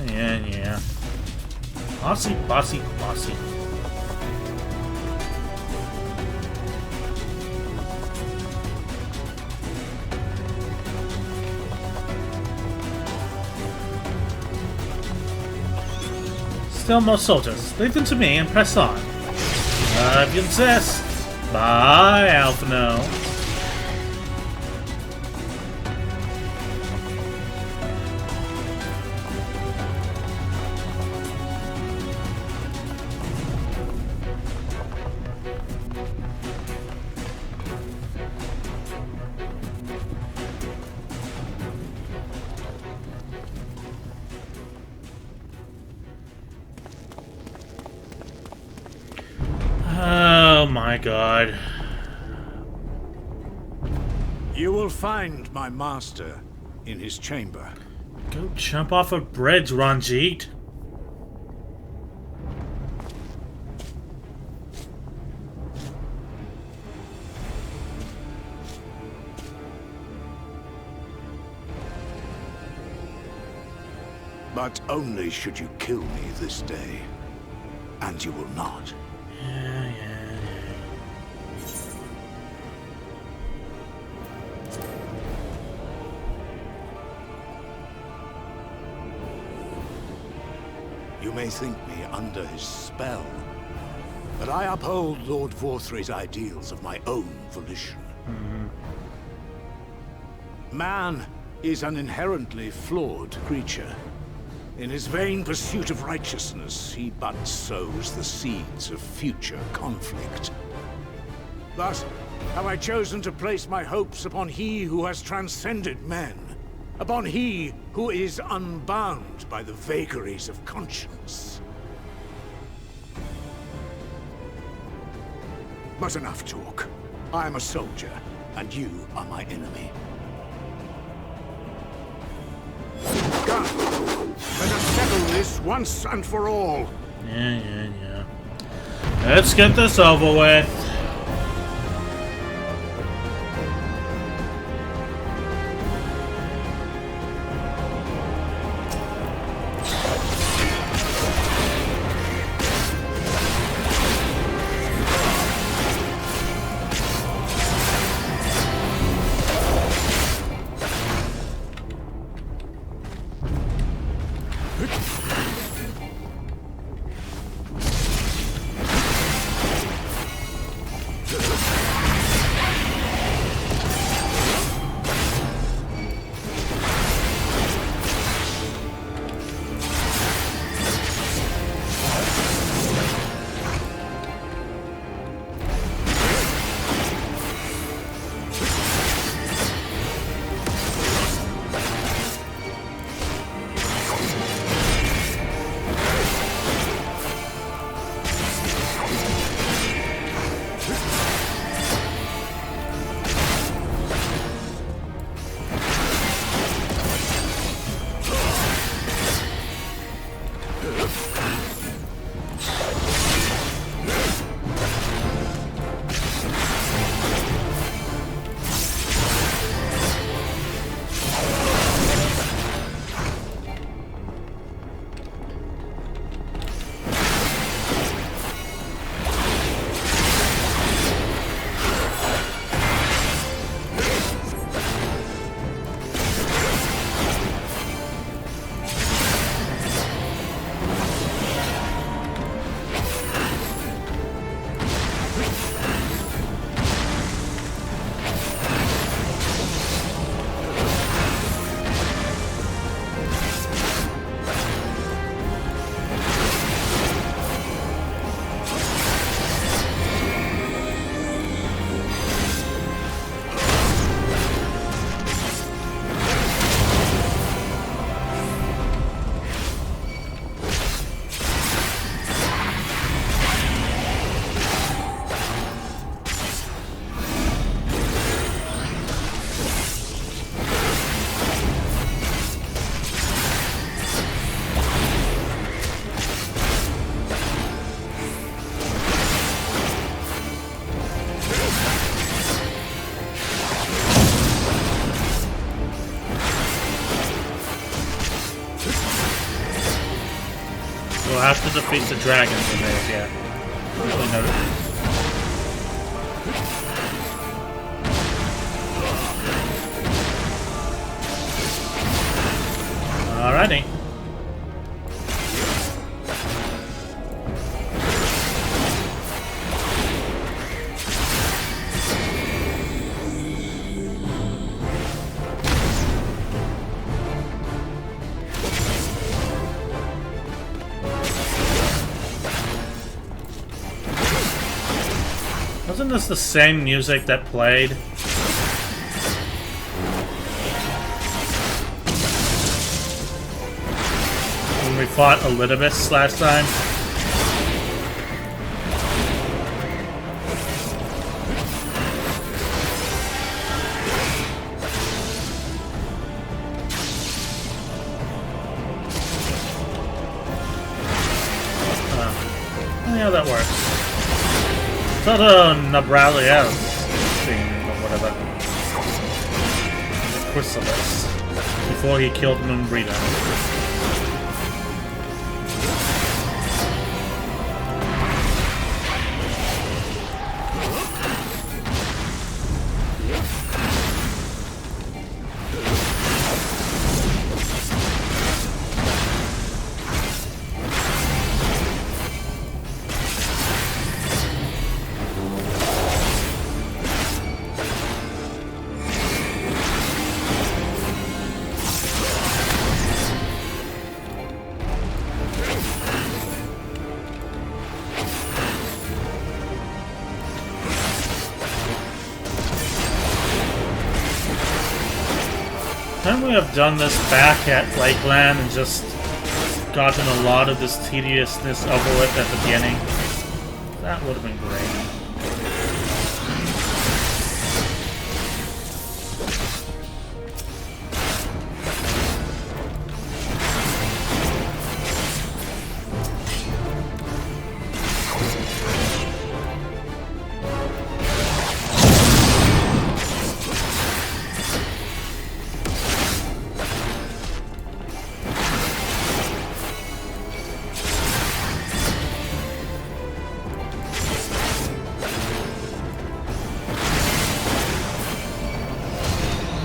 Yeah. Bossy. Still more soldiers. Leave them to me and press on. If you insist. Bye, Alphino. Oh my god. You will find my master in his chamber. Go jump off a bridge, Ranjit. But only should you kill me this day. And you will not. You may think me under his spell, but I uphold Lord Vorthre's ideals of my own volition. Man is an inherently flawed creature. In his vain pursuit of righteousness, he but sows the seeds of future conflict. Thus, have I chosen to place my hopes upon he who has transcended men, upon he who is unbound by the vagaries of conscience. But enough talk. I am a soldier, and you are my enemy. Come, let us settle this once and for all. Yeah. Let's get this over with. We'll have to defeat the dragons in this, yeah. Really noted. Alrighty. Wasn't this the same music that played? When we fought Elidibus last time? Yeah, that works. The Nabraliel thing, or whatever. The Chrysalis. Before he killed Mumbrita. Couldn't we have done this back at Lakeland and just gotten a lot of this tediousness over with at the beginning? That would have been great.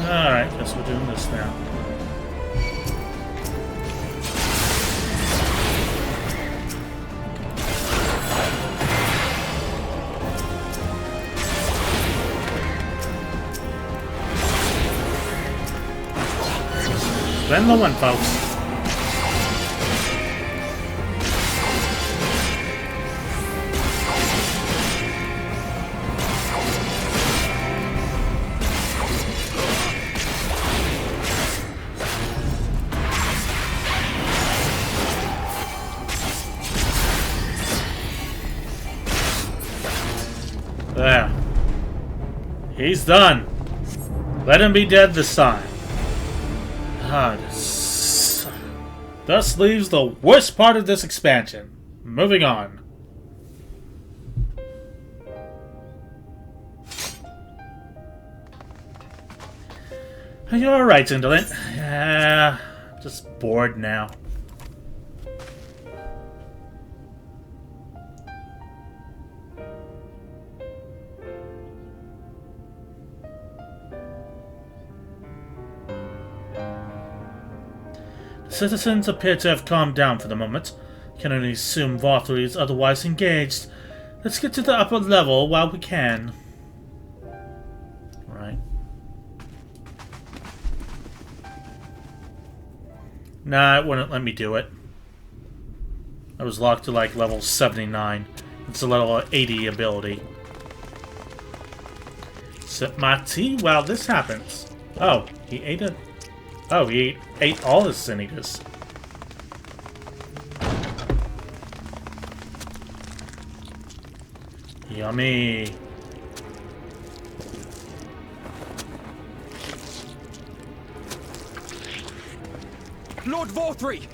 Alright, guess we're doing this now. Spend the one, folks. There. He's done. Let him be dead this time. Thus leaves the worst part of this expansion. Moving on. You're alright, Indolent. Just bored now. Citizens appear to have calmed down for the moment. Can only assume Vothri is otherwise engaged. Let's get to the upper level while we can. Right. Nah, it wouldn't let me do it. I was locked to like level 79. It's a level 80 ability. Sip my tea while this happens. Oh, he ate it. Oh, he ate all his Sinitas. Yummy. Lord Vothri,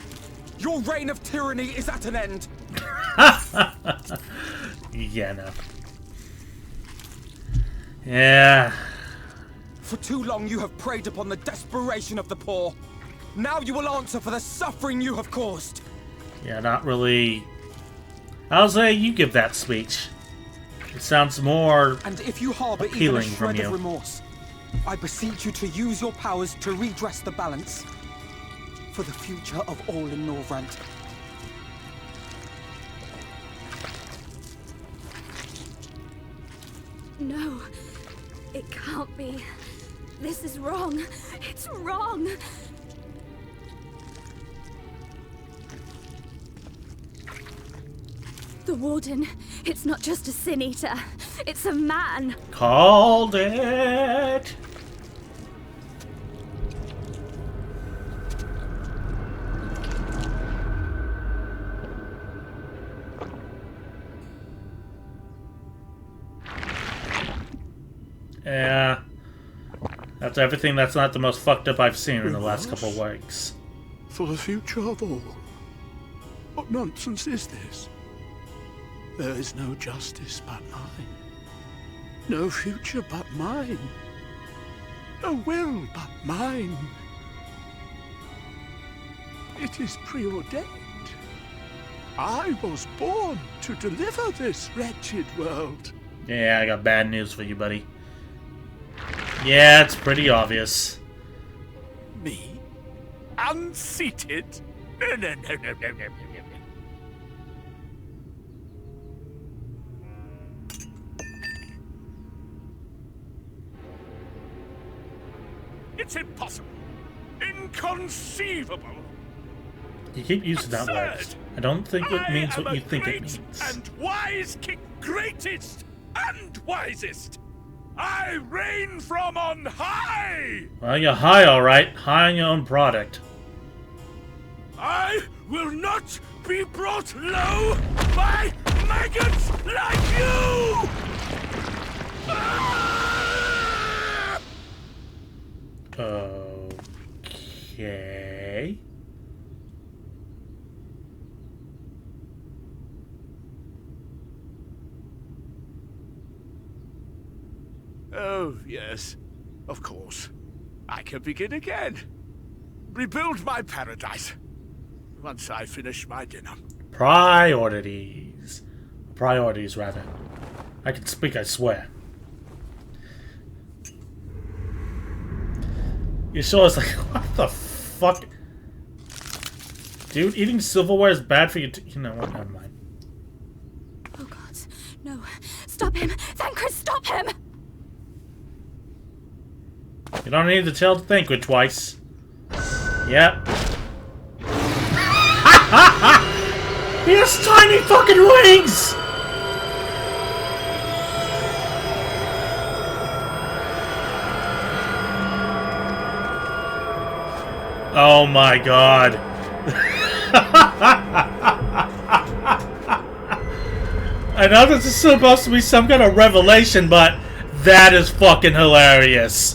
your reign of tyranny is at an end. Yeah, no. Yeah. For too long you have preyed upon the desperation of the poor. Now you will answer for the suffering you have caused. Yeah, not really. I'll say you give that speech. It sounds more and if you harbor even a shred of remorse, I beseech you to use your powers to redress the balance for the future of all in Norvrant. No, it can't be. This is wrong. It's wrong. The Warden, it's not just a Sin Eater. It's a man. Called it. Yeah. After everything, that's not the most fucked up I've seen in the last couple of weeks. For the future of all. What nonsense is this? There is no justice but mine. No future but mine. No will but mine. It is preordained. I was born to deliver this wretched world. Yeah, I got bad news for you, buddy. Yeah, it's pretty obvious. Me? Unseated? No. It's impossible. Inconceivable. You keep using that word. I don't think it means what you think it means. And wise king, greatest and wisest. I reign from on high! Well, you're high, alright. High on your own product. I will not be brought low by maggots like you! Ah! Okay. Oh, yes. Of course. I can begin again. Rebuild my paradise. Once I finish my dinner. Priorities. Priorities, rather. I can speak, I swear. You sure it's like, what the fuck? Dude, eating silverware is bad for you. You know what? Never mind. Oh God, no! Stop him! Thancred, stop him! You don't need to tell Thancred twice. Yep. He has tiny fucking wings! Oh my god. I know this is supposed to be some kind of revelation, but that is fucking hilarious.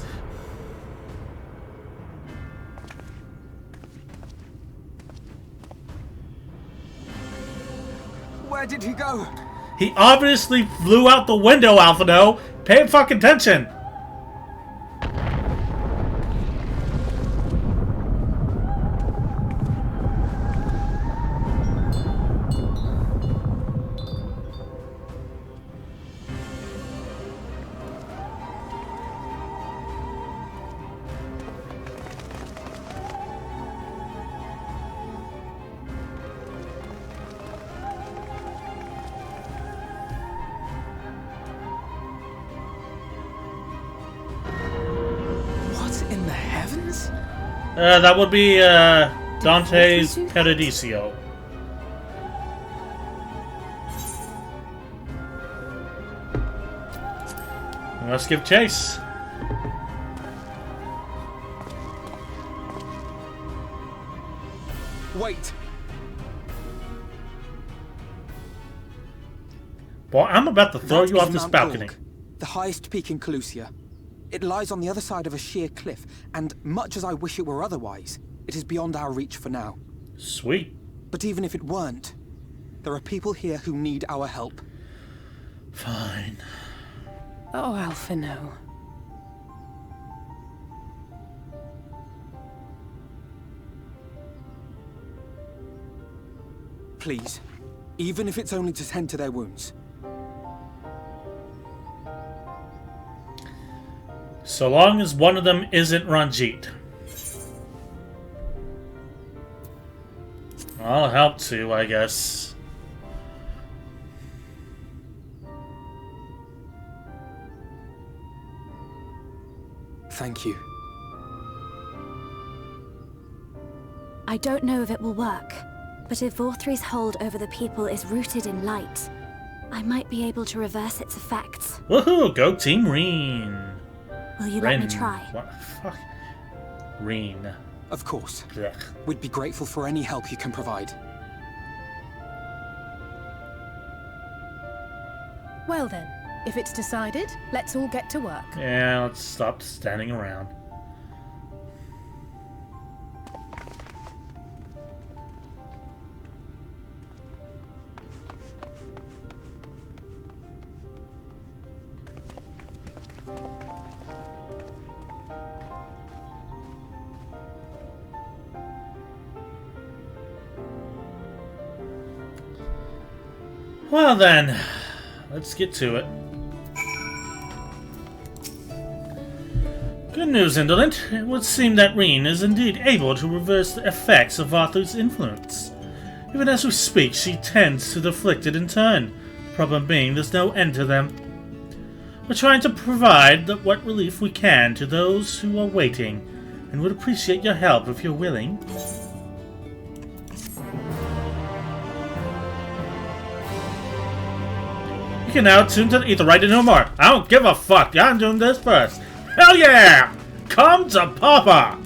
Where did he go? He obviously flew out the window, Alphino. Pay fucking attention. That would be Dante's Paradiso. Let's give chase. Wait. Boy, I'm about to throw you off this Mount balcony. Gorg, the highest peak in Calusia. It lies on the other side of a sheer cliff, and much as I wish it were otherwise, it is beyond our reach for now. Sweet. But even if it weren't, there are people here who need our help. Fine. Oh, Alphino. Please, even if it's only to tend to their wounds. So long as one of them isn't Ranjit. I'll help too, I guess. Thank you. I don't know if it will work, but if Vorthri's hold over the people is rooted in light, I might be able to reverse its effects. Woohoo! Go Team Reen! Will you let me try? What the fuck? Reen. Of course. Ugh. We'd be grateful for any help you can provide. Well then, if it's decided, let's all get to work. Yeah, let's stop standing around. Well then, let's get to it. Good news, Indolent. It would seem that Reen is indeed able to reverse the effects of Arthur's influence. Even as we speak, she tends to the afflicted in turn. The problem being, there's no end to them. We're trying to provide what relief we can to those who are waiting, and would appreciate your help if you're willing. You can now tune to the ether right no more. I don't give a fuck. I'm doing this first. Hell yeah! Come to Papa!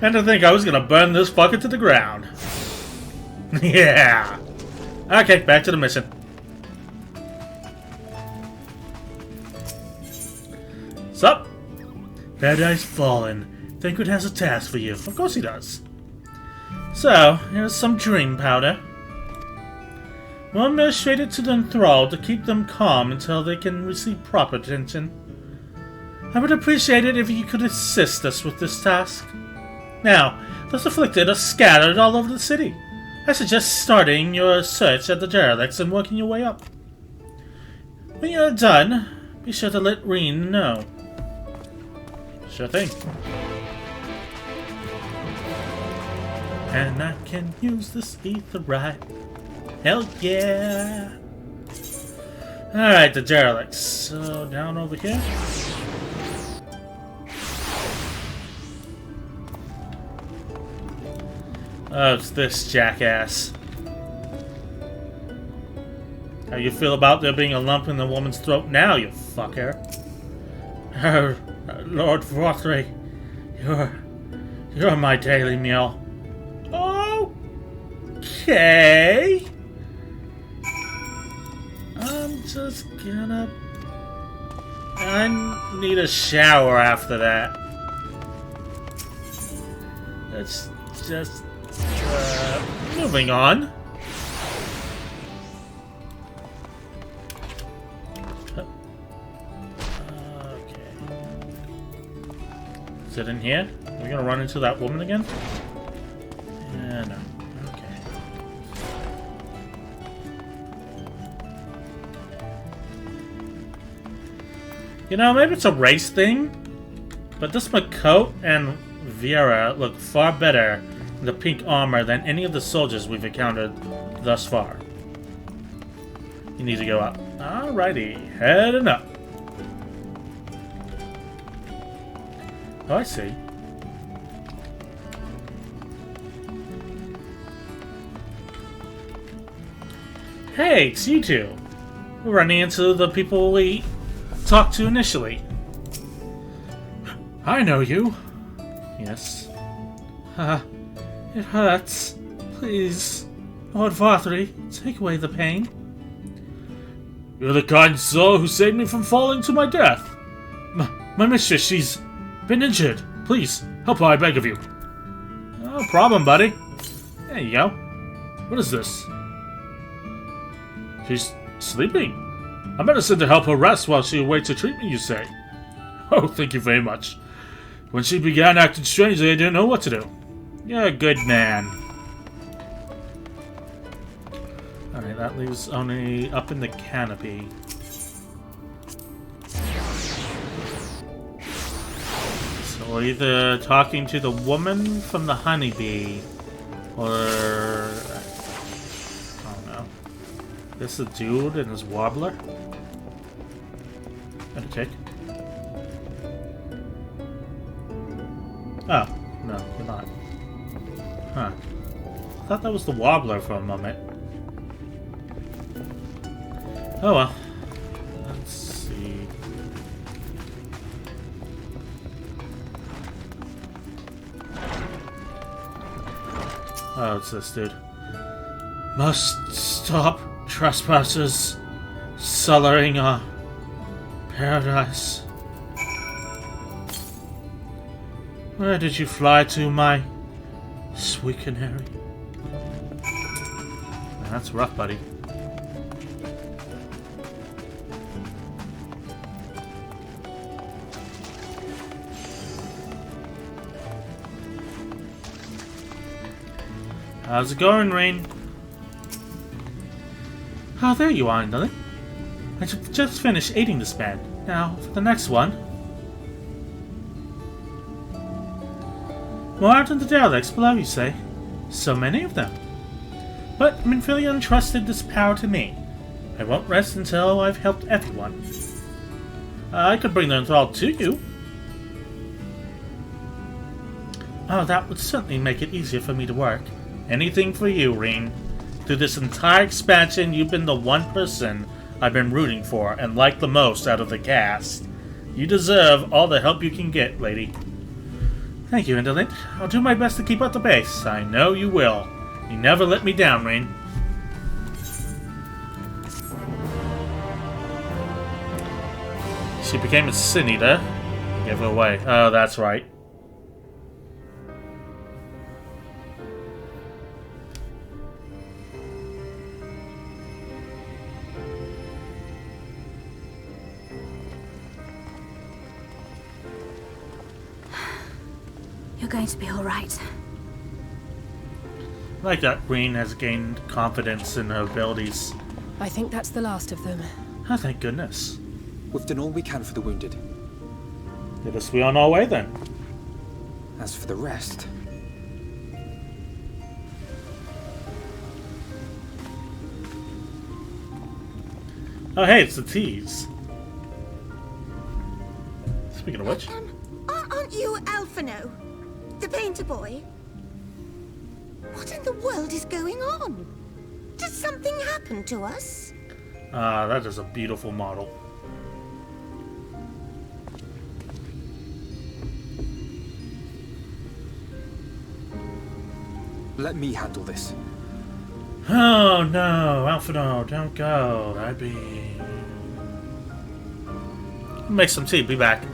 And to think I was gonna burn this fucker to the ground. Yeah. Okay, back to the mission. Sup? Paradise Fallen. Thancred has a task for you. Of course he does. So, here's some dream powder. We'll administrate it to the enthralled to keep them calm until they can receive proper attention. I would appreciate it if you could assist us with this task. Now, those afflicted are scattered all over the city. I suggest starting your search at the derelicts and working your way up. When you're done, be sure to let Reen know. Sure thing. And I can use this ether right. Hell yeah! Alright, the derelicts. So, down over here. Oh, it's this jackass. How you feel about there being a lump in the woman's throat now, you fucker? Lord Vorthry, you're my daily meal. Okay. I'm just gonna... I need a shower after that. Let's just... moving on. Okay. Is it in here? Are we gonna run into that woman again? Yeah, no. Okay. You know, maybe it's a race thing, but this Makot and Viera look far better in the pink armor than any of the soldiers we've encountered thus far. You need to go up. Alrighty, heading up. Oh, I see. Hey, it's you two. We're running into the people we talked to initially. I know you. Yes. It hurts. Please, Lord Vorthry, take away the pain. You're the kind soul who saved me from falling to my death. My mistress, she's been injured. Please, help her, I beg of you. No problem, buddy. There you go. What is this? She's sleeping. I'm medicine to help her rest while she awaits her treatment, you say? Oh, thank you very much. When she began acting strangely, I didn't know what to do. You're a good man. Alright, that leaves only up in the canopy. So we're either talking to the woman from the honeybee, or... I don't know. This is a dude and his wobbler? And a tick. Oh, no, you're not. Huh. I thought that was the wobbler for a moment. Oh well. Let's see. Oh, it's this dude. Must stop trespassers sullying our paradise. Where did you fly to, my sweet canary? That's rough, buddy. How's it going, Rain? Oh, there you are, Lily. I just finished eating this band. Now, for the next one. More out in the derelicts below, you say? So many of them. But Minfilia entrusted this power to me. I won't rest until I've helped everyone. I could bring the enthralled to you. Oh, that would certainly make it easier for me to work. Anything for you, Reen. Through this entire expansion, you've been the one person I've been rooting for and like the most out of the cast. You deserve all the help you can get, lady. Thank you, Indolent. I'll do my best to keep up the pace. I know you will. You never let me down, Rain. She became a Sin Eater. Give her away. Oh, that's right. You're going to be all right. I like that Green has gained confidence in her abilities. I think that's the last of them. Oh, thank goodness. We've done all we can for the wounded. Let us be on our way then. As for the rest... Oh, hey, it's the T's. Speaking of which... Aren't you Alphino? The painter boy? What in the world is going on? Did something happen to us? Ah, that is a beautiful model. Let me handle this. Oh no, Alphino, don't go. That'd be... Make some tea, be back.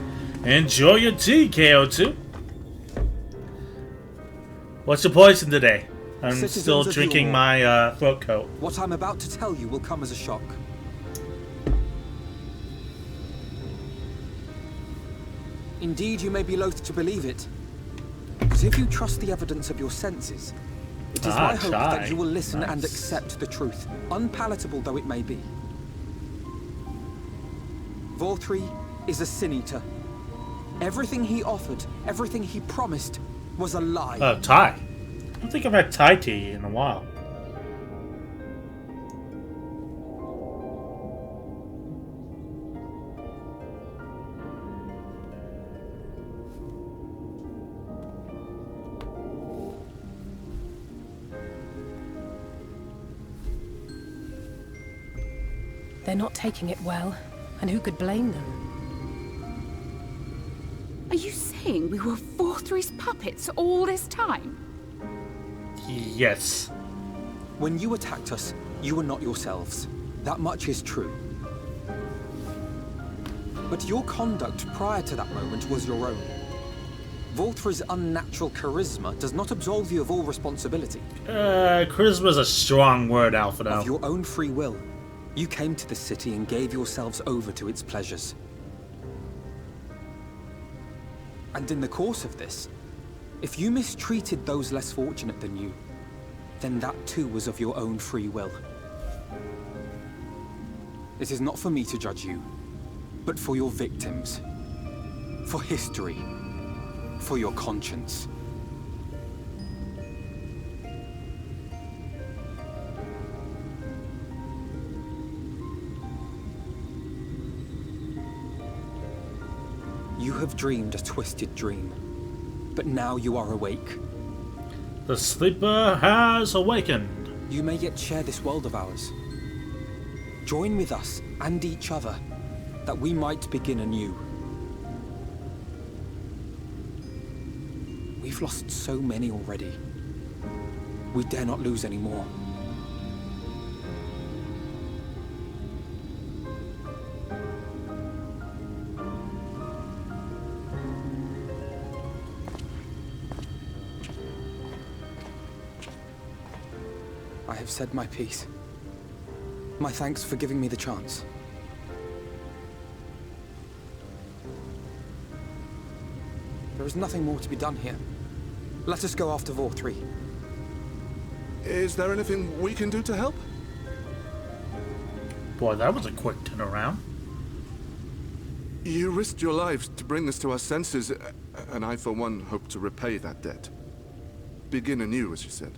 Enjoy your tea, KO2. What's your poison today? I'm Citizens still of drinking Yulmore, my throat coat. What I'm about to tell you will come as a shock. Indeed, you may be loath to believe it. But if you trust the evidence of your senses, it is my hope that you will listen and accept the truth, unpalatable though it may be. Vorthree is a Sin Eater. Everything he offered, everything he promised, was a lie. Oh, Thai. I don't think I've had Thai tea in a while. They're not taking it well, and who could blame them? Are you saying we were Vorthree's puppets all this time? Yes. When you attacked us, you were not yourselves. That much is true. But your conduct prior to that moment was your own. Vorthree's unnatural charisma does not absolve you of all responsibility. Charisma's a strong word, Alphino. Of your own free will, you came to the city and gave yourselves over to its pleasures. And in the course of this, if you mistreated those less fortunate than you, then that too was of your own free will. It is not for me to judge you, but for your victims, for history, for your conscience. You have dreamed a twisted dream, but now you are awake. The sleeper has awakened. You may yet share this world of ours. Join with us and each other, that we might begin anew. We've lost so many already. We dare not lose any more. I have said my piece. My thanks for giving me the chance. There is nothing more to be done here. Let us go after Vorthree. Is there anything we can do to help? Boy, that was a quick turnaround. You risked your lives to bring us to our senses, and I, for one, hope to repay that debt. Begin anew, as you said.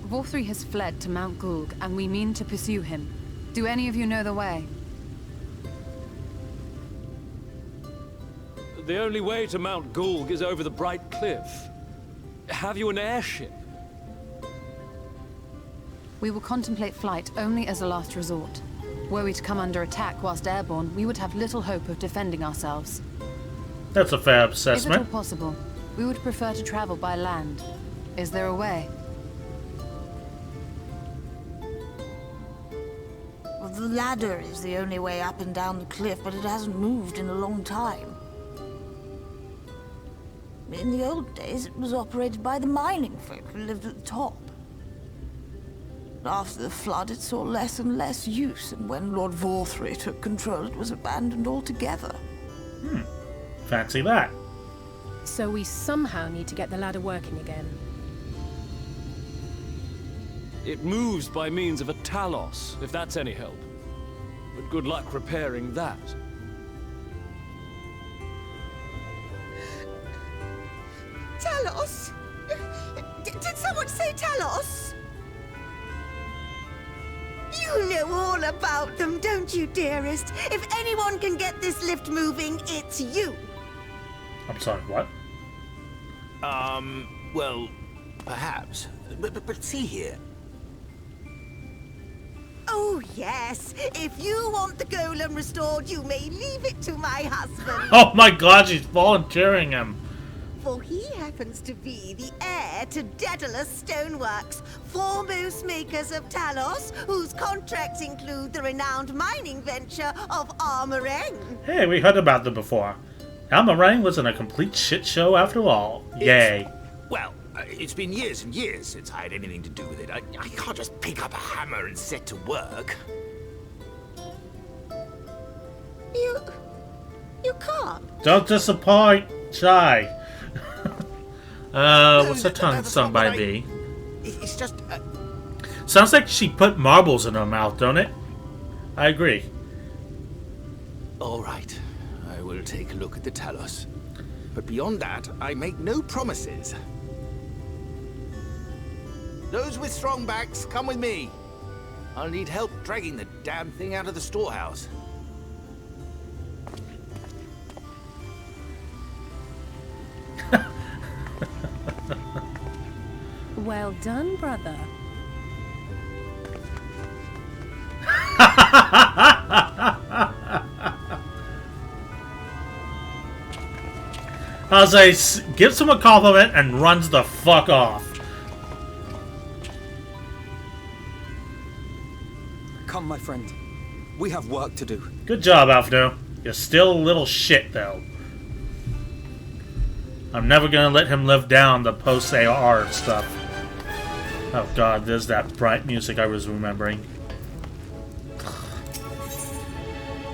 Vorthree has fled to Mount Gulg, and we mean to pursue him. Do any of you know the way? The only way to Mount Gulg is over the Bright Cliff. Have you an airship? We will contemplate flight only as a last resort. Were we to come under attack whilst airborne, we would have little hope of defending ourselves. That's a fair If assessment. at all possible, we would prefer to travel by land. Is there a way? Well, the ladder is the only way up and down the cliff, but it hasn't moved in a long time. In the old days, it was operated by the mining folk who lived at the top. After the flood, it saw less and less use, and when Lord Vorthry took control, it was abandoned altogether. Fancy that. So we somehow need to get the ladder working again. It moves by means of a Talos, if that's any help. But good luck repairing that. Talos? Did someone say Talos? You know all about them, don't you, dearest? If anyone can get this lift moving, it's you. I'm sorry, what? Well, perhaps. But see here. Oh, yes. If you want the golem restored, you may leave it to my husband. Oh my god, she's volunteering him. For he happens to be the heir to Daedalus Stoneworks, foremost makers of Talos, whose contracts include the renowned mining venture of Armoreng. Hey, we heard about them before. Almarang wasn't a complete shit show after all. Yay. Well, it's been years and years since I had anything to do with it. I can't just pick up a hammer and set to work. You can't. Don't disappoint, Shy. What's that tongue sung by V? It's just... Sounds like she put marbles in her mouth, don't it? I agree. All right. I will take a look at the Talos. But beyond that, I make no promises. Those with strong backs, come with me. I'll need help dragging the damn thing out of the storehouse. Well done, brother. Jose gives him a compliment and runs the fuck off. Come, my friend. We have work to do. Good job, Alfredo. You're still a little shit, though. I'm never gonna let him live down the post-AR stuff. Oh god, there's that bright music I was remembering.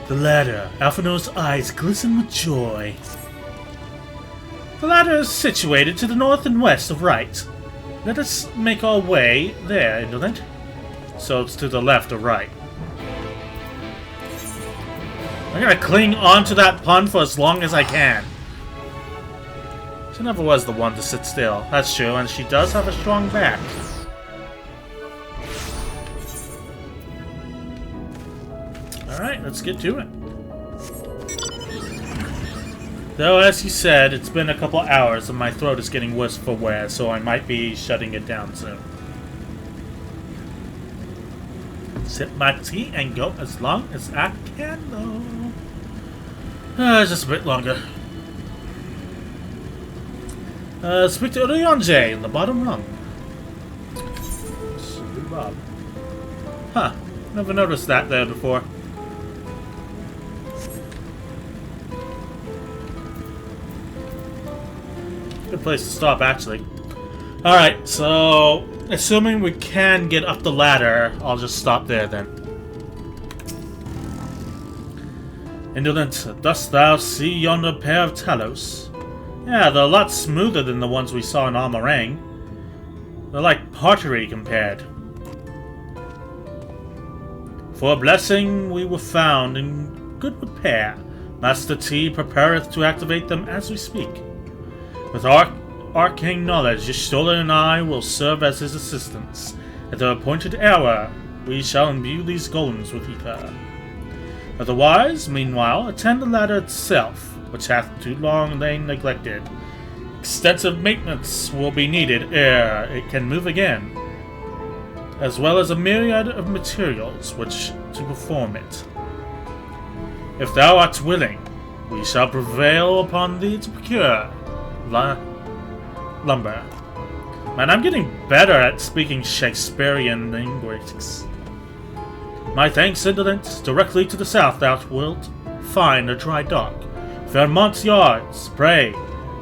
The ladder. Alphino's eyes glisten with joy. The ladder is situated to the north and west of right. Let us make our way there, Indolent. So it's to the left or right. I'm gonna cling on to that pun for as long as I can. She never was the one to sit still. That's true, and she does have a strong back. Alright, let's get to it. Though, as you said, it's been a couple hours and my throat is getting worse for wear, so I might be shutting it down soon. Sip my tea and go as long as I can, though. Just a bit longer. Speak to Ryonje in the bottom rung. Bob. Huh, never noticed that there before. Good place to stop, actually. Alright, so assuming we can get up the ladder, I'll just stop there then. Indolent, dost thou see yonder pair of Talos? Yeah, they're a lot smoother than the ones we saw in Armoreng. They're like pottery compared. For a blessing, we were found in good repair. Master T prepareth to activate them as we speak. With arcane knowledge, Y'shtola and I will serve as his assistants. At the appointed hour, we shall imbue these golems with ether. Otherwise, meanwhile, attend the ladder itself. which hath too long lain neglected. Extensive maintenance will be needed ere it can move again, as well as a myriad of materials which to perform it. If thou art willing, we shall prevail upon thee to procure lumber. Man, I'm getting better at speaking Shakespearean linguistics. My thanks, Indolent. Directly to the south thou wilt find a dry dock. Fairmont's yards. Pray,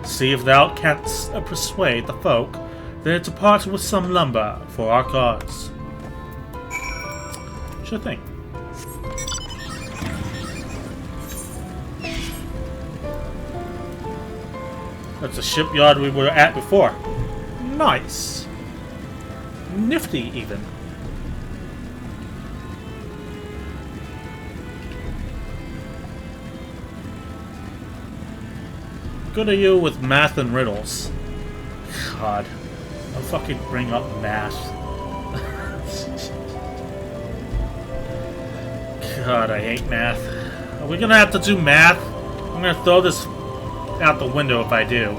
see if thou canst persuade the folk there to part with some lumber for our cause. Sure thing. That's the shipyard we were at before. Nice. Nifty, even. Good at you with math and riddles. God. Don't fucking bring up math. God, I hate math. Are we gonna have to do math? I'm gonna throw this out the window if I do.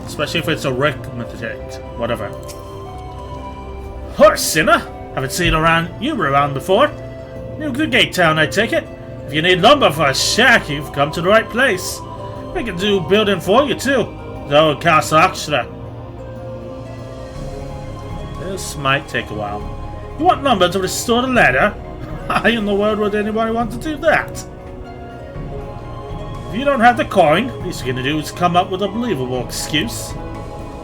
Especially if it's arithmetic. Whatever. Horse sinner! Haven't seen you around before. New to Gate Town, I take it. If you need lumber for a shack, you've come to the right place. We can do building for you too, though it costs extra. This might take a while. You want lumber to restore the ladder? Why in the world would anybody want to do that? If you don't have the coin, least you're gonna do is come up with a believable excuse.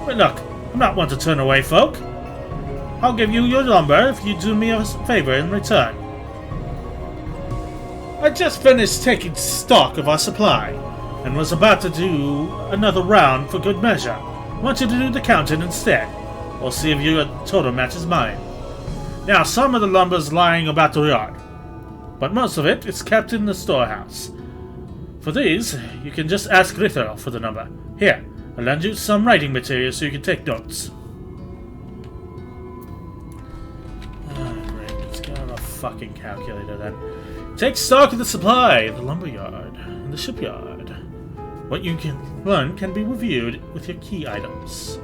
But look, I'm not one to turn away folk. I'll give you your lumber if you do me a favor in return. I just finished taking stock of our supply, and was about to do another round for good measure. I want you to do the counting instead. We'll see if your total matches mine. Now, some of the lumber's lying about the yard, but most of it is kept in the storehouse. For these, you can just ask Rithel for the number. Here, I'll lend you some writing material so you can take notes. Great, let's get on a fucking calculator then. Take stock of the supply, the lumber yard, and the shipyard. What you can learn can be reviewed with your key items.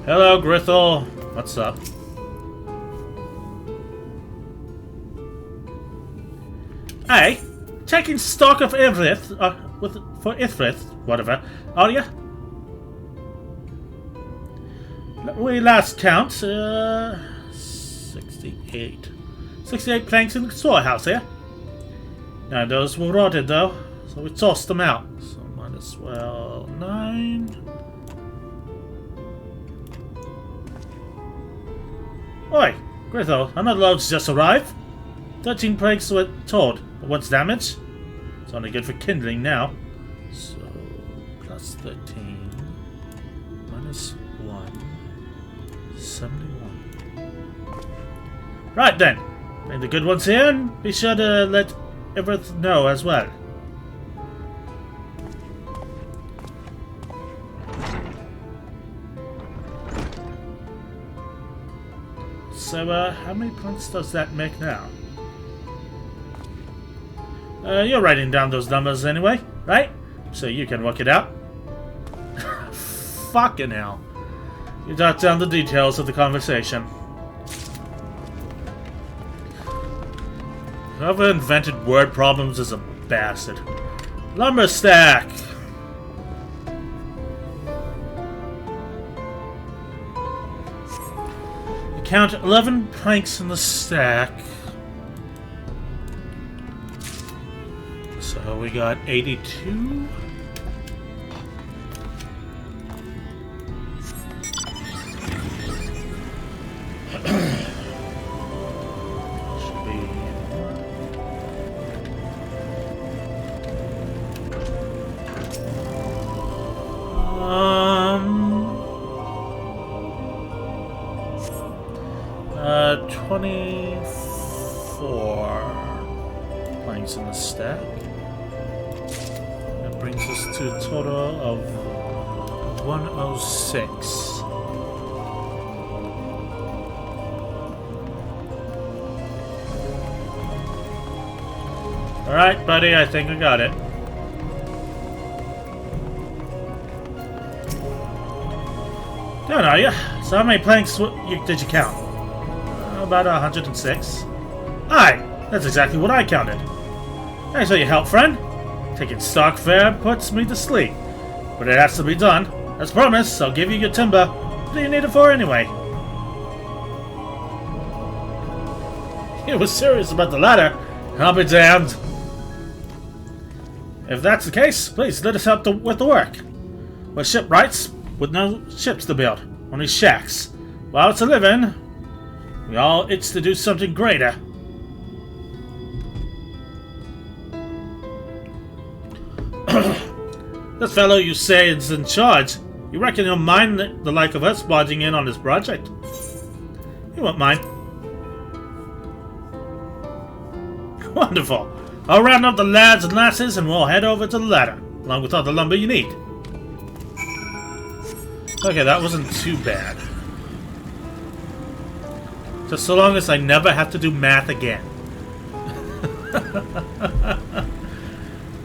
Hello, Grithel. What's up? Hey, taking stock of Ithrith, for Ithrith, whatever, are you? We last count, 68. 68 planks in the storehouse here. Now those were rotted though, so we tossed them out. So might as well 9. Oi, Grithel, another load's just arrived. 13 planks were towed, but what's damage? It's only good for kindling now. So plus 13 minus 1, 71. Right then. Bring the good ones here, and be sure to let Everett know as well. So, how many points does that make now? You're writing down those numbers anyway, right? So you can work it out. Fucking hell. You jot down the details of the conversation. Whoever invented word problems is a bastard. Lumber stack! You count 11 planks in the stack. So we got 82. In the stack. That brings us to a total of 106. Alright, buddy, I think I got it. Done, are you? So how many planks did you count? About 106. Aye, that's exactly what I counted. Thanks for your help, friend. Taking stock fare puts me to sleep. But it has to be done. As promised, I'll give you your timber. What do you need it for anyway? You were serious about the ladder. I'll be damned. If that's the case, please let us help with the work. We're shipwrights with no ships to build, only shacks. While it's a living, we all itch to do something greater. This fellow you say is in charge. You reckon he'll mind the like of us barging in on this project? He won't mind. Wonderful. I'll round up the lads and lasses and we'll head over to the ladder, along with all the lumber you need. Okay, that wasn't too bad. Just so long as I never have to do math again.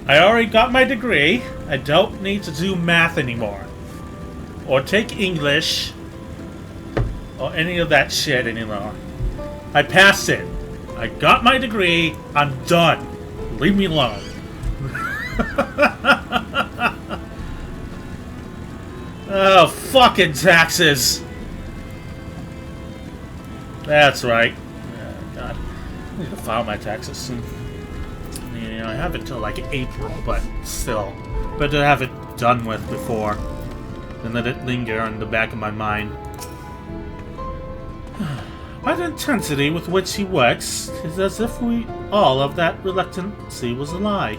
I already got my degree. I don't need to do math anymore. Or take English. Or any of that shit anymore. I passed it. I got my degree. I'm done. Leave me alone. Oh, fucking taxes. That's right. Oh, God. I need to file my taxes soon. You know, I have it until like April, but still. Better to have it done with before than let it linger in the back of my mind. By the intensity with which he works, it's as if all of that reluctancy was a lie.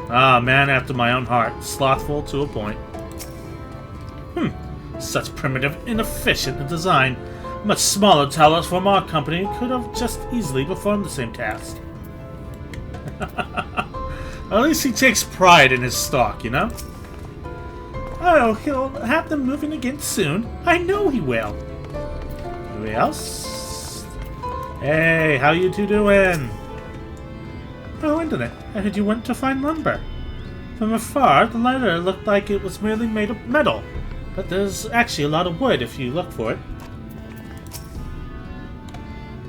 Ah, man after my own heart, slothful to a point. Such primitive, inefficient design. A much smaller Talos from our company could have just easily performed the same task. At least he takes pride in his stock, you know? Oh, he'll have them moving again soon. I know he will. Anybody else? Hey, how you two doing? Oh, Internet, I heard you went to find lumber. From afar, the ladder looked like it was merely made of metal, but there's actually a lot of wood if you look for it.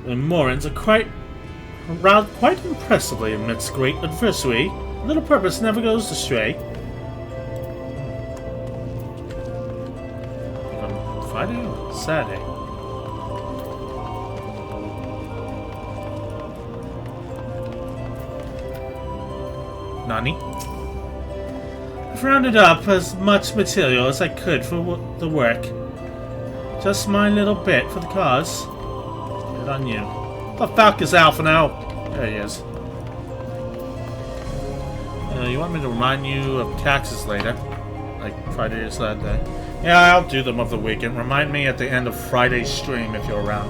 The moorings are quite impressively amidst great adversity. Little purpose never goes astray. Friday or Saturday? Nani? I've rounded up as much material as I could for the work. Just my little bit for the cause. Good on you. The fuck is Alpha now? There he is. You want me to remind you of taxes later? Like Friday or Saturday? Yeah, I'll do them over the weekend. Remind me at the end of Friday's stream if you're around.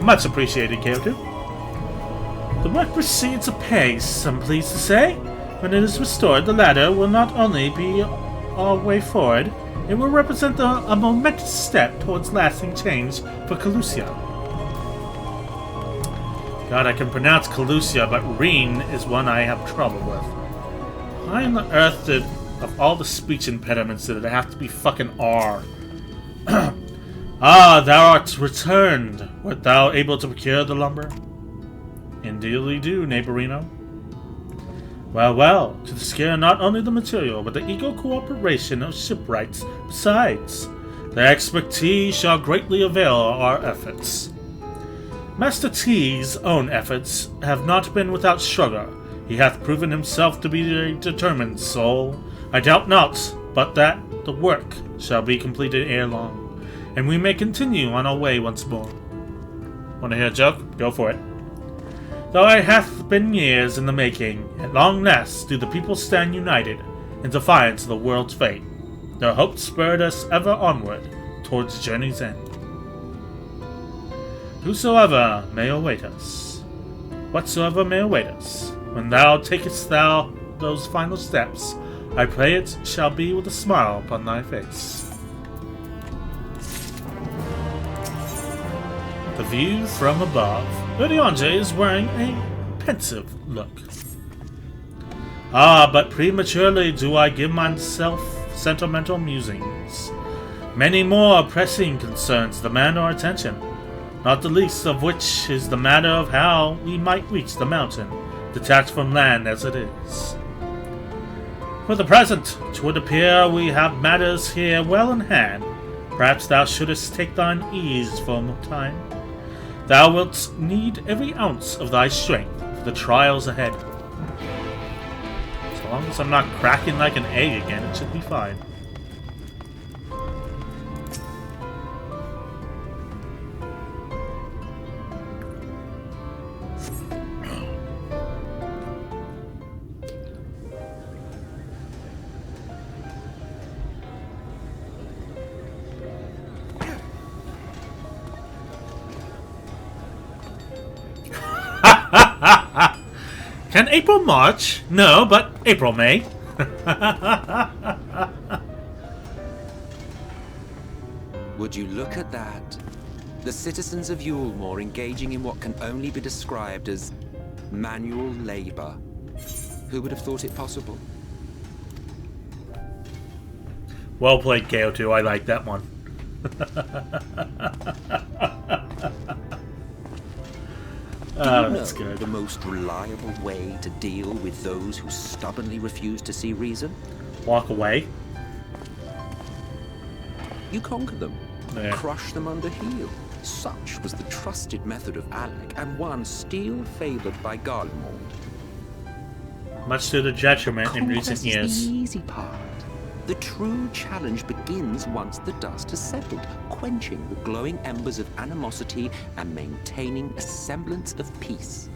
Much appreciated, Kyoto. The work proceeds apace, I'm pleased to say. When it is restored, the ladder will not only be our way forward, it will represent a momentous step towards lasting change for Calusia. God, I can pronounce Calusia, but Reen is one I have trouble with. Why on the earth did, of all the speech impediments, did it have to be fucking R? Ah, thou art returned. Wert thou able to procure the lumber? Indeedly do, neighborino. Well, well, to secure not only the material, but the eager cooperation of shipwrights besides. Their expertise shall greatly avail our efforts. Master T's own efforts have not been without struggle. He hath proven himself to be a determined soul. I doubt not, but that the work shall be completed ere long, and we may continue on our way once more. Want to hear a joke? Go for it. Though it hath been years in the making, at long last do the people stand united in defiance of the world's fate. Their hopes spurred us ever onward towards the journey's end. Whosoever may await us, whatsoever may await us, when thou takest those final steps, I pray it shall be with a smile upon thy face. The view from above. Urianger is wearing a pensive look. Ah, but prematurely do I give myself sentimental musings. Many more pressing concerns demand our attention, not the least of which is the matter of how we might reach the mountain, detached from land as it is. For the present, 'twould appear we have matters here well in hand. Perhaps thou shouldest take thine ease for a time. Thou wilt need every ounce of thy strength for the trials ahead. As long as I'm not cracking like an egg again, it should be fine. Can April March? No, but April May. Would you look at that? The citizens of Yulmore engaging in what can only be described as manual labor. Who would have thought it possible? Well played, KO2. I like that one. Do you know that's good. the most reliable way to deal with those who stubbornly refuse to see reason? Walk away. You conquer them. Yeah. Crush them under heel. Such was the trusted method of Alec, and one still favored by Garlemald. Much to the detriment in recent Conquest years. is the easy part. The true challenge begins once the dust has settled, quenching the glowing embers of animosity and maintaining a semblance of peace.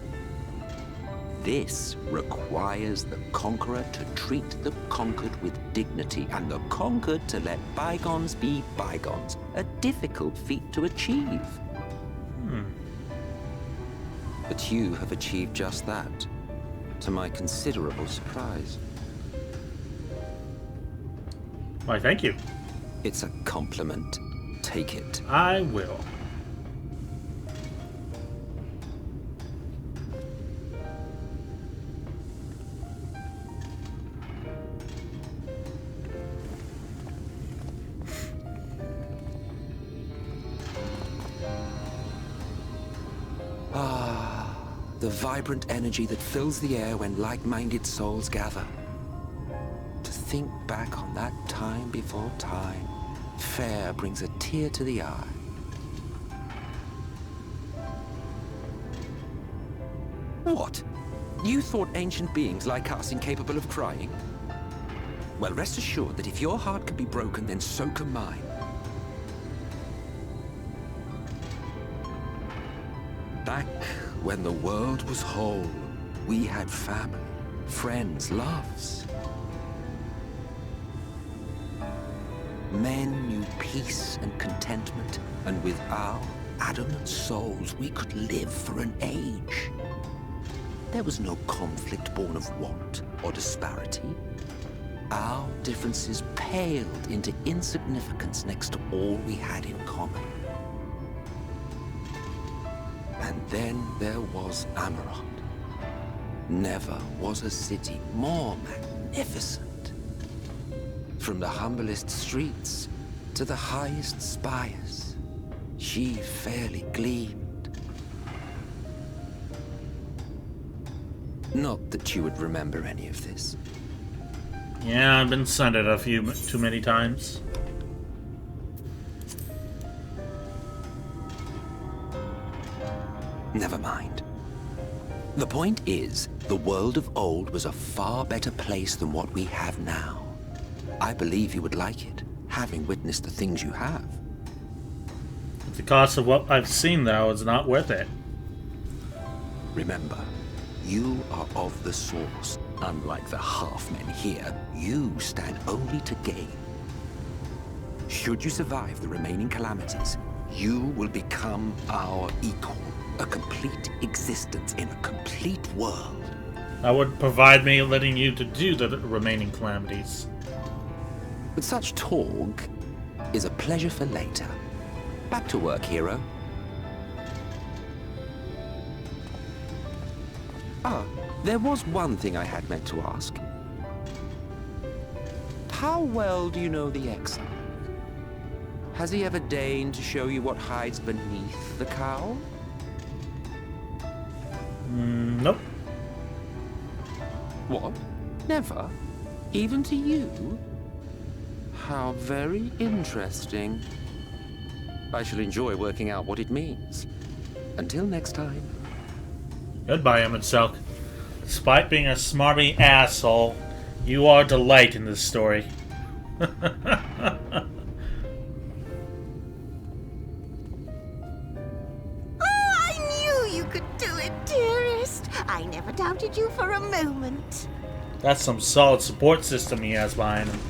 This requires the conqueror to treat the conquered with dignity, and the conquered to let bygones be bygones, a difficult feat to achieve. But you have achieved just that, to my considerable surprise. Why, thank you. It's a compliment. Take it. I will. Ah, the vibrant energy that fills the air when like-minded souls gather. To think back on that time before time, fair brings a tear to the eye. What? You thought ancient beings like us incapable of crying? Well, rest assured that if your heart can be broken, then so can mine. Back when the world was whole, we had family, friends, loves. Men knew peace and contentment, and with our adamant souls, we could live for an age. There was no conflict born of want or disparity. Our differences paled into insignificance next to all we had in common. And then there was Amarant. Never was a city more magnificent. From the humblest streets to the highest spires, she fairly gleamed. Not that you would remember any of this. Yeah, I've been sent it a few too many times. Never mind. The point is, the world of old was a far better place than what we have now. I believe you would like it, having witnessed the things you have. The cost of what I've seen, though, is not worth it. Remember, you are of the source. Unlike the half-men here, you stand only to gain. Should you survive the remaining calamities, you will become our equal. A complete existence in a complete world. That would provide me letting you to do the remaining calamities. But such talk is a pleasure for later. Back to work, hero. Ah, there was one thing I had meant to ask. How well do you know the exile? Has he ever deigned to show you what hides beneath the cowl? Nope. What? Never? Even to you? How very interesting. I shall enjoy working out what it means. Until next time. Goodbye, Emmett Selk. Despite being a smarmy asshole, you are a delight in this story. I never doubted you for a moment. That's some solid support system he has behind him.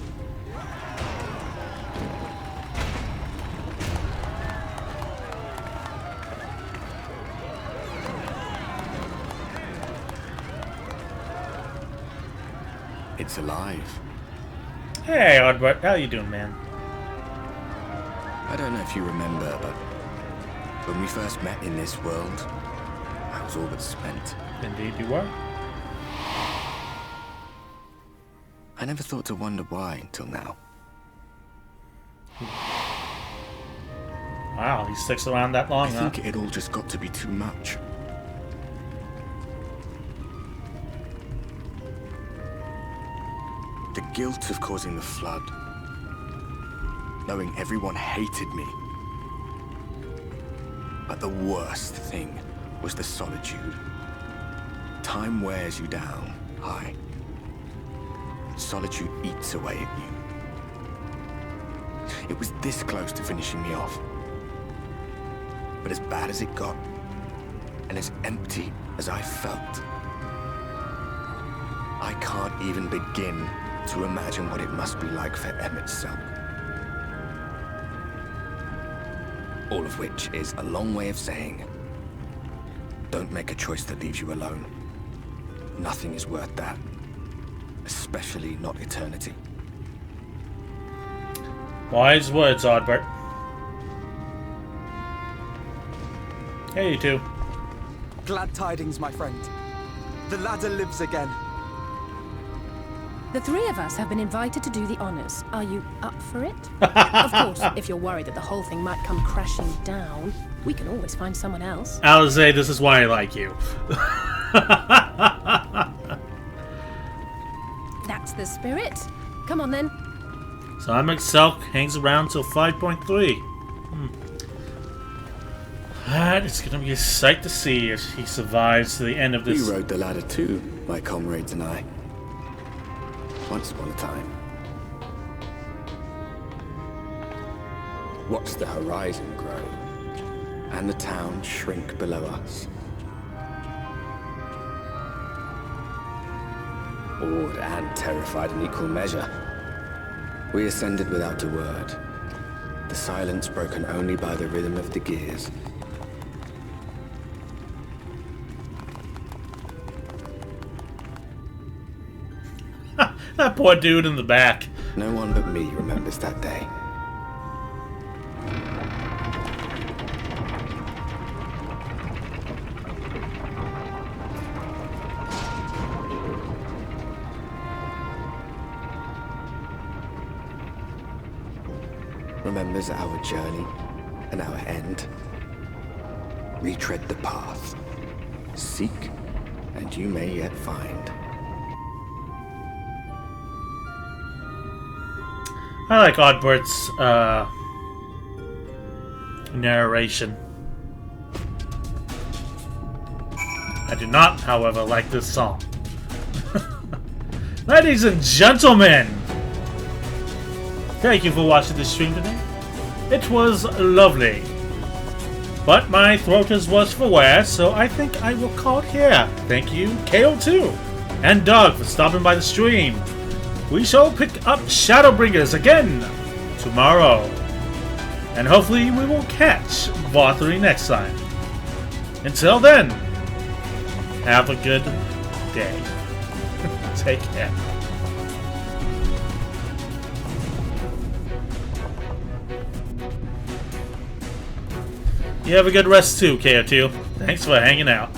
It's alive. Hey, Oddbert, how you doing, man? I don't know if you remember, but when we first met in this world, I was all but spent. Indeed you were. I never thought to wonder why until now. Wow, he sticks around that long, I huh? think it all just got to be too much. The guilt of causing the flood. Knowing everyone hated me. But the worst thing was the solitude. Time wears you down, Hai. Solitude eats away at you. It was this close to finishing me off. But as bad as it got, and as empty as I felt, I can't even begin to imagine what it must be like for Emmett Selk. All of which is a long way of saying, don't make a choice that leaves you alone. Nothing is worth that. Especially not eternity. Wise words, Oddbert. Hey, you two. Glad tidings, my friend. The ladder lives again. The three of us have been invited to do the honors. Are you up for it? Of course, if you're worried that the whole thing might come crashing down, we can always find someone else. Alize, this is why I like you. That's the spirit. Come on, then. So Emmett Selk hangs around till 5.3. That is going to be a sight to see if he survives to the end of this. We rode the ladder too, my comrades and I. Once upon a time. Watched the horizon grow, and the town shrink below us. Awed and terrified in equal measure, we ascended without a word, the silence broken only by the rhythm of the gears. That poor dude in the back. No one but me remembers that day. Remembers our journey and our end. Retread the path. Seek, and you may yet find. I like Oddbert's narration. I do not, however, like this song. Ladies and gentlemen, thank you for watching this stream today. It was lovely. But my throat is worse for wear, so I think I will call it here. Thank you, KO2, and Doug for stopping by the stream. We shall pick up Shadowbringers again tomorrow. And hopefully we will catch Vothry next time. Until then, have a good day. Take care. You have a good rest too, KO2. Thanks for hanging out.